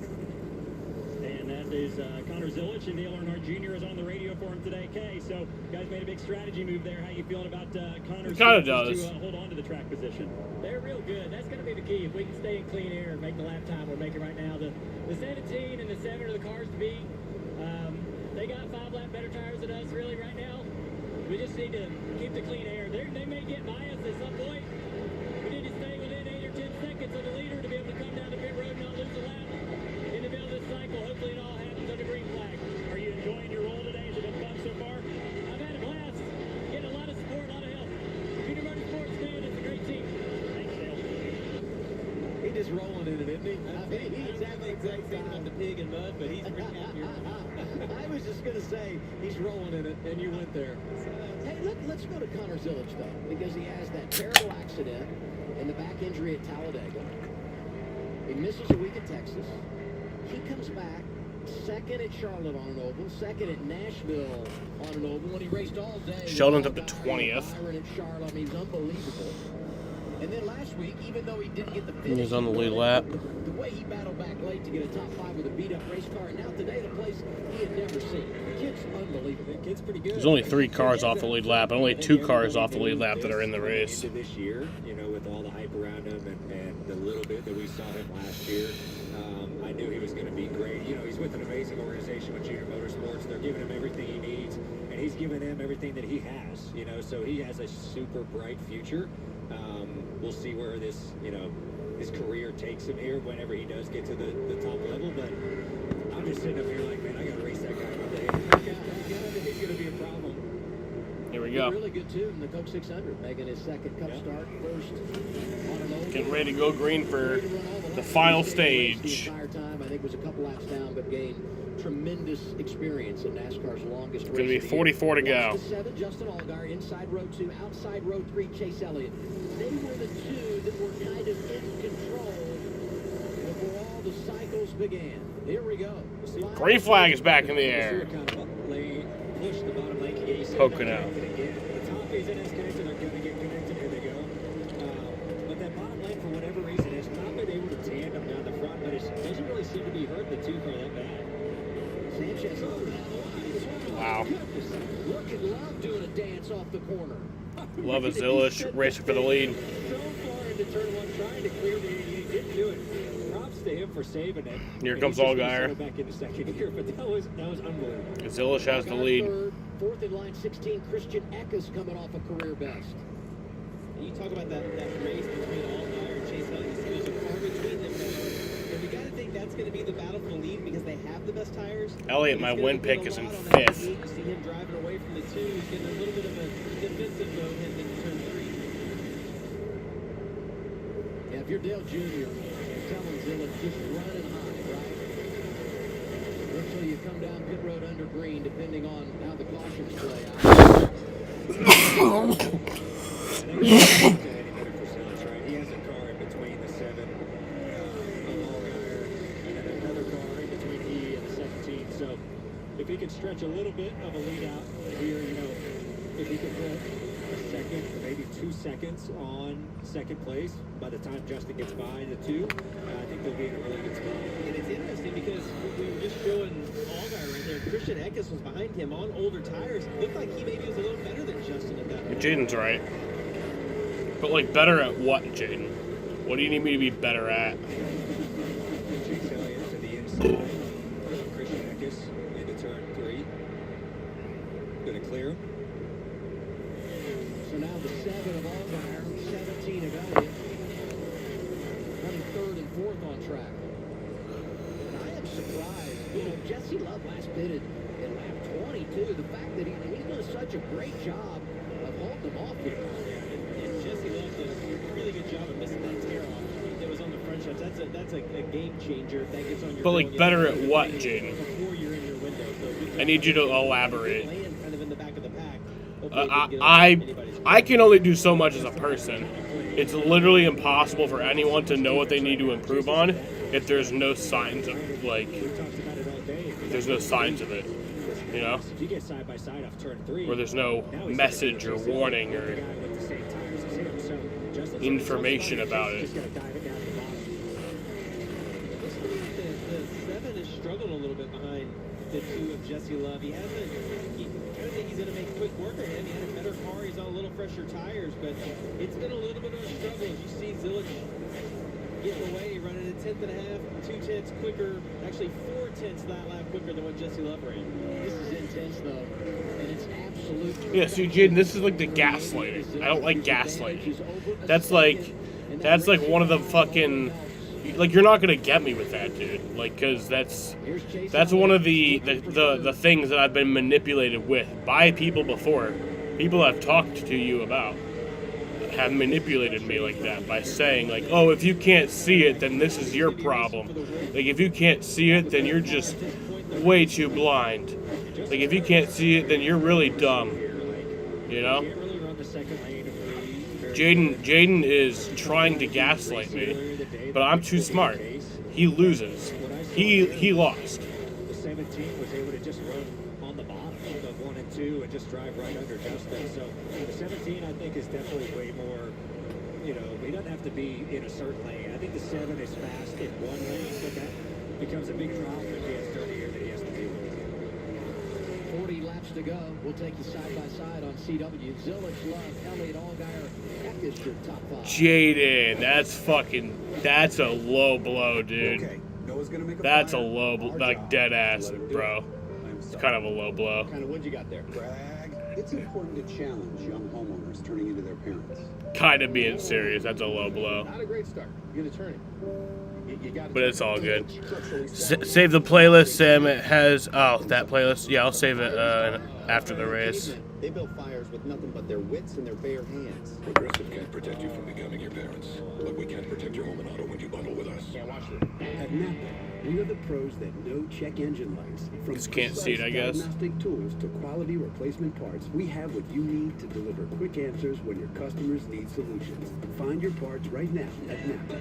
And That is Connor Zilich, and Dale Earnhardt Jr. is on the radio for him today. Kay, so guys made a big strategy move there. How you feeling about Connor's Kinda chances does. to hold on to the track position? They're real good. That's going to be the key. If we can stay in clean air and make the lap time we're making right now, the 17 and the 7 are the cars to beat. They got 5 lap better tires than us really right now. We just need to keep the clean air. They may get by us at some point. We need to stay within 8 or 10 seconds of the leader to be able to come down the pit road and not lose a lap in the middle of this cycle. Hopefully it all happens under green flag. Are you enjoying your role today? Has it been fun so far? I've had a blast. Getting a lot of support, a lot of help. Peter Motorsports, man, it's a great team. Thanks, Dale. He just rolling in it, isn't he? I mean, he's having a great thing about the pig and mud, but he's pretty happy. I was just going to say, he's rolling in it, and you went there. Hey, let's go to Connor Zilich, though, because he has that terrible accident and the back injury at Talladega. He misses a week at Texas. He comes back, second at Charlotte on an oval, second at Nashville on an oval, when he raced all day. Sheldon's up to 20th. Byron at Charlotte, I mean, he's unbelievable. And then last week, even though he didn't get the finish, He's on the lead lap. the way he battled back late to get a top 5 with a beat-up race car, and now today the place he had never seen. The kid's unbelievable. The kid's pretty good. There's only 3 cars off the lead lap, and only 2 cars off the lead lap that are in the race. Into this year, you know, with all the hype around him and the little bit that we saw him last year, I knew he was going to be great. You know, he's with an amazing organization with Junior Motorsports. They're giving him everything he needs, and he's giving them everything that he has. You know, so he has a super bright future. We'll see where this, you know, his career takes him here whenever he does get to the top level. But I'm just sitting up here like, man, I got to race that guy one day. He's going to be a problem. Here we go. Really good too in the Coke 600, making his second Cup start, first on an oval. Getting ready to go green for the final stage. The entire time, I think was a couple laps down, but gained tremendous experience in NASCAR's longest race. It's going to be 44 to go. Watch the 7, Justin Allgaier, inside row 2, outside row 3, Chase Elliott. They were the 2 that were kind of in control before all the cycles began. Here we go. Green flag is back in the air. Pocono. The top isn't as connected. They're going to get connected. Here they go. But that bottom lane, for whatever reason, has not been able to tandem down the front, but it doesn't really seem to be hurting the 2 car that bad. Sanchez over down the line. Wow. Look at Love doing a dance off the corner. Love is Zilich racing for the lead. So far into turn 1, trying to clear the 88, didn't do it. Props to him for saving it. Here comes Allgaier. Back into second here, but that was unbelievable. Zilich has the lead. Fourth in line 16, Christian Eckes coming off a career best. You talk about that race between Allgaier and Chase Elliott. You see there's a car between them now. And we got to think that's going to be the battle for the lead because they have the best tires. Elliott, my win pick, is in 5th. You see him driving away from the 2. He's getting a little bit of a defensive mode heading into turn 3. Yeah, if you're Dale Jr., you're telling Zilich just running high, right? Until you come down pit road under green, depending on how the cautions play out. He has a car in between the 7 of Allgaier and then another car in between he and the 17. So if he can stretch a little bit of a lead out here, you know, if he can put a second, maybe 2 seconds on second place by the time Justin gets by the 2, I think they'll be in a really good spot. And it's interesting because we were just showing Allgaier right there. Christian Eckes was behind him on older tires. Looked like he maybe was a little better than Justin at that point. Jaden's right. But, like, better at what, Jaden? What do you need me to be better at? Chase Elliott to the inside. Christian Eckes into turn 3. Going to clear him. So now the 7 of Allgaier, 17 of Elliott, running 3rd and 4th on track. And I am surprised. You know, Jesse Love last pitted in lap 22. The fact that he's doing such a great job of holding them off here. And Jesse Love did a really good job of missing that tear off. That was on the front stretch. That's a game changer. If that gets on your But, like, better at what, Jaden? Before you're in your window. So I need you to elaborate. kind of in the back of the pack. I can only do so much as a person. It's literally impossible for anyone to know what they need to improve on if there's no signs of, like, if there's no signs of it, you know? If you get side by side off turn 3, or there's no message or warning or information about it. The 7 has struggled a little bit behind Jesse Love. I don't think he's going to make quick work of him. He had a better car. He's on a little fresher tires, but it's been a little bit of a struggle. As you see Zilich getting away, running a 10th and a half, 2/10 quicker, actually 4/10 that lap quicker than what Jesse Love ran. This is intense, though, and it's absolute. Yeah, see, Jaden, this is like the gaslighting. I don't like gaslighting. That's like one of the fucking, like, you're not gonna get me with that, dude. Like, cause that's one of the things that I've been manipulated with by people before. People I've talked to you about have manipulated me like that by saying, like, oh, if you can't see it, then this is your problem. Like, if you can't see it, then you're just way too blind. Like, if you can't see it, then you're really dumb. You know? Jaden is trying to gaslight me, but I'm too smart. He loses. He lost. The 17 was able to just run on the bottom of 1 and 2 and just drive right under Justin. So the 17, I think, is definitely way more, he doesn't have to be in a certain lane. I think the 7 is fast in one lane, but that becomes a big drop if he has 30 here that he has to deal with. 40 laps to go. We'll take you side by side on CW. Zilich, Love, Elliott, Allgaier. That is your top 5. Jaden, that's a low blow, dude. Okay. Noah's gonna make a That's a fire. low, like, dead ass, bro. It's kind of a low blow. Kind of what you got there? Brag. It's important to challenge young homeowners turning into their parents. Kind of being serious. That's a low blow. Not a great start. Good attorney. You got But it's all good. Save the playlist, Sam. It has... Oh, that playlist? Yeah, I'll save it after the race. They build fires with nothing but their wits and their bare hands. Progressive can't protect you from becoming your parents. Like we can't protect your home and auto when you bundle with us. Can't watch it. At Napa, we are the pros that know check engine lights. From Just can't see it, I guess. diagnostic tools to quality replacement parts, we have what you need to deliver quick answers when your customers need solutions. Find your parts right now at Napa.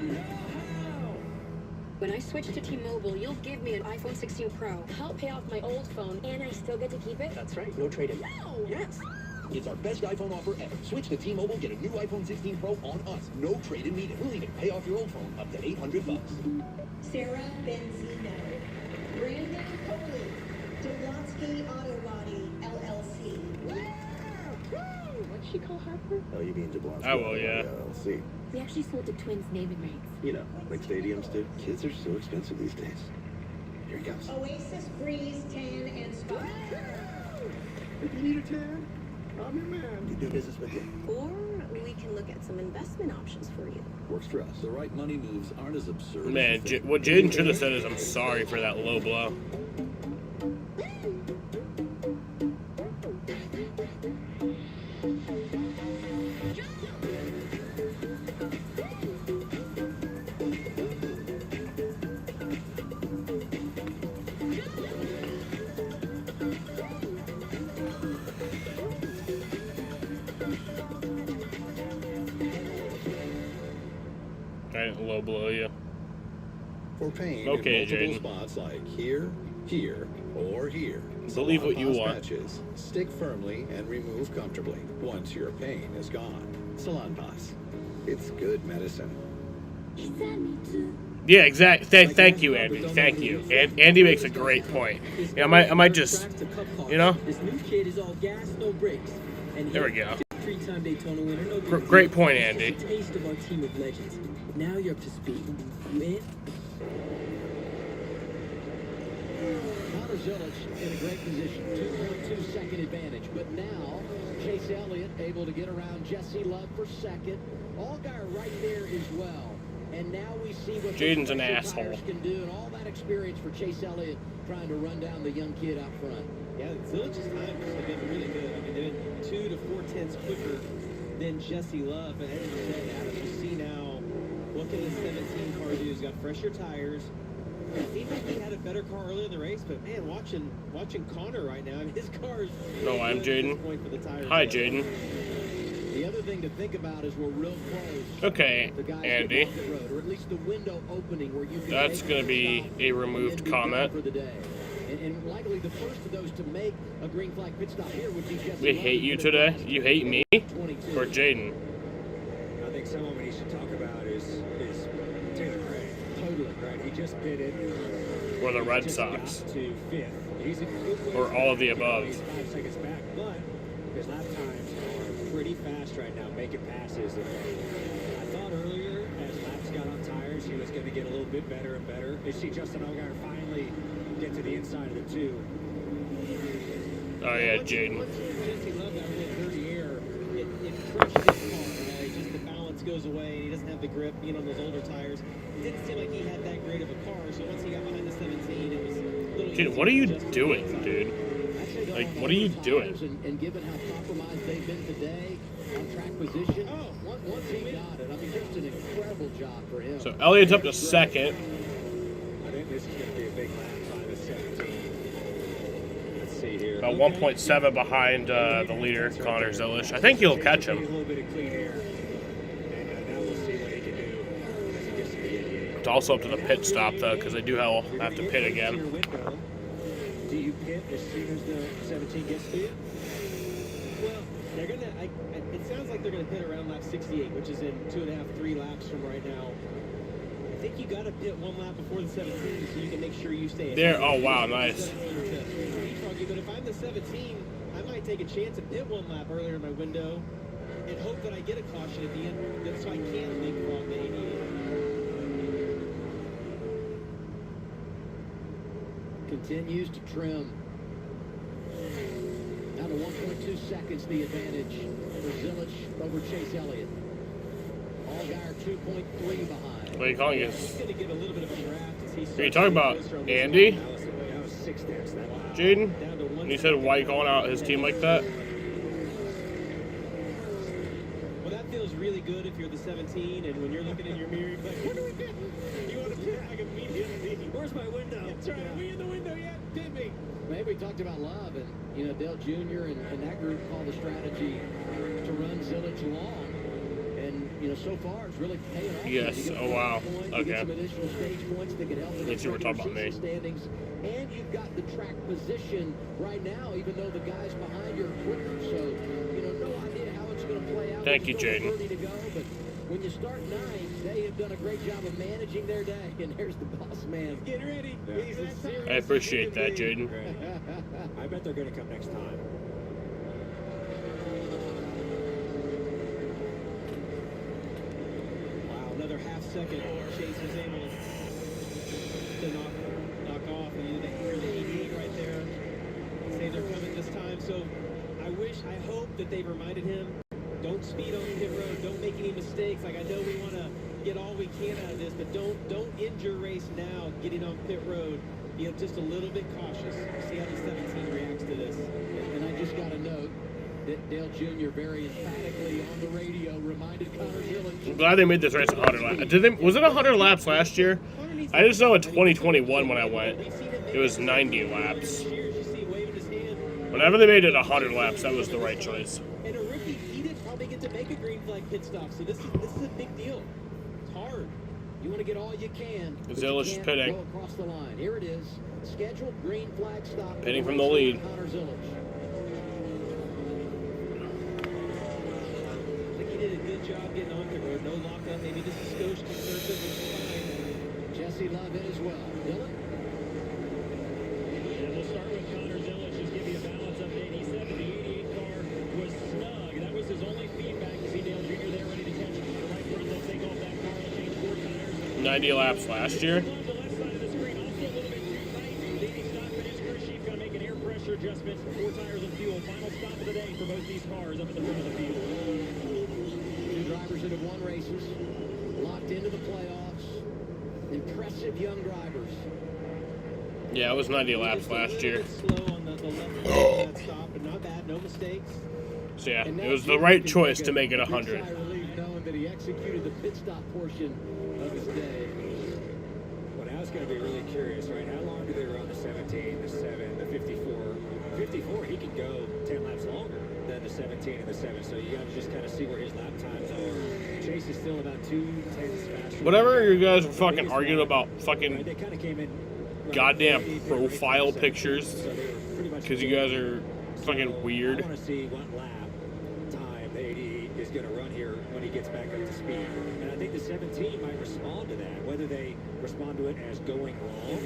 When I switch to T-Mobile, you'll give me an iPhone 16 Pro, help pay off my old phone, and I still get to keep it? That's right. No trade-in. No! Yes. It's our best iPhone offer ever. Switch to T-Mobile, get a new iPhone 16 Pro on us. No trade-in needed. We'll even pay off your old phone up to $800. Sarah Benzino. Brandon Coley. Delansky Auto Body, LLC. What'd she call Harper? Oh, you mean Jablonski? I will, yeah. LLC. We actually sold the twins' naming rights. You know, like stadiums do. Kids are so expensive these days. Here he comes. Oasis Breeze Tan and Spa. If you need a tan, I'm your man. You do business with him. Or we can look at some investment options for you. Works for us. The right money moves aren't as absurd. Man, what Jaden should have said is, I'm sorry for that low blow. I didn't low blow you. For pain Okay, in multiple Jaden. spots like here, here, or here. Believe what you Salon want. Pause patches. Stick firmly and remove comfortably once your pain is gone. Salon Pause. It's good medicine. Yeah, exactly. Thank you, Andy. Thank you. And Andy makes a great point. Yeah, I might just, This new kid is all gas, no brakes. And There we go. Three-time Daytona winner, no big Great deal. point, It's Andy. just a taste of our team of legends. Now you're up to speed. You in? Connor Zilich in a great position. 2.2 second advantage. But now, Chase Elliott able to get around Jesse Love for second. Allgaier right there as well. And now we see what Jaden's an those asshole. tires can do, and all that experience for Chase Elliott trying to run down the young kid out front. Yeah, Zilich's times have been really good. I mean, they've been 2 to 4/10 quicker than Jesse Love. But as you said, Adam, you see now, what can this 17 car do? He's got fresher tires. It seems like he had a better car earlier in the race, but man, watching Connor right now, I mean, his car is No, I'm Jaden. Hi, Jaden. The other thing to think about is we're real close. Okay, The guys Andy. get off the road, or at least the window opening where you can That's make going to your be stop a removed and be comment. done for the day. And likely the first of those to make a green flag pit stop here would be Jesse We Love. hate you today. You hate me or Jaden? I think someone we need to talk about is Taylor Gray. Totally. Right, he just pitted. Or the Red Just Sox. got to fifth. he's in good way. Or all of the above. He's 5 seconds back, but his lap times are pretty fast right now, making passes. And I thought earlier, as laps got on tires, he was going to get a little bit better and better. You see Justin Allgaier finally get to the inside of the two. Oh yeah, Jaden. Once Jesse Love got really dirty air, it crushed his car, right? Just the balance goes away, and he doesn't have the grip, on those older tires. It didn't seem like he had that great of a car, so once he got behind the 17, it was a little Dude, what are you doing, dude? Like, what are you doing? And given how compromised they've been today on track position, once he got it, I mean, just an incredible job for him. So Elliott's up to second. I think this is going to be a big lap time at 17. Let's see here. About 1.7 behind the leader, Connor Zilisch. I think he'll catch A him. little bit of clean air. And now we'll see what he can do as he gets to the 88. It's also up to the pit stop, though, because they do have to pit again. Do you pit as soon as the 17 gets to you? Well, they're going to, it sounds like they're going to pit around lap 68, which is in 2.5, 3 laps from right now. I think you got to pit 1 lap before the 17 so you can make sure you stay ahead. There, oh wow, nice. But if I'm the 17, I might take a chance and pit 1 lap earlier in my window and hope that I get a caution at the end so I can leapfrog the 88. Continues to trim. Down to 1.2 seconds the advantage for Zilisch over Chase Elliott. Allgaier 2.3 behind. What are you calling it? He's going to get a little bit of a draft as he Are you talking about Andy? That was 6 tenths. Jaden? And you said, why are you calling out his team like that? Well, that feels really good if you're the 17, and when you're looking in your mirror, you're like, what do we pit? You want to pit like immediately. Where's my window? That's right. Are we in the window yet? Pit me. Maybe we talked about Love, and Dale Jr. and that group called the strategy to run Zilisch long. And, so far it's really paying off. Yes, oh wow. Okay. Some additional stage points that could help in Guess you were talking about me. standings. And you've got the track position right now, even though the guys behind you are quicker. So, no idea how it's going to play out. Thank you, Jaden. 30 to go, but when you start 9th, they have done a great job of managing their day. And there's the boss man. Get ready. Yeah. He's a serious I appreciate that, Jaden. I bet they're going to come next time. Another half second. Chase was able to knock off, and they hear the 88 right there. Say they're coming this time. So I hope that they've reminded him, don't speed on pit road, don't make any mistakes. Like, I know we want to get all we can out of this, but don't end your race now getting on pit road. Just a little bit cautious. See how the 17 reacts to this. And I just got a note that Dale Jr. very emphatically on the radio reminded Connor Zilisch. I'm glad they made this race 100 laps. Was it 100 laps last year? I just know in 2021 when I went, it was 90 laps. Whenever they made it 100 laps, that was the right choice. And a rookie, he didn't probably get to make a green flag pit stop, so this is a big deal. It's hard. You want to get all you can. Zilisch pitting. Go across the line. Here it is. Scheduled green flag stop. Pitting from the lead. Connor Zilisch. He did a good job getting on the road. No lockup. Maybe just a skosh conservative, which is fine. Jesse Love in as well. Dylan? And we'll start with Connor Zilisch. Just give you a balance update. He said that the 88 car was snug. That was his only feedback. You see Dale Jr. there ready to catch the right front. They'll take off that car. They'll change 4 tires. 90 laps last year. The left side of the screen also a little bit too tight. Davey Scott for his crew chief going to make an air pressure adjustment. 4 tires and fuel. Final stop of the day for both these cars up at the front of the field. Drivers that have won races, locked into the playoffs, impressive young drivers. Yeah, it was 90 laps last year. Slow on the left side of that stop, but not bad, no mistakes. So yeah, it was the right choice to make it 100. Knowing that he executed the pit stop portion of his day. Well, now it's going to be really curious, right? How long do they run the 17, the 7, the 54? 54, he could go 10 laps longer than the 17 and the 7. So you got to just kind of see where his lap times are. Chase is still about 2 tenths faster. Whatever you guys are fucking arguing about fucking They kind of came in goddamn profile pictures because you guys are fucking weird. I want to see what lap time the 88 is going to run here when he gets back up to speed. And I think the 17 might respond to that. Whether they respond to it as going wrong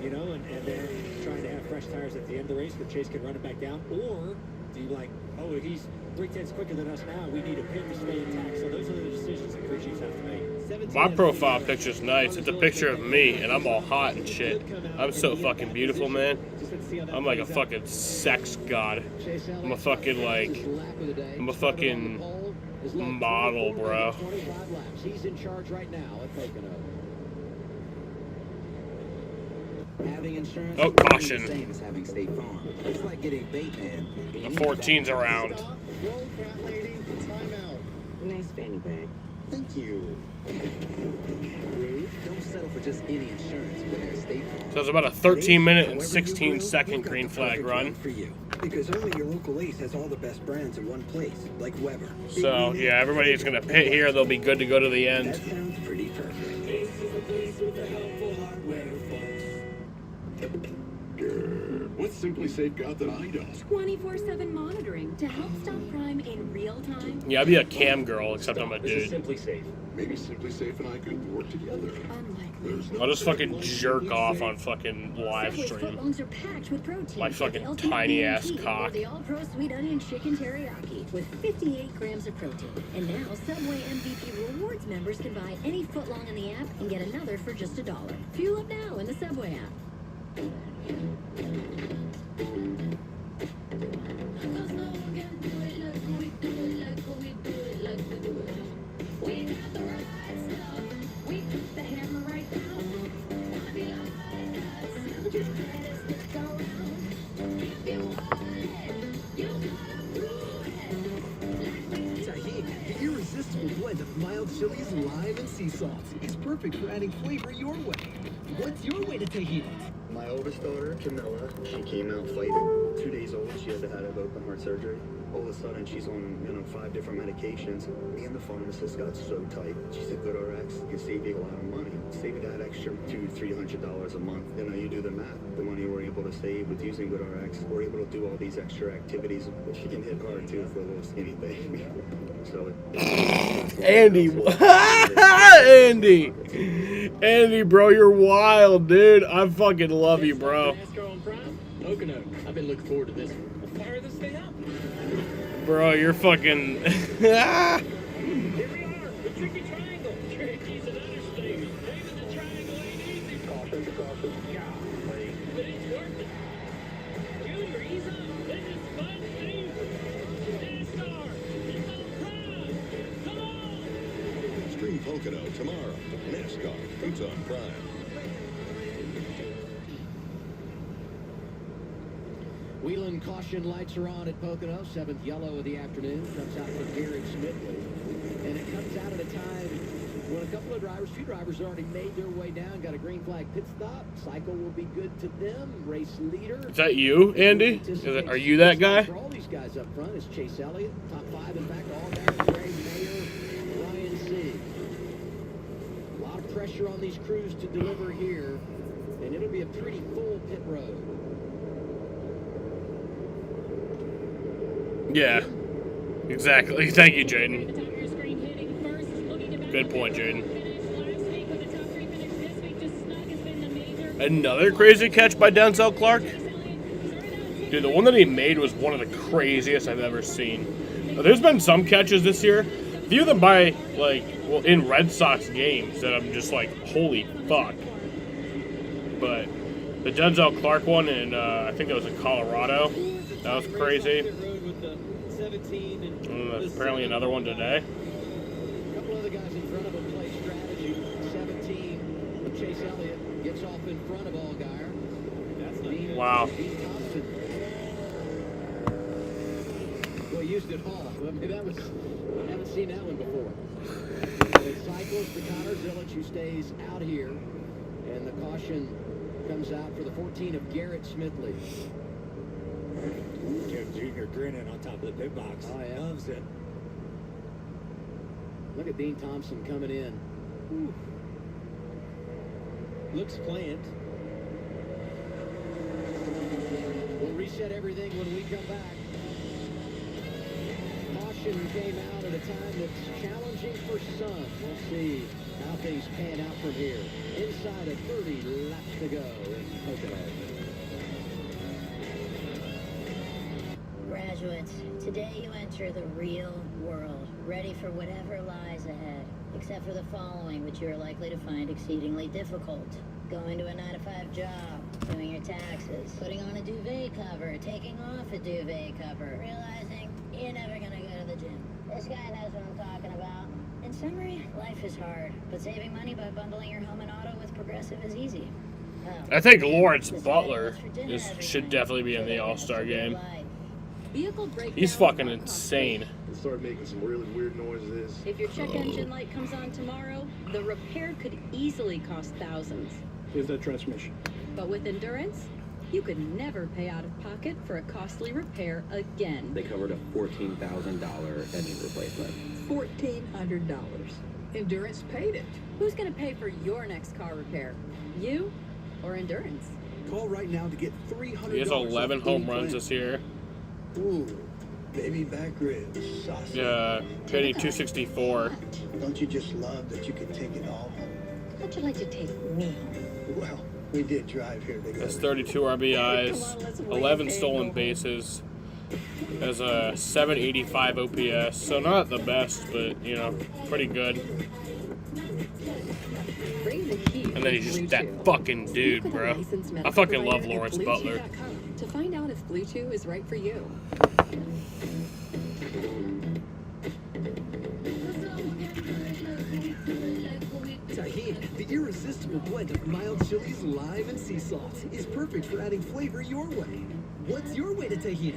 you know, and then trying to have fresh tires at the end of the race where Chase can run it back down? Or do you like, oh, he's 3/10 quicker than us now, we need a pit to stay intact? So those are the decisions that crew chiefs have to make. My profile picture's nice. It's a picture of me, and I'm all hot and shit. I'm so fucking beautiful, man. I'm like a fucking sex god. I'm a fucking model, bro. He's in charge right now at Pocono. Having insurance Oh, caution. is the same as having State Farm. It's like getting Bateman. The 14's around. Nice fanny bag. Thank you. Don't settle for just any insurance when there's State Farm. So it's about a 13-minute and 16-second green flag run. For you, because only your local Ace has all the best brands in one place, like Weber. So yeah, everybody's gonna pit here. They'll be good to go to the end. That sounds pretty perfect. What's Simply Safe got that I don't? 24/7 monitoring to help stop crime in real time. Yeah, I'd be a cam girl, except I'm a This is dude. Simply Safe. Maybe Simply Safe and I could work together. Unlikely. I'll just fucking jerk off on fucking live Subway's stream. footlongs are packed with protein. My fucking The ultimate tiny ass guarantee cock. of The all-pro sweet onion chicken teriyaki with 58 grams of protein. And now Subway MVP Rewards members can buy any footlong in the app and get another for just $1. Fuel up now in the Subway app. Tahini, the irresistible blend of mild chilies, lime, and sea salt, is perfect for adding flavor your way. What's your way to Tahini? My oldest daughter, Camilla, she came out fighting. 2 days old, she had to have open heart surgery. All of a sudden, she's on, 5 different medications. Me and the pharmacist got so tight. She said, GoodRx can save you a lot of money. Save you that extra $200-300 a month. You do the math. The money we're able to save with using GoodRx, we're able to do all these extra activities. She can hit hard, too, for a little skinny baby. So Andy, Andy, bro, you're wild, dude. I fucking love you, bro. Pocono. I've been looking forward to this one. We'll fire this thing up. Bro, you're fucking. Here we are, the tricky triangle. Tricky's an understatement. Maybe the triangle ain't easy. Caution. Golly. But it's worth it. Junior, ease up. This is fun too. NASCAR. It's on Prime. Come on. Stream Pocono tomorrow. NASCAR. It's on Prime. Wheeling caution lights are on at Pocono. 7th yellow of the afternoon. Comes out for Garrett Smithley. And it comes out at a time when a couple of few drivers already made their way down. Got a green flag pit stop. Cycle will be good to them. Race leader. Is that you, Andy? Are you that guy? For all these guys up front is Chase Elliott. Top 5, in fact, all guys. Gray Mayer, Ryan Sieg. A lot of pressure on these crews to deliver here. And it'll be a pretty full pit road. Yeah, exactly. Thank you, Jaden. Good point, Jaden. Another crazy catch by Denzel Clark. Dude, the one that he made was one of the craziest I've ever seen. There's been some catches this year, a few of them by, in Red Sox games that I'm just like, holy fuck. But the Denzel Clark one, and I think it was in Colorado, that was crazy. And apparently another one today. A couple other guys in front of him play strategy. 17, Chase Elliott gets off in front of Allgaier. Wow. Dean Thompson. Well, used it all. I mean, I haven't seen that one before. It cycles to Connor Zillich, who stays out here. And the caution comes out for the 14 of Garrett Smithley. Joe Jr. grinning on top of the pit box. Oh, yeah. Loves it. Look at Dean Thompson coming in. Whew. Looks planned. We'll reset everything when we come back. caution came out at a time that's challenging for some. We'll see how things pan out from here. Inside of 30 laps to go in Pocono. Graduates, today you enter the real world, ready for whatever lies ahead, except for the following, which you are likely to find exceedingly difficult. Going to a 9-to-5 job, doing your taxes, putting on a duvet cover, taking off a duvet cover, realizing you're never gonna go to the gym. This guy knows what I'm talking about. In summary, life is hard, but saving money by bundling your home and auto with Progressive is easy. Oh, I think Lawrence Butler should definitely be in the All-Star game. He's fucking insane. It started making some really weird noises. If your check engine light comes on tomorrow, the repair could easily cost thousands. Here's that transmission. But with Endurance, you could never pay out of pocket for a costly repair again. They covered a $14,000 engine replacement. $1,400. Endurance paid it. Who's going to pay for your next car repair? You or Endurance? Call right now to get $300. He has 11 home runs this year. Ooh, baby back ribs, sausage. Yeah, hitting 264. Don't you just love that you can take it all home? How'd you like to take me home? Well, we did drive here together. Has 32 RBIs, 11 stolen bases, has a 785 OPS, so not the best, but, you know, pretty good. And then he's just that fucking dude, bro. I fucking love Lawrence Butler. To find out if Blue Chew is right for you. Tahini, the irresistible blend of mild chilies, lime, and sea salt, is perfect for adding flavor your way. What's your way to Tahini?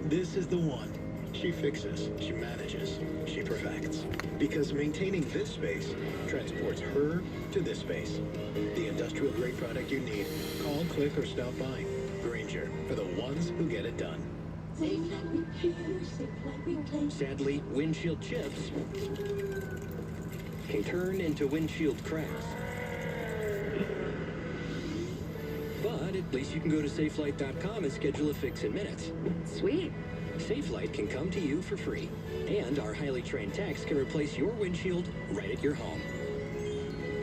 This is the one. She fixes, she manages, she perfects. Because maintaining this space transports her to this space. The industrial grade product you need. Call, click, or stop by. Granger, for the ones who get it done. Sadly, windshield chips can turn into windshield cracks. But at least you can go to SafeLight.com and schedule a fix in minutes. Sweet. SafeLight can come to you for free. And our highly trained techs can replace your windshield right at your home.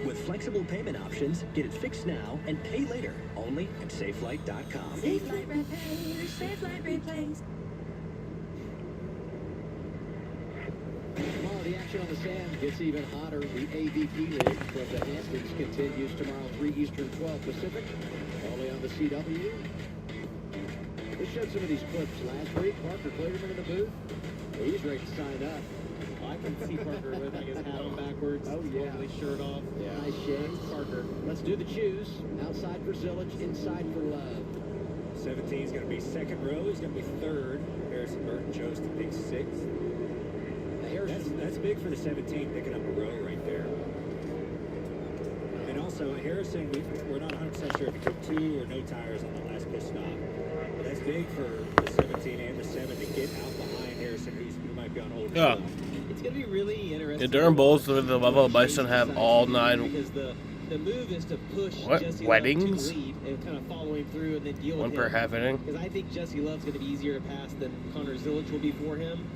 With flexible payment options, get it fixed now and pay later. Only at SafeLight.com. SafeLight repairs, SafeLight replays. Tomorrow, the action on the sand gets even hotter. The AVP League from the Hamptons continues tomorrow, 3 Eastern, 12 Pacific. Only on the CW. We showed some of these clips last week. Parker Clearman in the booth. He's ready to sign up. I can see Parker with like his hat on backwards, totally shirt off. Yeah. Nice shades. Parker. Let's do the choose. Outside for Zillage, inside for Love. 17 is going to be second row. He's going to be third. Harrison Burton chose to pick sixth. That's big for the 17, picking up a row right there. And also, Harrison, we're not 100% sure if he took 2 or no tires on the last pit stop. But that's big for the 17 and the 7 to get out behind Harrison, who might be on hold. Yeah. It's going to be really interesting. The Durham Bulls with the Buffalo Bison have all 9. Because the move is to push Jesse weddings? Love to lead and kind of following through and then deal One with per him. half inning. Because I think Jesse Love's going to be easier to pass than Connor Zilic will be for him.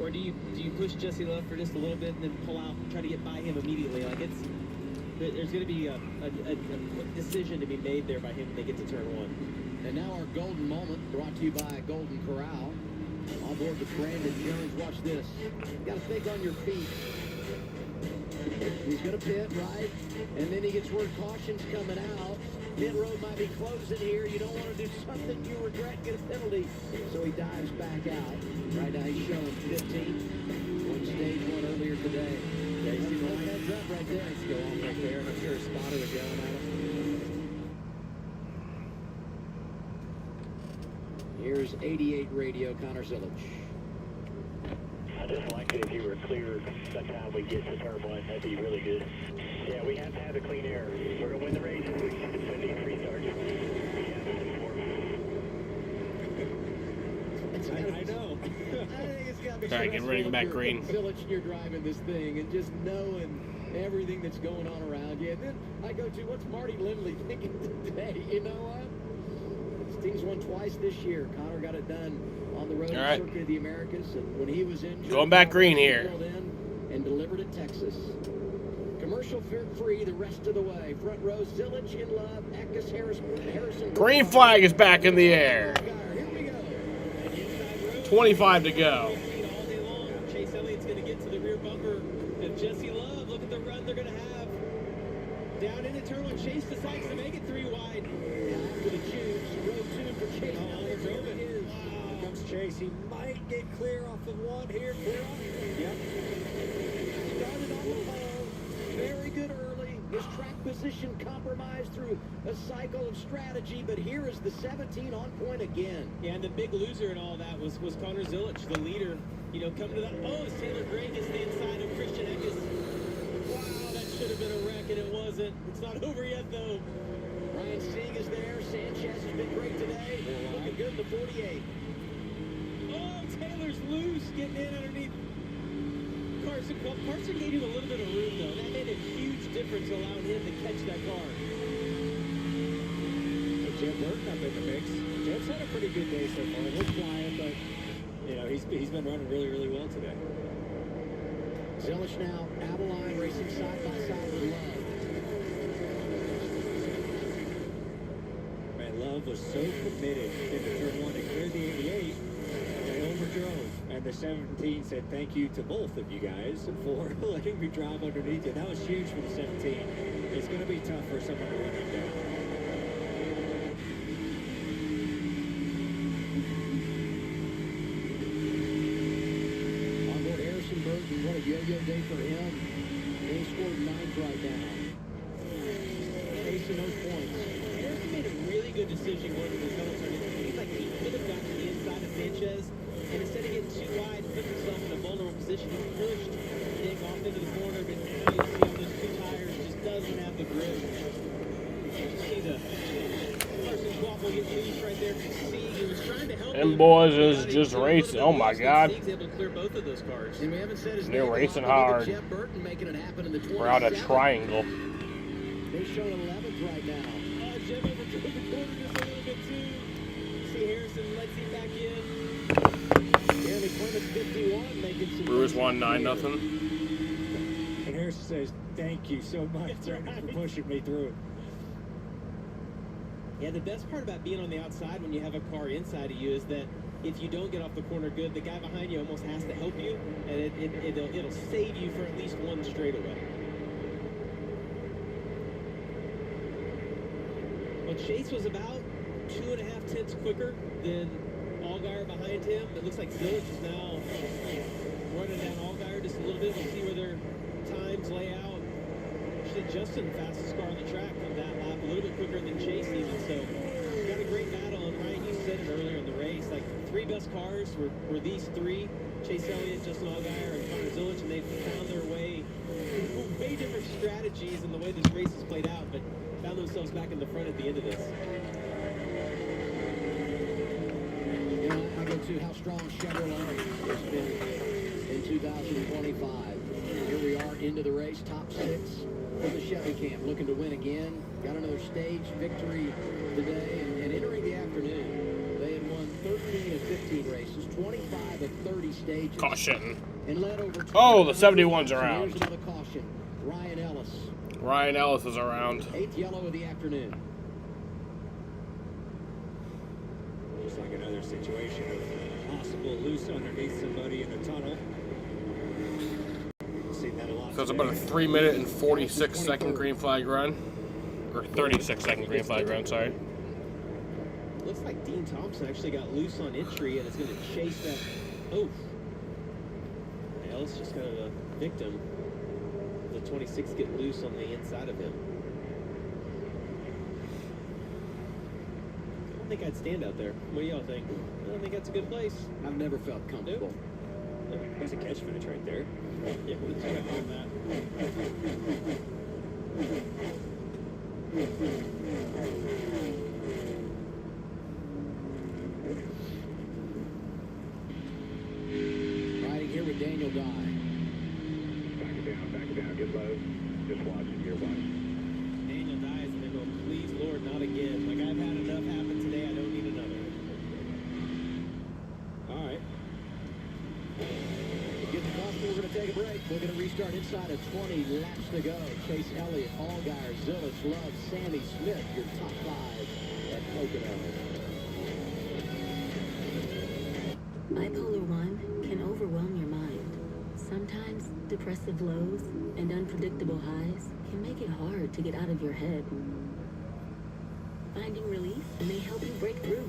Or do you push Jesse Love for just a little bit and then pull out and try to get by him immediately? Like there's going to be a quick decision to be made there by him when they get to turn 1. And now our golden moment brought to you by Golden Corral. On board with Brandon Jones. Watch this. You got to think on your feet. He's going to pit, right? And then he gets word caution's coming out. Pit road might be closing here. You don't want to do something you regret, get a penalty. So he dives back out. Right now he's showing 15. Won stage 1 earlier today. Yeah, you see the heads up right there. Let's go off right there. And I'm sure his spotter was yelling at him. Here's 88 radio, Connor Zilic. I just like it if you were clear by the time we get to turn 1. That'd be really good. Yeah, we have to have a clean air. We're going to win the race. It's going to need restarts. I know. I think it's got to be All right, get ready to go back green. Zilic, you're driving this thing and just knowing everything that's going on around you. And then I go to, what's Marty Lindley thinking today? You know what? Hastings won twice this year. Connor got it done on the road All at right. Circuit of the Americas, and when he was injured, Going back green here. filled in and delivered at Texas. Commercial free the rest of the way. Front row, Zillage in love, Eckes, Harrison. Green flag is back in the air. Here we go. 25 to go. All day long. Chase Elliott's going to get to the rear bumper of Jesse Love. Look at the run they're going to have. Down into turn one. Chase decides to make it 3 wide. After the choose, row 2 for Chase. Elliott drove it. Here comes Chase. He might get clear off of one here. Clear off. Yep. Started on the pole. Very good early. His track position compromised through a cycle of strategy, but here is the 17 on point again. Yeah, and the big loser in all that was Connor Zillage, the leader. You know, coming to that. Oh, as Taylor Gray gets the inside of Christian Eckes. Wow, that should have been a wreck, and it wasn't. It's not over yet, though. Ryan Sieg is there. Sanchez has been great today. Looking good in the 48. Oh, Taylor's loose, getting in underneath Carson. Well, Carson gave him a little bit of room, though. That made a huge difference, allowing him to catch that car. Jeb Burton up in the mix. Jeb's had a pretty good day so far. We're flying, but you know he's been running really, really well today. Zillage now, Adeline racing side by side with Love. Man, Love was so committed into turn 1 to clear the 88. They overdrove, and the 17 said thank you to both of you guys for letting me drive underneath you. That was huge for the 17. It's going to be tough for someone to run him down. Onboard Harrison Burton, what a yo-yo day for him. And he scored 9th right now. Chasing those points. Harrison made a really good decision going to the double turn. It seems like he could have gotten to the inside of Sanchez, and instead of getting too wide, put himself in a vulnerable position. He pushed Nick off into the corner, but now you see on those 2 tires, just doesn't have the grip. You see the Carson Quaffle get loose right there. He was trying to help Them him. boys is just racing. Oh my God. He's able to clear both of those cars. And we haven't said his They're name racing a lot, but look hard. at Jeb Burton making it happen in the 27. We're out a triangle. They're showing 11th right now. Jeb overdrove the corner just a little bit too. See Harrison lets him back in. Jeremy Clements 51 making some. Brewers won 9-0. And Harrison says thank you so much for pushing me through. Yeah, the best part about being on the outside when you have a car inside of you is that if you don't get off the corner good, the guy behind you almost has to help you, and it'll save you for at least one straightaway. Well, Chase was about 2.5 tenths quicker than Allgaier behind him. It looks like Zillage is now running down Allgaier just a little bit. We'll see where their times lay out. Actually, Justin, the fastest car on the track on that lap, a little bit quicker than Chase even. So, got a great battle. And Ryan, you said it earlier in the race, like 3 best cars were these 3: Chase Elliott, Justin Allgaier, and Connor Zillage, and they've found their way different strategies in the way this race has played out, but found themselves back in the front at the end of this. You know, I go to how strong Chevrolet has been in 2025. Here we are into the race, top 6 for the Chevy camp, looking to win again. Got another stage victory today, and entering the afternoon, they had won 13 of 15 races, 25 of 30 stages. Caution. And led over. Oh, the 71's So around. here's another caution. Ryan Ellis. Ryan Ellis is around. 8th yellow of the afternoon. Looks like another situation of possible loose underneath somebody in the tunnel. Seen that a lot. So it's about a 3-minute and 46-second green flag run. Or 36-second green flag run, sorry. Looks like Dean Thompson actually got loose on entry and is going to chase that. Oh. Ellis just kind of a victim. The 26 get loose on the inside of him. I don't think I'd stand out there. What do y'all think? I don't think that's a good place. I've never felt comfortable. Nope. There's a catch finish right there. Yeah, we'll check on that. Riding here with Daniel Dye. Back it down, get low. Just watch it, you're watching. Daniel Dye is going to go, please, Lord, not again. Like, I've had enough happen today. I don't need another. a break. We'll get a restart inside of 20 laps to go. Chase Elliott, Allgaier, Zilich, Love, Sammy Smith, your top 5 at Pocono. Bipolar 1 can overwhelm your mind. Sometimes depressive lows and unpredictable highs can make it hard to get out of your head. Finding relief may help you break through.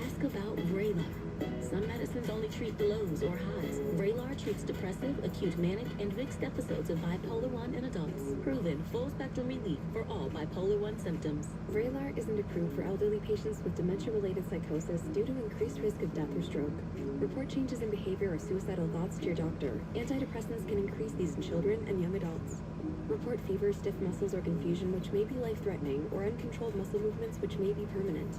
Ask about Vraylar. Some medicines only treat the lows or highs. Vraylar treats depressive, acute manic, and mixed episodes of bipolar 1 in adults. Proven full-spectrum relief for all bipolar 1 symptoms. Vraylar isn't approved for elderly patients with dementia-related psychosis due to increased risk of death or stroke. Report changes in behavior or suicidal thoughts to your doctor. Antidepressants can increase these in children and young adults. Report fever, stiff muscles, or confusion, which may be life-threatening, or uncontrolled muscle movements, which may be permanent.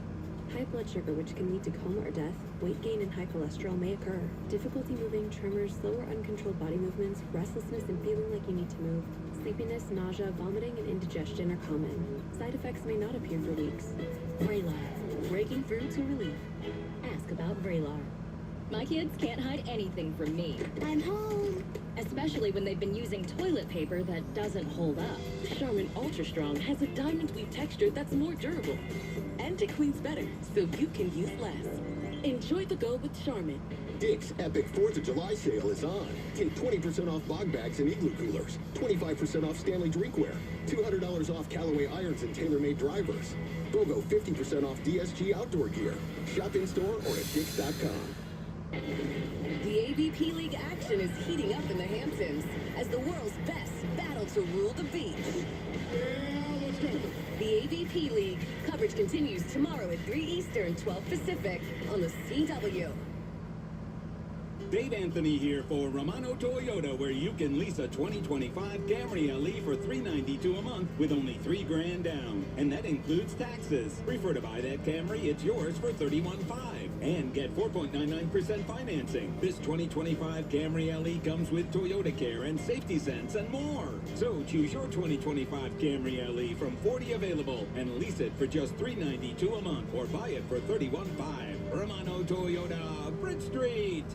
High blood sugar, which can lead to coma or death, weight gain, and high cholesterol may occur. Difficulty moving, tremors, slow or uncontrolled body movements, restlessness, and feeling like you need to move. Sleepiness, nausea, vomiting, and indigestion are common. Side effects may not appear for weeks. Vraylar. Breaking through to relief. Ask about Vraylar. My kids can't hide anything from me. I'm home. Especially when they've been using toilet paper that doesn't hold up. Charmin Ultra Strong has a diamond weave texture that's more durable. And it cleans better, so you can use less. Enjoy the go with Charmin. Dick's Epic 4th of July sale is on. Take 20% off bog bags and igloo coolers, 25% off Stanley drinkware, $200 off Callaway irons and TaylorMade drivers. BOGO 50% off DSG outdoor gear. Shop in-store or at Dicks.com. The AVP League action is heating up in the Hamptons as the world's best battle to rule the beach. The AVP League coverage continues tomorrow at 3 Eastern, 12 Pacific on the CW. Dave Anthony here for Romano Toyota, where you can lease a 2025 Camry LE for $392 a month with only $3,000 down, and that includes taxes. Prefer to buy that Camry, it's yours for $31,500, and get 4.99% financing. This 2025 Camry LE comes with Toyota Care and Safety Sense and more. So choose your 2025 Camry LE from 40 available and lease it for just $392 a month, or buy it for $31,500. Romano Toyota, Bridge Street.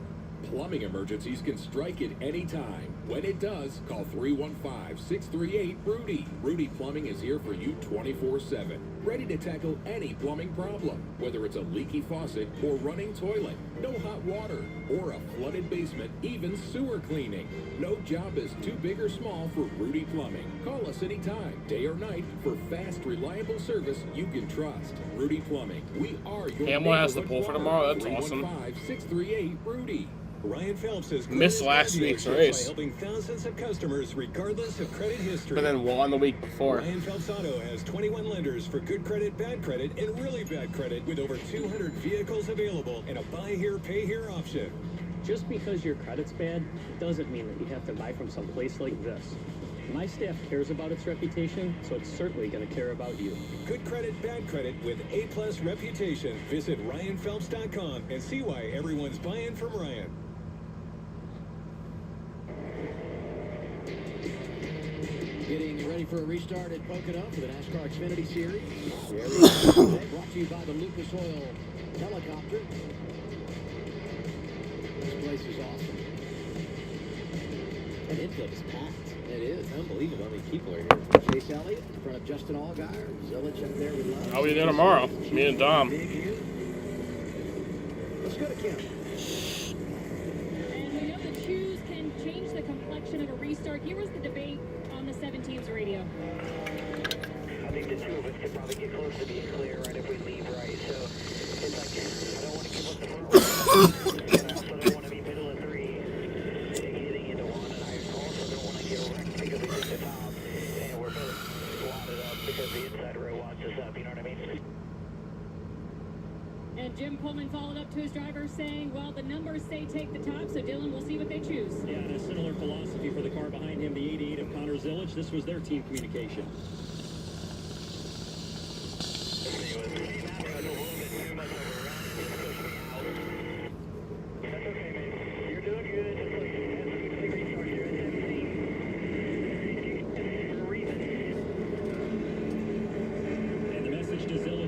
Plumbing emergencies can strike at any time. When it does, call 315-638-RUDY. Rudy Plumbing is here for you 24/7, ready to tackle any plumbing problem, whether it's a leaky faucet or running toilet, no hot water, or a flooded basement, even sewer cleaning. No job is too big or small for Rudy Plumbing. Call us anytime, day or night, for fast, reliable service you can trust. Rudy Plumbing. We are your Hamlin has the poll for tomorrow. That's awesome. 315-638-RUDY. Ryan Phelps has missed last week's race, helping thousands of customers regardless of credit history. but then won the week before. Ryan Phelps Auto has 21 lenders for good credit, bad credit, and really bad credit, with over 200 vehicles available and a buy here, pay here option. Just because your credit's bad doesn't mean that you have to buy from some place like this. My staff cares about its reputation, so it's certainly going to care about you. Good credit, bad credit with A+ reputation. Visit RyanPhelps.com and see why everyone's buying from Ryan. Getting ready for a restart at Pocono for the NASCAR Xfinity Series. Brought to you by the Lucas Oil helicopter. This place is awesome. And infield is packed. It is unbelievable how many people are here. Chase Elliott in front of Justin Allgaier. Zilich up there with Love. How are we doing tomorrow? Me and Dom. Let's go to Kim. And we know the choose can change the complexion of a restart. Here was the debate on the 17's radio. I think the two of us could probably get close to being clear right if we leave right. So it's like, I don't want to give up the front row. And I also don't want to be middle of three getting into one. And I also don't want to get wrecked because we take the top and we're both wadded up because the inside row wants us up. You know what I mean? And Jim Pullman followed up to his driver saying, well, the numbers say take the top, so Dylan, we'll see what they choose. Yeah, and a similar philosophy for the car behind him, the 88 of Connor Zilich. This was their team communication.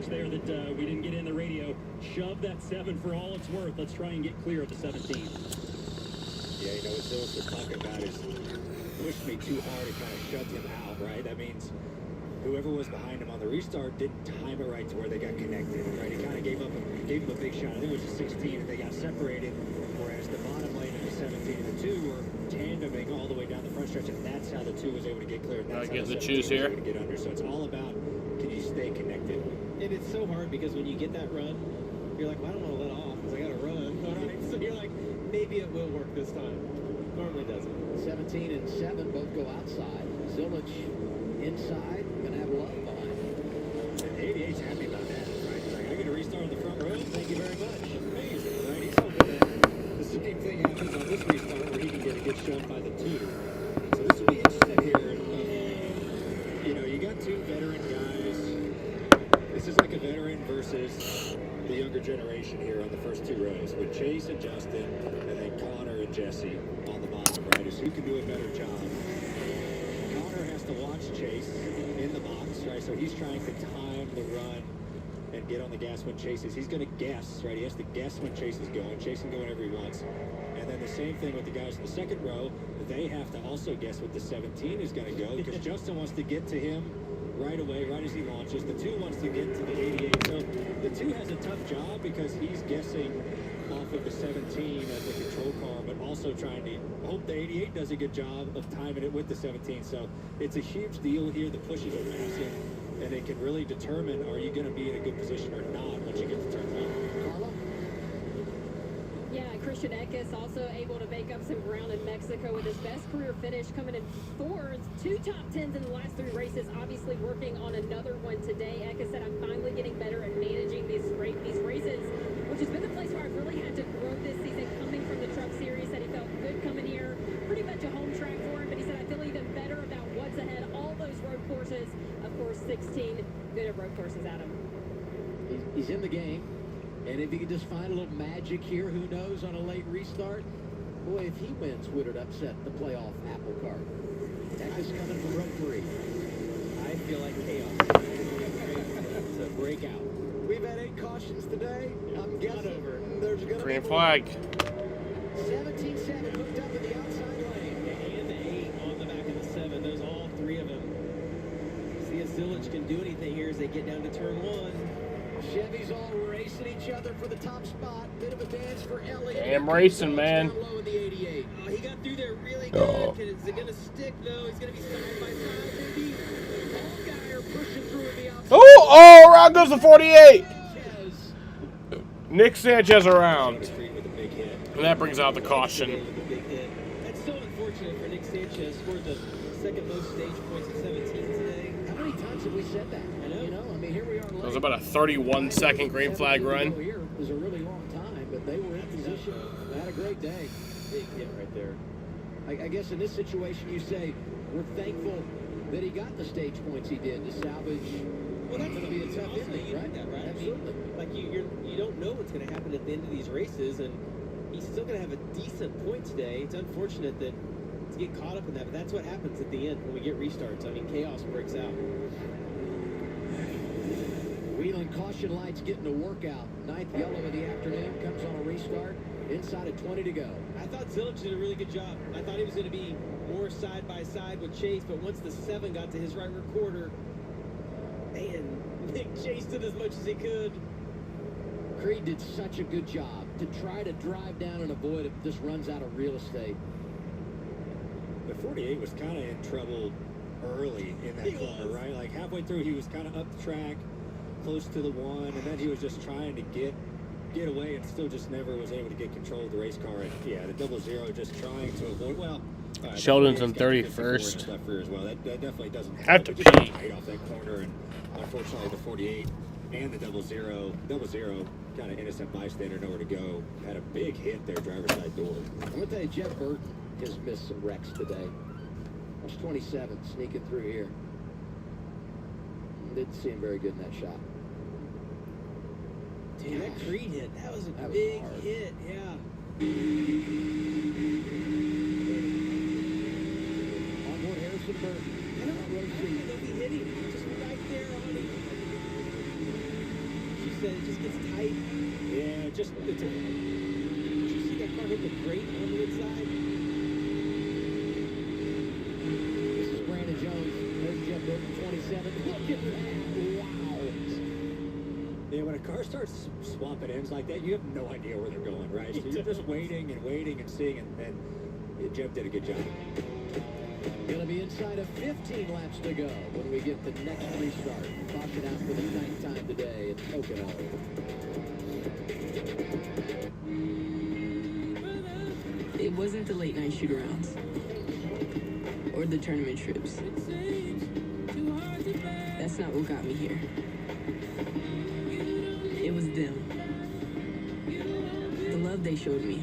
There that we didn't get in the radio. Shove that 7 for all it's worth. Let's try and get clear of the 17. Yeah, you know what Phyllis was talking about is pushed me too hard and kind of shut him out, right? That means whoever was behind him on the restart didn't time it right to where they got connected, right? He kind of gave him a big shot. I think it was a 16, and they got separated, whereas the bottom lane of the 17 and the 2 were tandeming all the way down the front stretch, and that's how the 2 was able to get clear. That's how get the 17 choose was here. able to get under. So it's all about, can you stay connected? And it's so hard because when you get that run, you're like, well, I don't want to let off because I got to run. All right, so you're like, maybe it will work this time. Normally doesn't. 17 and 7 both go outside. Zilich inside, gonna have love behind him. And 88's happy about that, right? He's like, I get a restart on the front row. Thank you very much. Amazing, right? He's hoping that the same thing happens on this restart where he can get a good shove by the 2. So this will be interesting here. You know, you got 2 veteran guys. This is like a veteran versus the younger generation here on the first 2 rows with Chase and Justin, and then Connor and Jesse on the bottom, right? So who can do a better job? Connor has to watch Chase in the box, right? So he's trying to time the run and get on the gas when Chase is. He's going to guess, right? He has to guess when Chase is going. Chase can go whenever he wants. And then the same thing with the guys in the second row. They have to also guess what the 17 is going to go because Justin wants to get to him right away, right as he launches. The 2 wants to get to the 88. So the 2 has a tough job because he's guessing off of the 17 as the control car, but also trying to hope the 88 does a good job of timing it with the 17. So it's a huge deal here. The pushes are massive, and it can really determine, are you going to be in a good position or not once you get to turn 1. Carla? Yeah, Christian Eckes also able to make up some ground in Mexico with his best career finish, coming in 4th, 2 top 10s in the last 3 races. Obviously working on another one today. Eckes said, I'm finally getting better at managing these races, which has been the place where I've really had to grow this season coming from the Truck Series. Said he felt good coming here. Pretty much a home track for him, but he said, I feel even better about what's ahead. All those road courses, of course, 16 good at road courses, Adam. He's in the game. And if he could just find a little magic here, who knows, on a late restart? Boy, if he wins, would it upset the playoff apple cart? Eckes coming from row 3. I feel like chaos. It's a breakout. We've had 8 cautions today. I'm guessing there's going to be Green flag. 17-7 hooked up in the outside lane. And the 8 on the back of the 7. Those all 3 of them. See if Zilich can do anything here as they get down to turn 1. Chevy's all racing each other for the top spot. Bit of a dance for Elliott. Damn racing, man. Down low in the 88. Oh, he got through there really good. Is it going to stick, though? He's going to be side by side, maybe. Allgaier pushing through the outside. Oh, around goes the 48. Nick Sanchez around. And that brings out the caution. That's so unfortunate for Nick Sanchez. Scored the second most stage points at 17 today. How many times have we said that? I know. You know, I mean, here we are. It was about a 31-second green flag run. Here was a really long time, but they were in position. They had a great day. Big hit right there. I guess in this situation, you say we're thankful that he got the stage points he did to salvage. Well, that's going to be a tough ending, right? That, right? Absolutely. I mean, like you don't know what's going to happen at the end of these races, and he's still going to have a decent point today. It's unfortunate that to get caught up in that, but that's what happens at the end when we get restarts. I mean, chaos breaks out. Wheeling caution lights getting a workout. 9th yellow of the afternoon comes on a restart. Inside of 20 to go. I thought Zilich did a really good job. I thought he was going to be more side by side with Chase, but once the 7 got to his right rear quarter, man, Nick chased it as much as he could. Creed did such a good job to try to drive down and avoid it. This runs out of real estate. The 48 was kind of in trouble early in that corner, right? Like halfway through, he was kind of up the track, close to the 1, and then he was just trying to get away and still just never was able to get control of the race car. And yeah, the 00 just trying to avoid. Well, Sheldon's in 31st. Stuff here as well. That definitely doesn't have to just pee right off that corner, and unfortunately the 48 and the 00 kind of innocent bystander, nowhere to go, had a big hit there, driver's side door. I'm gonna tell you, Jeff Burton has missed some wrecks today. He's 27, sneaking through here. Didn't see him very good in that shot. Dude, that Creed hit, that was a big hit, yeah. Onboard Harrison Burton. I don't know if he hit him, just right there on him. She said it just gets tight. Yeah, just Did you see that car hit the grate on the inside? Yeah, when a car starts swapping ends like that, you have no idea where they're going, right? So you're just waiting and seeing, and Jeff did a good job. Going to be inside of 15 laps to go when we get the next restart. Caution out for the ninth time today at Pocono. It wasn't the late night shoot-arounds or the tournament trips. That's not what got me here. It was them. The love they showed me.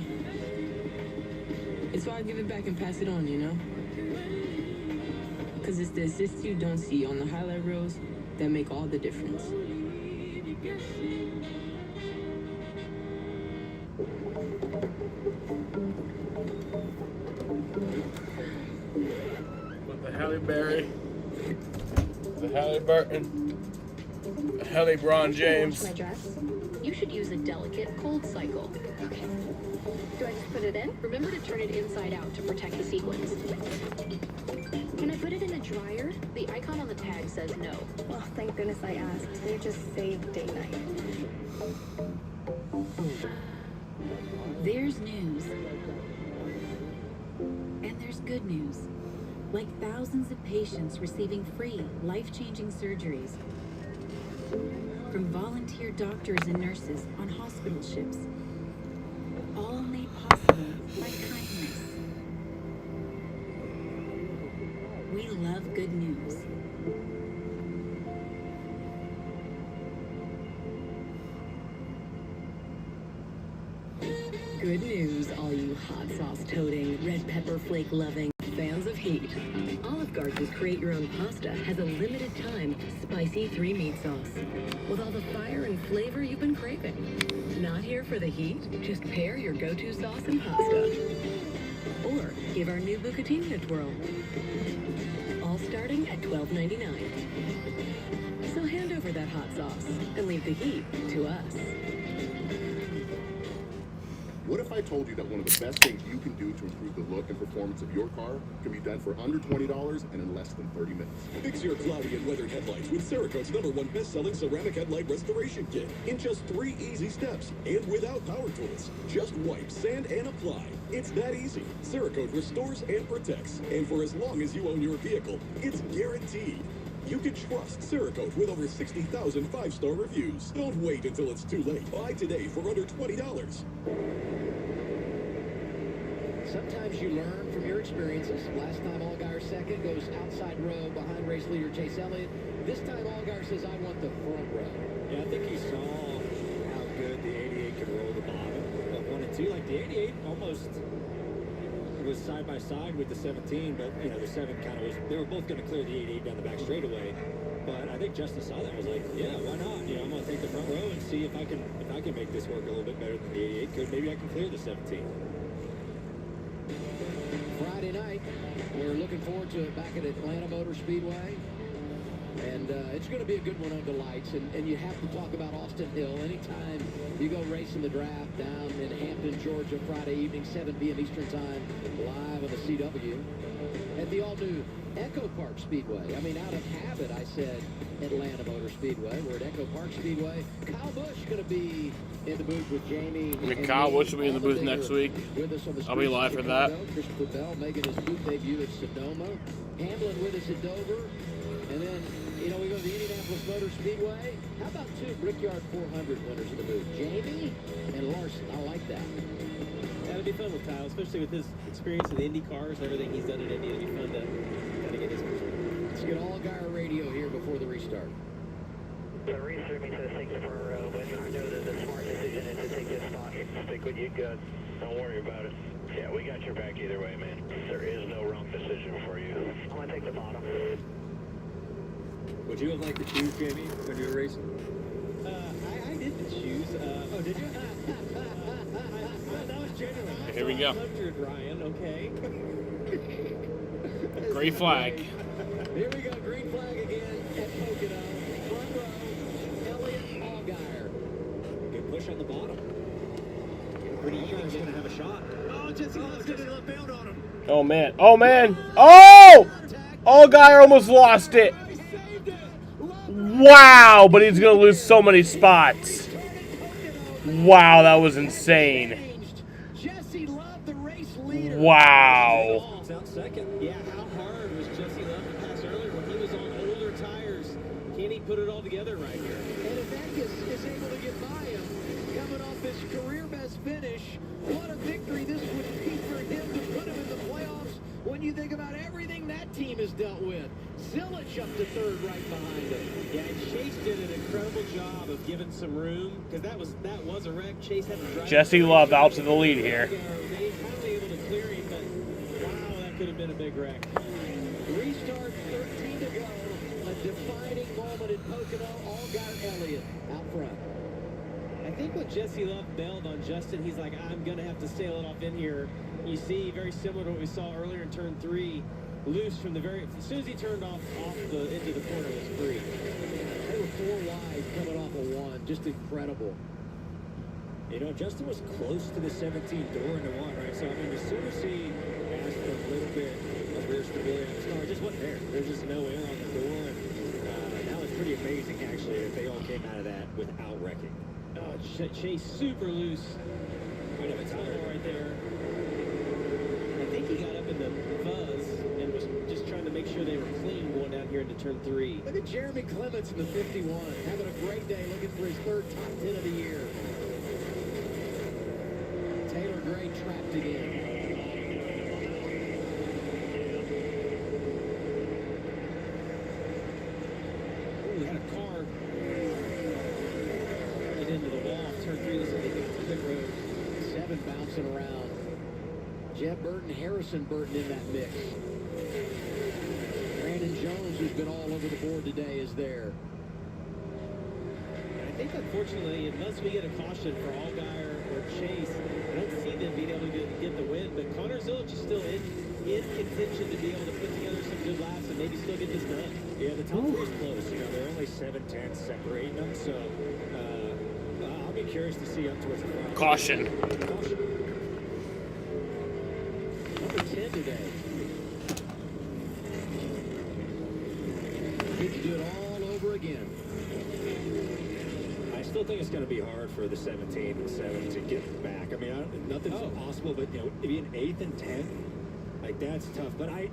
It's why I give it back and pass it on, you know? Because it's the assists you don't see on the highlight reels that make all the difference. With the Halle Berry, the Halle Burton, the Halle Bron James. My dress? You should use a delicate cold cycle. Okay. Do I just put it in? Remember to turn it inside out to protect the sequins. Can I put it in a dryer? The icon on the tag says no. Well, thank goodness I asked. They just say day-night. There's news. And there's good news. Like thousands of patients receiving free, life-changing surgeries from volunteer doctors and nurses on hospital ships. All made possible by kindness. We love good news. Good news, all you hot sauce toting, red pepper flake loving fans of heat. Olive Garden's Create Your Own Pasta has a limited time spicy 3-meat sauce with all the fire and flavor you've been craving. Not here for the heat? Just pair your go-to sauce and pasta. Or give our new bucatini a twirl. All starting at $12.99. So hand over that hot sauce and leave the heat to us. What if I told you that one of the best things you can do to improve the look and performance of your car can be done for under $20 and in less than 30 minutes? Fix your cloudy and weathered headlights with Cerakote's #1 best-selling ceramic headlight restoration kit in just 3 easy steps and without power tools. Just wipe, sand, and apply. It's that easy. Cerakote restores and protects, and for as long as you own your vehicle, it's guaranteed. You can trust Cerakote with over 60,000 5-star reviews. Don't wait until it's too late. Buy today for under $20. Sometimes you learn from your experiences. Last time Allgaier second goes outside row behind race leader Chase Elliott. This time Allgaier says, I want the front row. Yeah, I think he saw how good the 88 could roll the bottom of 1 and 2. Like the 88 almost was side by side with the 17, but you know the 7 kind of was. They were both going to clear the 88 down the back straightaway. But I think Justin saw that and was like, yeah, why not? You know, I'm going to take the front row and see if I can make this work a little bit better than the 88 could. Maybe I can clear the 17. Friday night, we're looking forward to it back at Atlanta Motor Speedway. And it's going to be a good one under lights. And you have to talk about Austin Hill. Anytime you go racing the draft down in Hampton, Georgia, Friday evening, 7 p.m. Eastern Time, live on the CW. At the all-new Echo Park Speedway. I mean, out of habit, I said Atlanta Motor Speedway. We're at Echo Park Speedway. Kyle Busch going to be in the booth with Jamie. I mean, Kyle Busch will be in the booth next week. I'll be live for that. Christopher Bell making his booth debut at Sonoma. Hamlin with us at Dover. And then, you know, we go to the Indianapolis Motor Speedway. How about 2 Brickyard 400 winners in the booth? Jamie and Larson. I like that. That'd be fun with Kyle, especially with his experience in the Indy cars and everything he's done in Indy. It'd be fun to kind of get his perspective. Let's get Allgaier radio here before the restart. The race through me says take the front row, but I know that the smart decision is to take this spot. Stick with you, good. Don't worry about it. Yeah, we got your back either way, man. There is no wrong decision for you. I'm going to take the bottom. Would you have liked to choose, Jamie, when you were racing? I did the shoes. Oh, did you? That was genuine. Here we go. Lectured Ryan, okay. Green flag. Here we go, green flag again at Pocono. Front row, Elliott Allgaier. Good push on the bottom. Pretty even. He's going to have a shot. Oh, Jesse Love's going to left bound on him. Oh, man. Oh, man. Oh! Allgaier almost lost it. He saved it. Wow, but he's going to lose so many spots. Wow, that was insane. Jesse Love, the race leader. Wow. Out second. Yeah, how hard was Jesse Love to pass earlier when he was on older tires? Can he put it all together right here? And if Eckes is able to get by him, coming off his career best finish, what a victory this would be for him to put him in the playoffs when you think about everything that team has dealt with. Zilich up to third right behind him. Yeah, and Chase did an incredible job of giving some room because that was a wreck. Chase had to drive. Jesse Love out to the lead here. They finally able to clear him, but wow, that could have been a big wreck. Restart, 13 to go. A defining moment in Pocono. Allgaier Elliott out front. I think when Jesse Love bailed on Justin, he's like, I'm going to have to sail it off in here. You see, very similar to what we saw earlier in turn 3. Loose from the as soon as he turned off into the corner, it was free. They were 4 wide coming off a 1. Just incredible. You know, Justin was close to the 17th door into 1, right? So, I mean, as soon as he asked for a little bit of rear stability on the car, it just wasn't there. There's just no air on the door. And that was pretty amazing, actually, that they all came out of that without wrecking. Oh, Chase super loose. Right up the tire right there. I think he got up in the fuzz and was just trying to make sure they were clean going down here into turn 3. Look at Jeremy Clements in the 51, having a great day, looking for his 3rd top 10 of the year. Taylor Gray trapped again. Ooh, had a car get into the wall. Turn 3, this is a pit road. 7 bouncing around. Jeff Burton, Harrison Burton in that mix. Brandon Jones, who's been all over the board today, is there. I think, unfortunately, unless we get a caution for Allgaier or Chase, I don't see them being able to get the win. But Connor Zilich is still in contention to be able to put together some good laps and maybe still get this done. Yeah, the top 3 is close. You know, they're only 7/10 separating them. So I'll be curious to see up towards the front. Caution. Number 10 today. Need to do it all over again. I still think it's going to be hard for the 17th and 7th to get back. I mean, nothing's impossible, but, you know, to be an 8th and 10th, like, that's tough. But I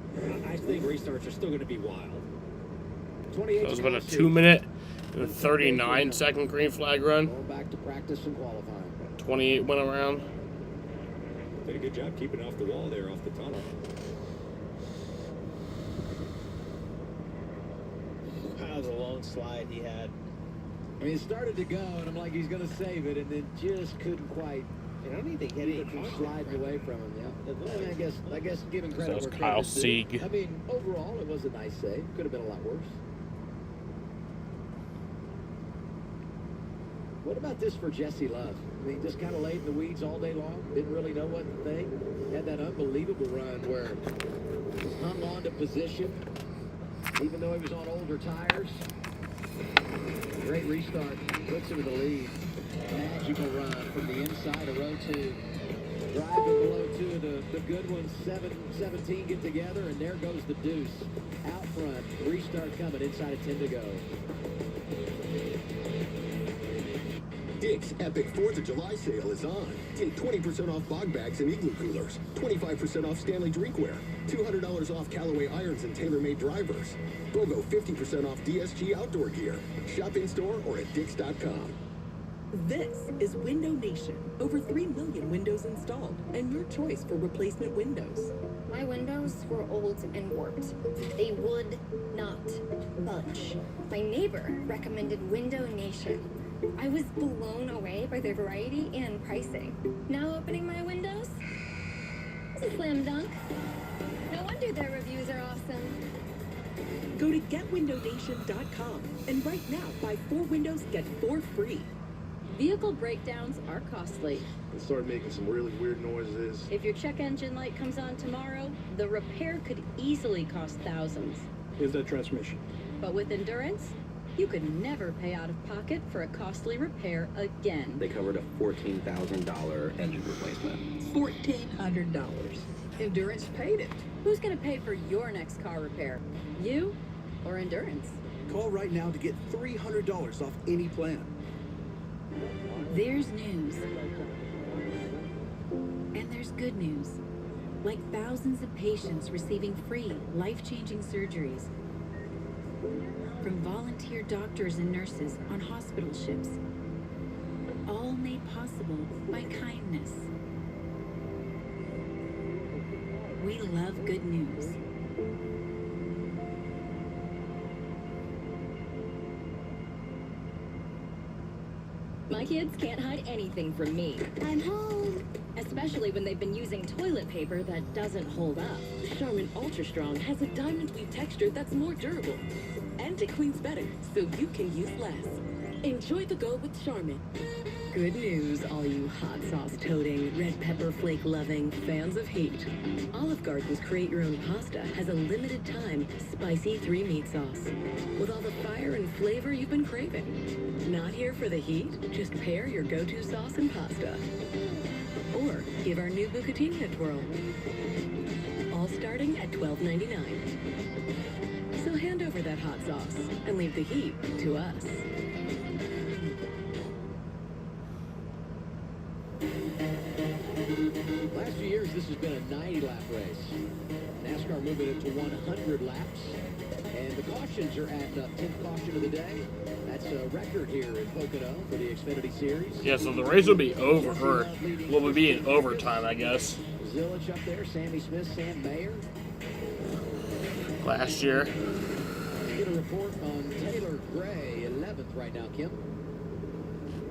think restarts are still going to be wild. So it was about a 2-minute and 39-second green flag run. Going back to practice and qualifying. 28 went around. Did a good job keeping it off the wall there, off the tunnel. That was a long slide he had. I mean, it started to go, and I'm like, he's going to save it, and then just couldn't quite. I don't think he had any sliding away from him. Yeah. I guess giving credit. So that was where Kyle credit's due. Sieg. I mean, overall, it was a nice save. Could have been a lot worse. What about this for Jesse Love? I mean, just kind of laid in the weeds all day long. Didn't really know what to think. Had that unbelievable run where hung on to position, even though he was on older tires. Great restart. Puts him in the lead. Magical run from the inside of row 2. Driving below 2 of the good ones. 17 get together, and there goes the deuce. Out front. Restart coming. Inside of 10 to go. Dick's Epic 4th of July sale is on. Take 20% off bog bags and igloo coolers, 25% off Stanley drinkware, $200 off Callaway irons and TaylorMade drivers. BOGO 50% off DSG outdoor gear. Shop in-store or at dicks.com. This is Window Nation. Over 3 million windows installed, and your choice for replacement windows. My windows were old and warped. They would not budge. My neighbor recommended Window Nation. I was blown away by their variety and pricing. Now opening my windows? It's a slam dunk. No wonder their reviews are awesome. Go to getwindownation.com and right now buy 4 windows, get 4 free. Vehicle breakdowns are costly. It started making some really weird noises. If your check engine light comes on tomorrow, the repair could easily cost thousands. Is that transmission? But with Endurance, you could never pay out of pocket for a costly repair again. They covered a $14,000 engine replacement. $1,400. Endurance paid it. Who's going to pay for your next car repair? You or Endurance? Call right now to get $300 off any plan. There's news. And there's good news. Like thousands of patients receiving free, life-changing surgeries from volunteer doctors and nurses on hospital ships. All made possible by kindness. We love good news. My kids can't hide anything from me. I'm home. Especially when they've been using toilet paper that doesn't hold up. Charmin Ultra Strong has a diamond weave texture that's more durable. And it cleans better, so you can use less. Enjoy the go with Charmin. Good news, all you hot sauce toting, red pepper flake loving fans of heat. Olive Garden's Create Your Own Pasta has a limited time spicy 3-meat sauce with all the fire and flavor you've been craving. Not here for the heat? Just pair your go-to sauce and pasta. Or give our new bucatini a twirl. All starting at $12.99. So hand over that hot sauce and leave the heat to us. Last few years, this has been a 90-lap race. NASCAR moving it to 100 laps. And the cautions are adding up. 10th caution of the day. That's a record here in Pocono for the Xfinity Series. Yeah, so the race will be over, or will be in overtime, I guess. Zillich up there, Sammy Smith, Sam Mayer. Last year. Let's get a report on Taylor Gray, 11th right now, Kim.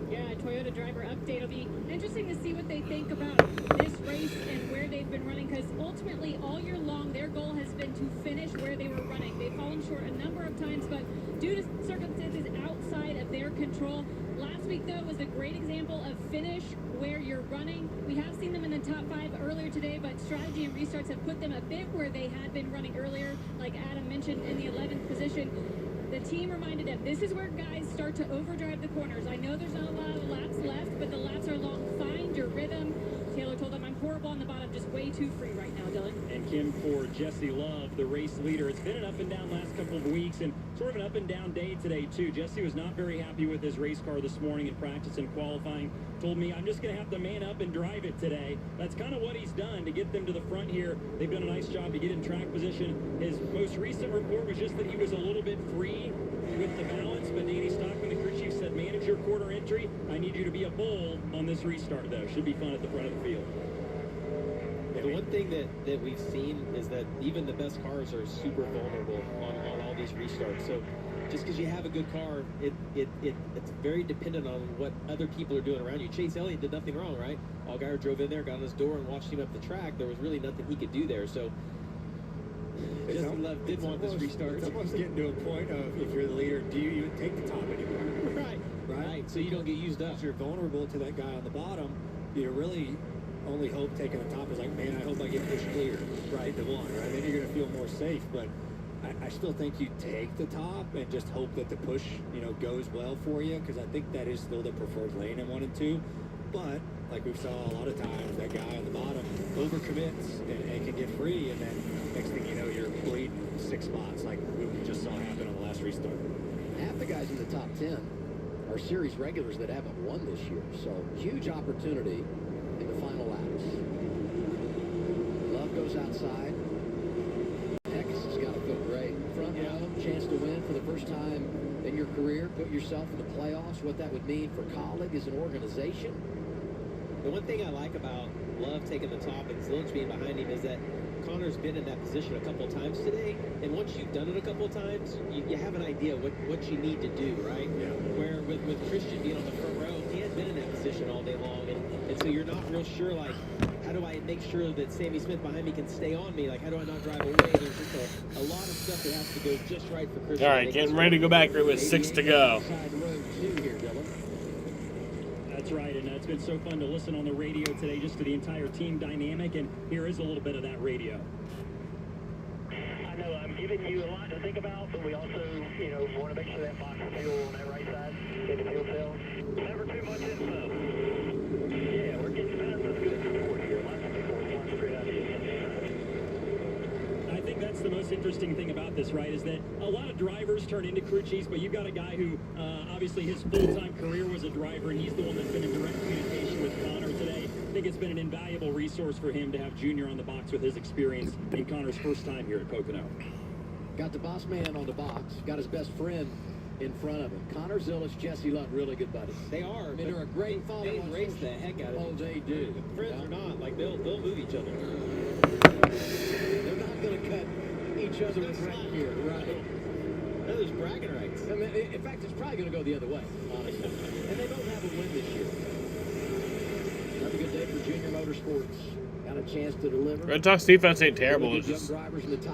Yeah, Toyota driver update. It'll be interesting to see what they think about this race and where they've been running, because ultimately all year long their goal has been to finish where they were running. They've fallen short a number of times, but due to circumstances outside of their control. Last week, though, was a great example of finish where you're running. We have seen them in the top 5 earlier today, but strategy and restarts have put them a bit where they had been running earlier, like Adam mentioned, in the 11th position. The team reminded them, this is where guys start to overdrive the corners. I know there's not a lot of laps left, but the laps are long. Find your rhythm. Taylor told them, I'm horrible on the bottom, just way too free right now, Dylan. And Kim, for Jesse Love, the race leader, it's been an up and down last couple of weeks and sort of an up and down day today, too. Jesse was not very happy with his race car this morning in practice and qualifying. Told me, I'm just going to have to man up and drive it today. That's kind of what he's done to get them to the front here. They've done a nice job to get in track position. His most recent report was just that he was a little bit free with the balance, but Danny Stockman, the crew chief, said, manage your quarter entry. I need you to be a bull on this restart, though. Should be fun at the front of the field. The one thing that we've seen is that even the best cars are super vulnerable on all these restarts. So just because you have a good car, it's very dependent on what other people are doing around you. Chase Elliott did nothing wrong, right? Allgaier drove in there, got on his door, and watched him up the track. There was really nothing he could do there. So Jesse Love did want this restart. It's almost getting to a point of, if you're the leader, do you even take the top anymore? Right. So you don't get used up. If you're vulnerable to that guy on the bottom, you really only hope taking the top is like, man, I hope I get pushed clear, right, to one, right? Then you're going to feel more safe, but I still think you take the top and just hope that the push, goes well for you, because I think that is still the preferred lane in 1 and 2. But like we saw a lot of times, that guy on the bottom overcommits and can get free, and then next thing you know, you're bleeding 6 spots, like we just saw happen on the last restart. Half the guys in the top 10 are series regulars that haven't won this year, so huge opportunity in the final laps. Love goes outside. X has got to feel great. Front row, chance to win for the first time in your career. Put yourself in the playoffs. What that would mean for Colleague as an organization. The one thing I like about Love taking the top and Zillich being behind him is that Connor's been in that position a couple of times today, and once you've done it a couple of times, you have an idea what you need to do, right? Yeah. Where with Christian being on the front row, he had been in that position all day long, and so you're not real sure, like, how do I make sure that Sammy Smith behind me can stay on me? Like, how do I not drive away? There's just a lot of stuff that has to go just right for Christian. All right, getting ready to go back here with 6 to go. That's right, and it's been so fun to listen on the radio today just to the entire team dynamic, and here is a little bit of that radio. I know I'm giving you a lot to think about, but we also, want to make sure that box is fuel on that right side in the fuel cell. Never too much info. Yeah, we're getting better. That's good support here. Lots of people want straight out of the I think that's that's the most interesting thing about this, right, is that a lot of drivers turn into crew chiefs, but you've got a guy who obviously his full-time career was a driver, and he's the one that's been in direct communication with Connor today. I think it's been an invaluable resource for him to have Junior on the box with his experience in Connor's first time here at Pocono. Got the boss man on the box, got his best friend in front of him. Connor Zilic, Jesse Lund, really good buddies. They are. I mean, they're a great follow. They race the heck out of Oh, they do. Friends or not, like they'll move each other. They're not going to cut each other with right here, right? No, there's bragging rights. I mean, in fact, it's probably going to go the other way, honestly. And they don't have a win this year. Another good day for Junior Motorsports. Got a chance to deliver. Red Sox defense ain't terrible. It's just,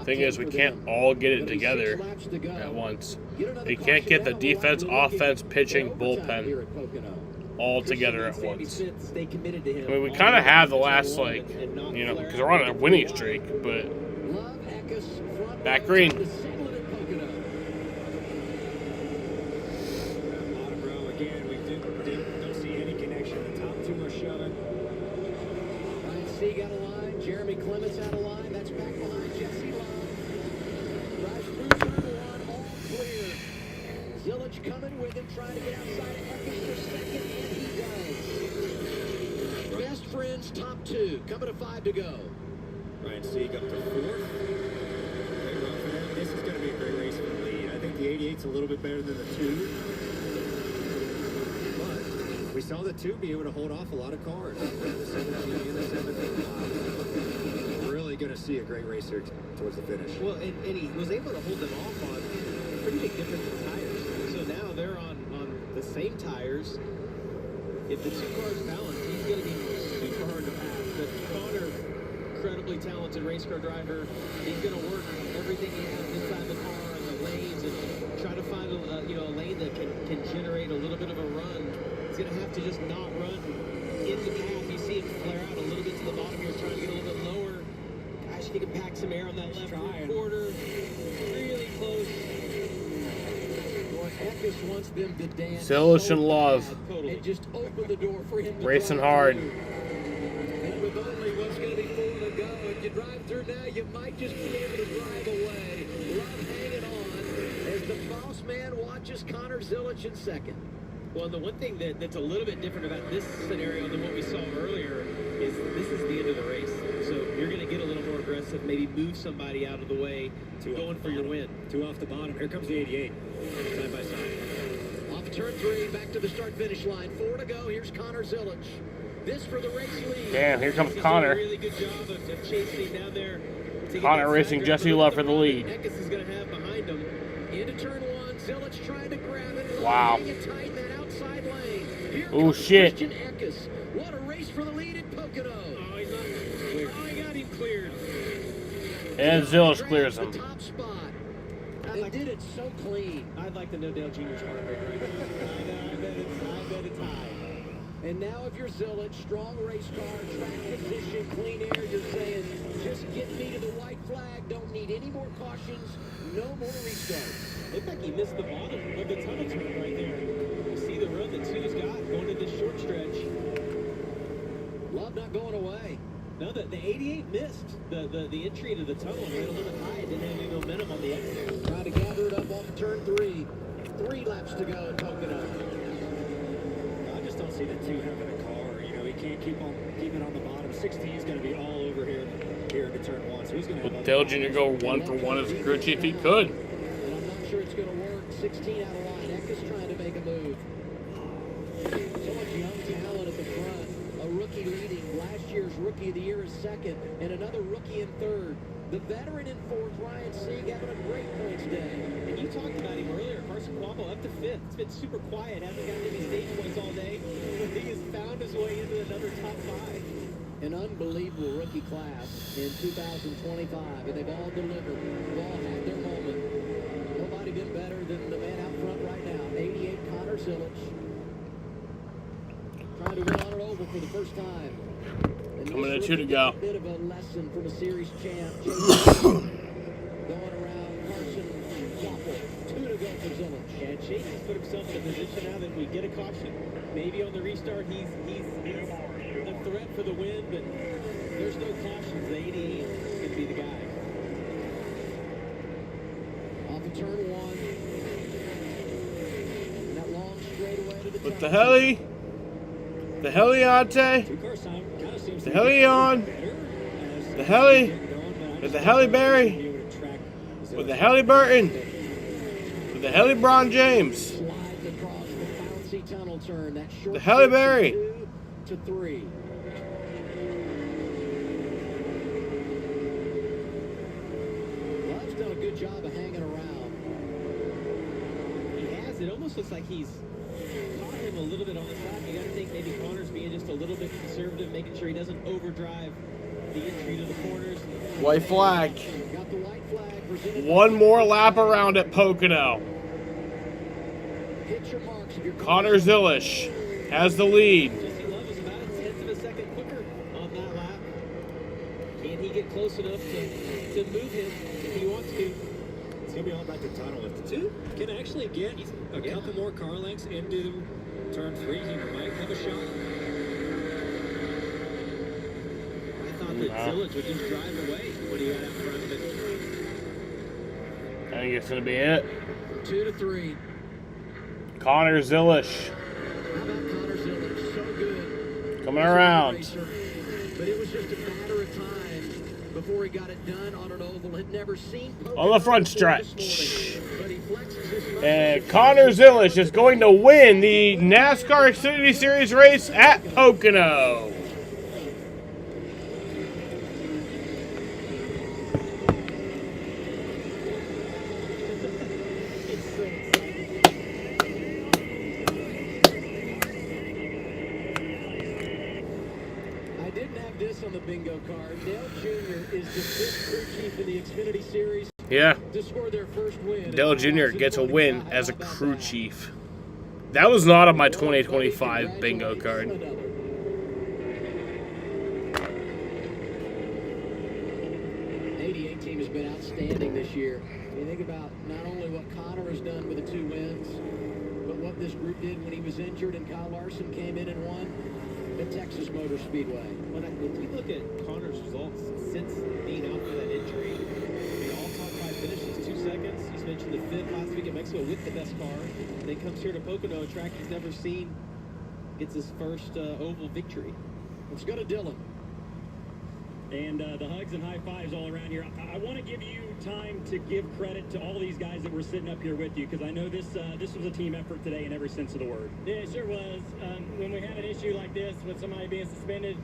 thing is, we can't all get it together at once. We can't get the defense, offense, pitching, bullpen all together at once. I mean, we kind of have the last, like, you know, because we're on a winning streak, but back green. Bottom row again, we don't see any connection. The top two are shoving. Ryan Sieg out of line, Jeremy Clements out of line. That's back behind Jesse Lund. Drives through turn one, all clear. Zilic coming with him, trying to get outside of Eckes for second, and he does. Best friends, top two, coming to 5 to go. Ryan Sieg up to 4th. Great run for them. This is going to be a great race for the lead. I think the 88's a little bit better than the 2. But we saw the 2 be able to hold off a lot of cars. The 17 and the 17. We're really going to see a great race here towards the finish. Well, and he was able to hold them off on pretty big difference in tires. So now they're on the same tires. If the two cars balance, he's going to be super hard to pass. But Connor, incredibly talented race car driver, he's going to work everything he has inside the car and the lanes and try to find a lane that can generate a little bit of a run. He's going to have to just not run in the path. You see him flare out a little bit to the bottom here, trying to get a little bit lower. Gosh, he can pack some air on that left quarter. Really close. Eckes wants them to dance. Zilic and Love. And just open the door for him to Racing hard. And with only what's going to be 4 to go, if you drive through now, you might just be able to drive away. Love hanging on as the boss man watches Connor Zilic in second. Well, the one thing that's a little bit different about this scenario than what we saw earlier is this is the end of the race. So you're going to get a little more aggressive, maybe move somebody out of the way, going for your win. 2 off the bottom. Here comes the 88. Side by side. Off turn 3, back to the start-finish line. 4 to go. Here's Connor Zilic. This for the race lead. Damn, here comes Connor. Really good job of chasing down there. Connor racing Jesse Love for the lead. Eckes is going to have behind him. Into turn 1. Zilic trying to grab it. Wow. It tight in that outside lane. Here Oh, comes shit. Christian Eckes. What a race for the lead at Pocono. Oh, he's not cleared. Oh, he got him cleared. And Zilic clears him. Top spot. They did it so clean. I'd like to know Dale Jr.'s heart rate right now. I bet it's high. And now if you're Zilic, strong race car, track position, clean air, you're saying, just get me to the white flag. Don't need any more cautions. No more restarts. Looked like he missed the bottom of the tunnel turn right there. You see the run that Sue's got going to this short stretch. Love not going away. No, the 88 missed the entry into the tunnel. Ran a little bit high. Didn't have any momentum on the exit. Trying to gather it up off turn 3. 3 laps to go in Pocono. I just don't see the 2 having a car. You know, he can't keep it on the bottom. 16 is going to be all over here into turn 1. So he's going to have Dale Jr. go 1 for 1 as a crew chief? He could. And I'm not sure it's going to work. 16 out of line. Eckes trying to make a move. So much young talent at the front. A rookie leading. Last year's Rookie of the Year is second. And another rookie in third. The veteran in fourth, Ryan Sieg, having a great points day. And you talked about him earlier. Carson Quambo up to 5th. It's been super quiet. Hasn't gotten any stage points all day. He has found his way into another top 5. An unbelievable rookie class in 2025, and they've all delivered. They've all had their moment. Nobody been better than the man out front right now. 88 Connor Zilic. Trying to win on an oval for the first time. And Coming at 2 to go. A bit of a lesson from a series champ. Going around Carson Waffle. 2 to go for Zilic. Yeah, Chase has put himself in a position now that we get a caution. Maybe on the restart he's a threat for the win, but there's no cautions. The 88 is going to be the guy. Off of turn one. And that long straightaway to the With the heli. The Heliante. The Helion. The heli. With the Heli Berry. With the Heli Burton. With the Heli Bron James. Slides across the bouncy tunnel turn. That short The Heli Berry. 2 to 3. Love's done a good job of hanging around. He has. It almost looks like he's caught him a little bit on the side. You got to think maybe Connor's being just a little bit conservative, making sure he doesn't overdrive the entry to the corners. White flag. Got the white flag presented. One more lap around at Pocono. Hit your marks if you're Connor Zilish has the lead. Jesse Love is about a tenth of a second quicker on that lap. Can he get close enough to move him if he wants to? It's going to be all about the tunnel. If the two can actually get a couple more car lengths into turn 3, he might have a shot. I thought that Zillage would just drive away when he got out front of it. I think it's going to be it. 2 to 3. Connor Zilish. How about Connor Zillage? So good. Coming around. But it was just a matter of time before he got it done on an oval. Had never seen On the front stretch. but he flexes his muscles. And Connor Zilish is going to win the NASCAR Xfinity Series race at Pocono. I didn't have this on the bingo card. Dale Jr. is the 5th crew chief in the Xfinity Series Yeah. to score their first win. Dale Jr. gets a win as a crew chief. That was not on my 2025 bingo card. 88 team has been outstanding this year. You think about not only what Connor has done with the 2 wins, but what this group did when he was injured and Kyle Larson came in and won at Texas Motor Speedway. When we look at Connor's results since being out for that injury, all top 5 finishes, 2 seconds. He's mentioned the 5th last week in Mexico with the best car. Then comes here to Pocono, a track he's never seen. Gets his first oval victory. Let's go to Dylan. And the hugs and high fives all around here. I want to give you time to give credit to all these guys that were sitting up here with you, because I know this was a team effort today in every sense of the word. Yeah, it sure was. When we have an issue like this with somebody being suspended.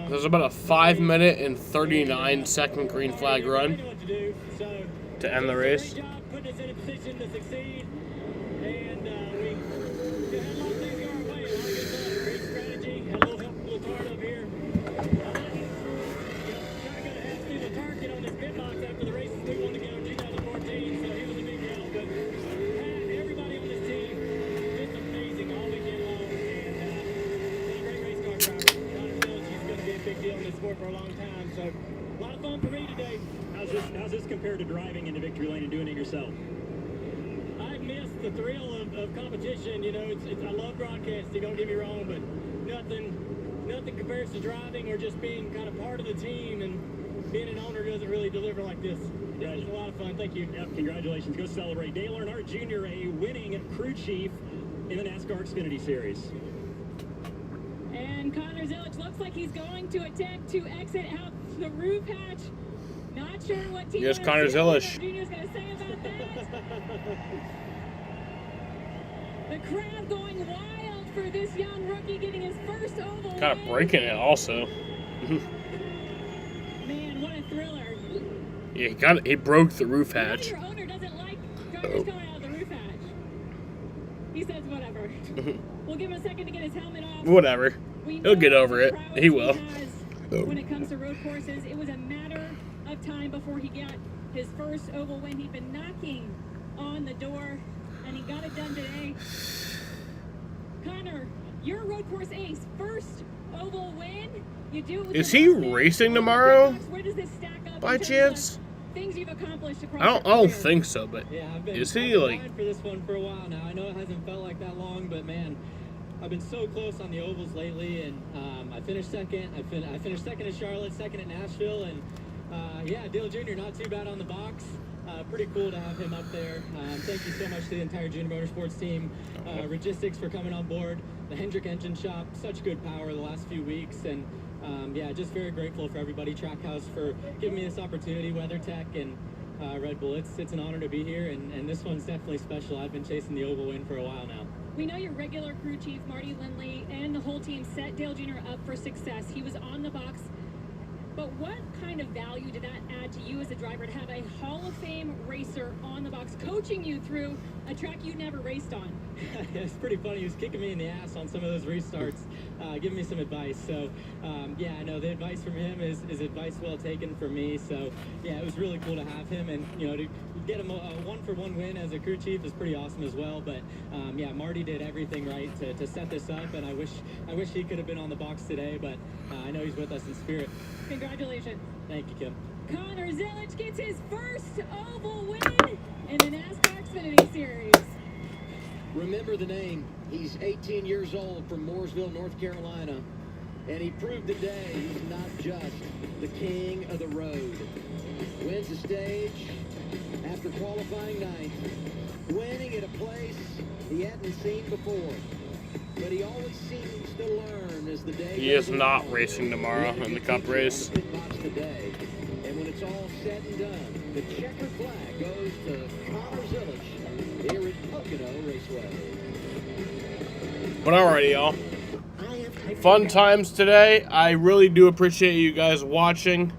There's about a 5-minute and 39-second green flag run to end the race. Great job putting us in a position to succeed. And we had a lot of things go our way. A lot of good fun. Great strategy. Had a little help from Latard up here. Get on this pit box after the races we won together in 2014, so he was a big deal. But everybody on this team just amazing all weekend long, and he's a great race car driver. Connor Zilish, he's going to be a big deal in this sport for a long time. So a lot of fun for me today. How's this compared to driving into victory lane and doing it yourself? I miss the thrill of competition. You know, I love broadcasting. Don't get me wrong, but nothing compares to driving or just being kind of part of the team and. Being an owner doesn't really deliver like this. Yeah, it's a lot of fun. Thank you. Yep, congratulations. Go celebrate. Dale Earnhardt Jr., a winning crew chief in the NASCAR Xfinity Series. And Connor Zilish looks like he's going to attempt to exit out the roof hatch. Not sure what team Here's Connor Zilish. Jr. is going to say about that. The crowd going wild for this young rookie getting his first oval Kind of win. breaking it also. Man, what a thriller. Yeah, he broke the roof hatch. Your owner doesn't like drivers coming out of the roof hatch. He says whatever. We'll give him a second to get his helmet off. Whatever. He'll get over it. He will. When it comes to road courses, it was a matter of time before he got his first oval win. He'd been knocking on the door, and he got it done today. Connor, you're a road course ace. First oval win. You do it with Is he racing tomorrow? Where does this stack up By in terms chance? of things you've accomplished across I your don't career? think so, but Yeah, I've been is he like? for this one for a while now. I know it hasn't felt like that long, but man, I've been so close on the ovals lately, and I finished second. I finished second at Charlotte, second at Nashville, and yeah, Dale Jr. not too bad on the box. pretty cool to have him up there. Thank you so much to the entire Junior Motorsports team. Logistics for coming on board. The Hendrick Engine Shop, such good power the last few weeks. And yeah, just very grateful for everybody. Trackhouse for giving me this opportunity. WeatherTech and Red Bull. It's an honor to be here. And this one's definitely special. I've been chasing the oval win for a while now. We know your regular crew chief, Marty Lindley, and the whole team set Dale Jr. up for success. He was on the box. But what kind of value did that add to you as a driver to have a Hall of Fame racer on the box coaching you through a track you never raced on? It's pretty funny. He was kicking me in the ass on some of those restarts, giving me some advice. So, yeah, I know the advice from him is advice well taken from me. So, yeah, it was really cool to have him. And, you know, to get him a one-for-one win as a crew chief is pretty awesome as well. But, yeah, Marty did everything right to set this up. And I wish he could have been on the box today. But I know he's with us in spirit. Congratulations. Thank you, Kim. Connor Zilic gets his first oval win in the NASCAR Xfinity Series. Remember the name. He's 18 years old from Mooresville, North Carolina. And he proved today he's not just the king of the road. Wins the stage after qualifying ninth. Winning at a place he hadn't seen before. But he always seems to learn as the day He is not racing tomorrow in the Cup race. Today. And when it's all said and done, the checkered flag goes to Connor Zilic here at Pocono Raceway. But alrighty, y'all. Fun times today. I really do appreciate you guys watching.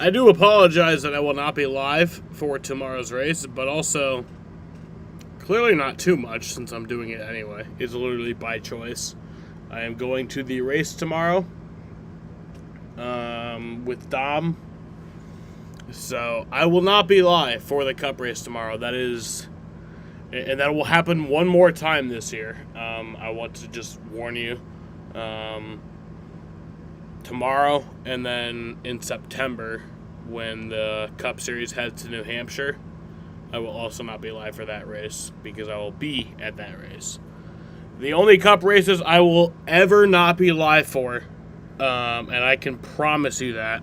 I do apologize that I will not be live for tomorrow's race, but also clearly not too much since I'm doing it anyway. It's literally by choice. I am going to the race tomorrow with Dom. So I will not be live for the Cup race tomorrow. That is, and that will happen one more time this year. I want to just warn you. Tomorrow, and then in September, when the Cup Series heads to New Hampshire, I will also not be live for that race because I will be at that race. The only Cup races I will ever not be live for, and I can promise you that,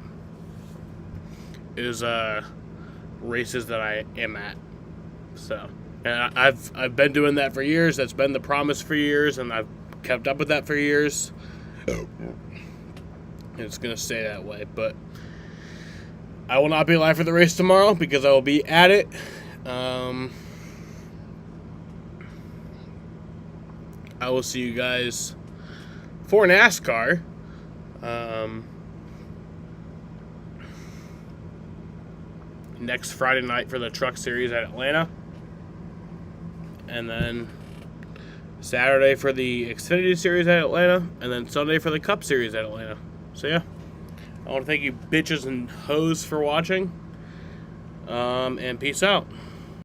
is races that I am at. So, and I've been doing that for years. That's been the promise for years, and I've kept up with that for years. It's going to stay that way, but I will not be live for the race tomorrow because I will be at it. I will see you guys for NASCAR. Next Friday night for the Truck Series at Atlanta. And then Saturday for the Xfinity Series at Atlanta. And then Sunday for the Cup Series at Atlanta. So yeah, I want to thank you bitches and hoes for watching, and peace out.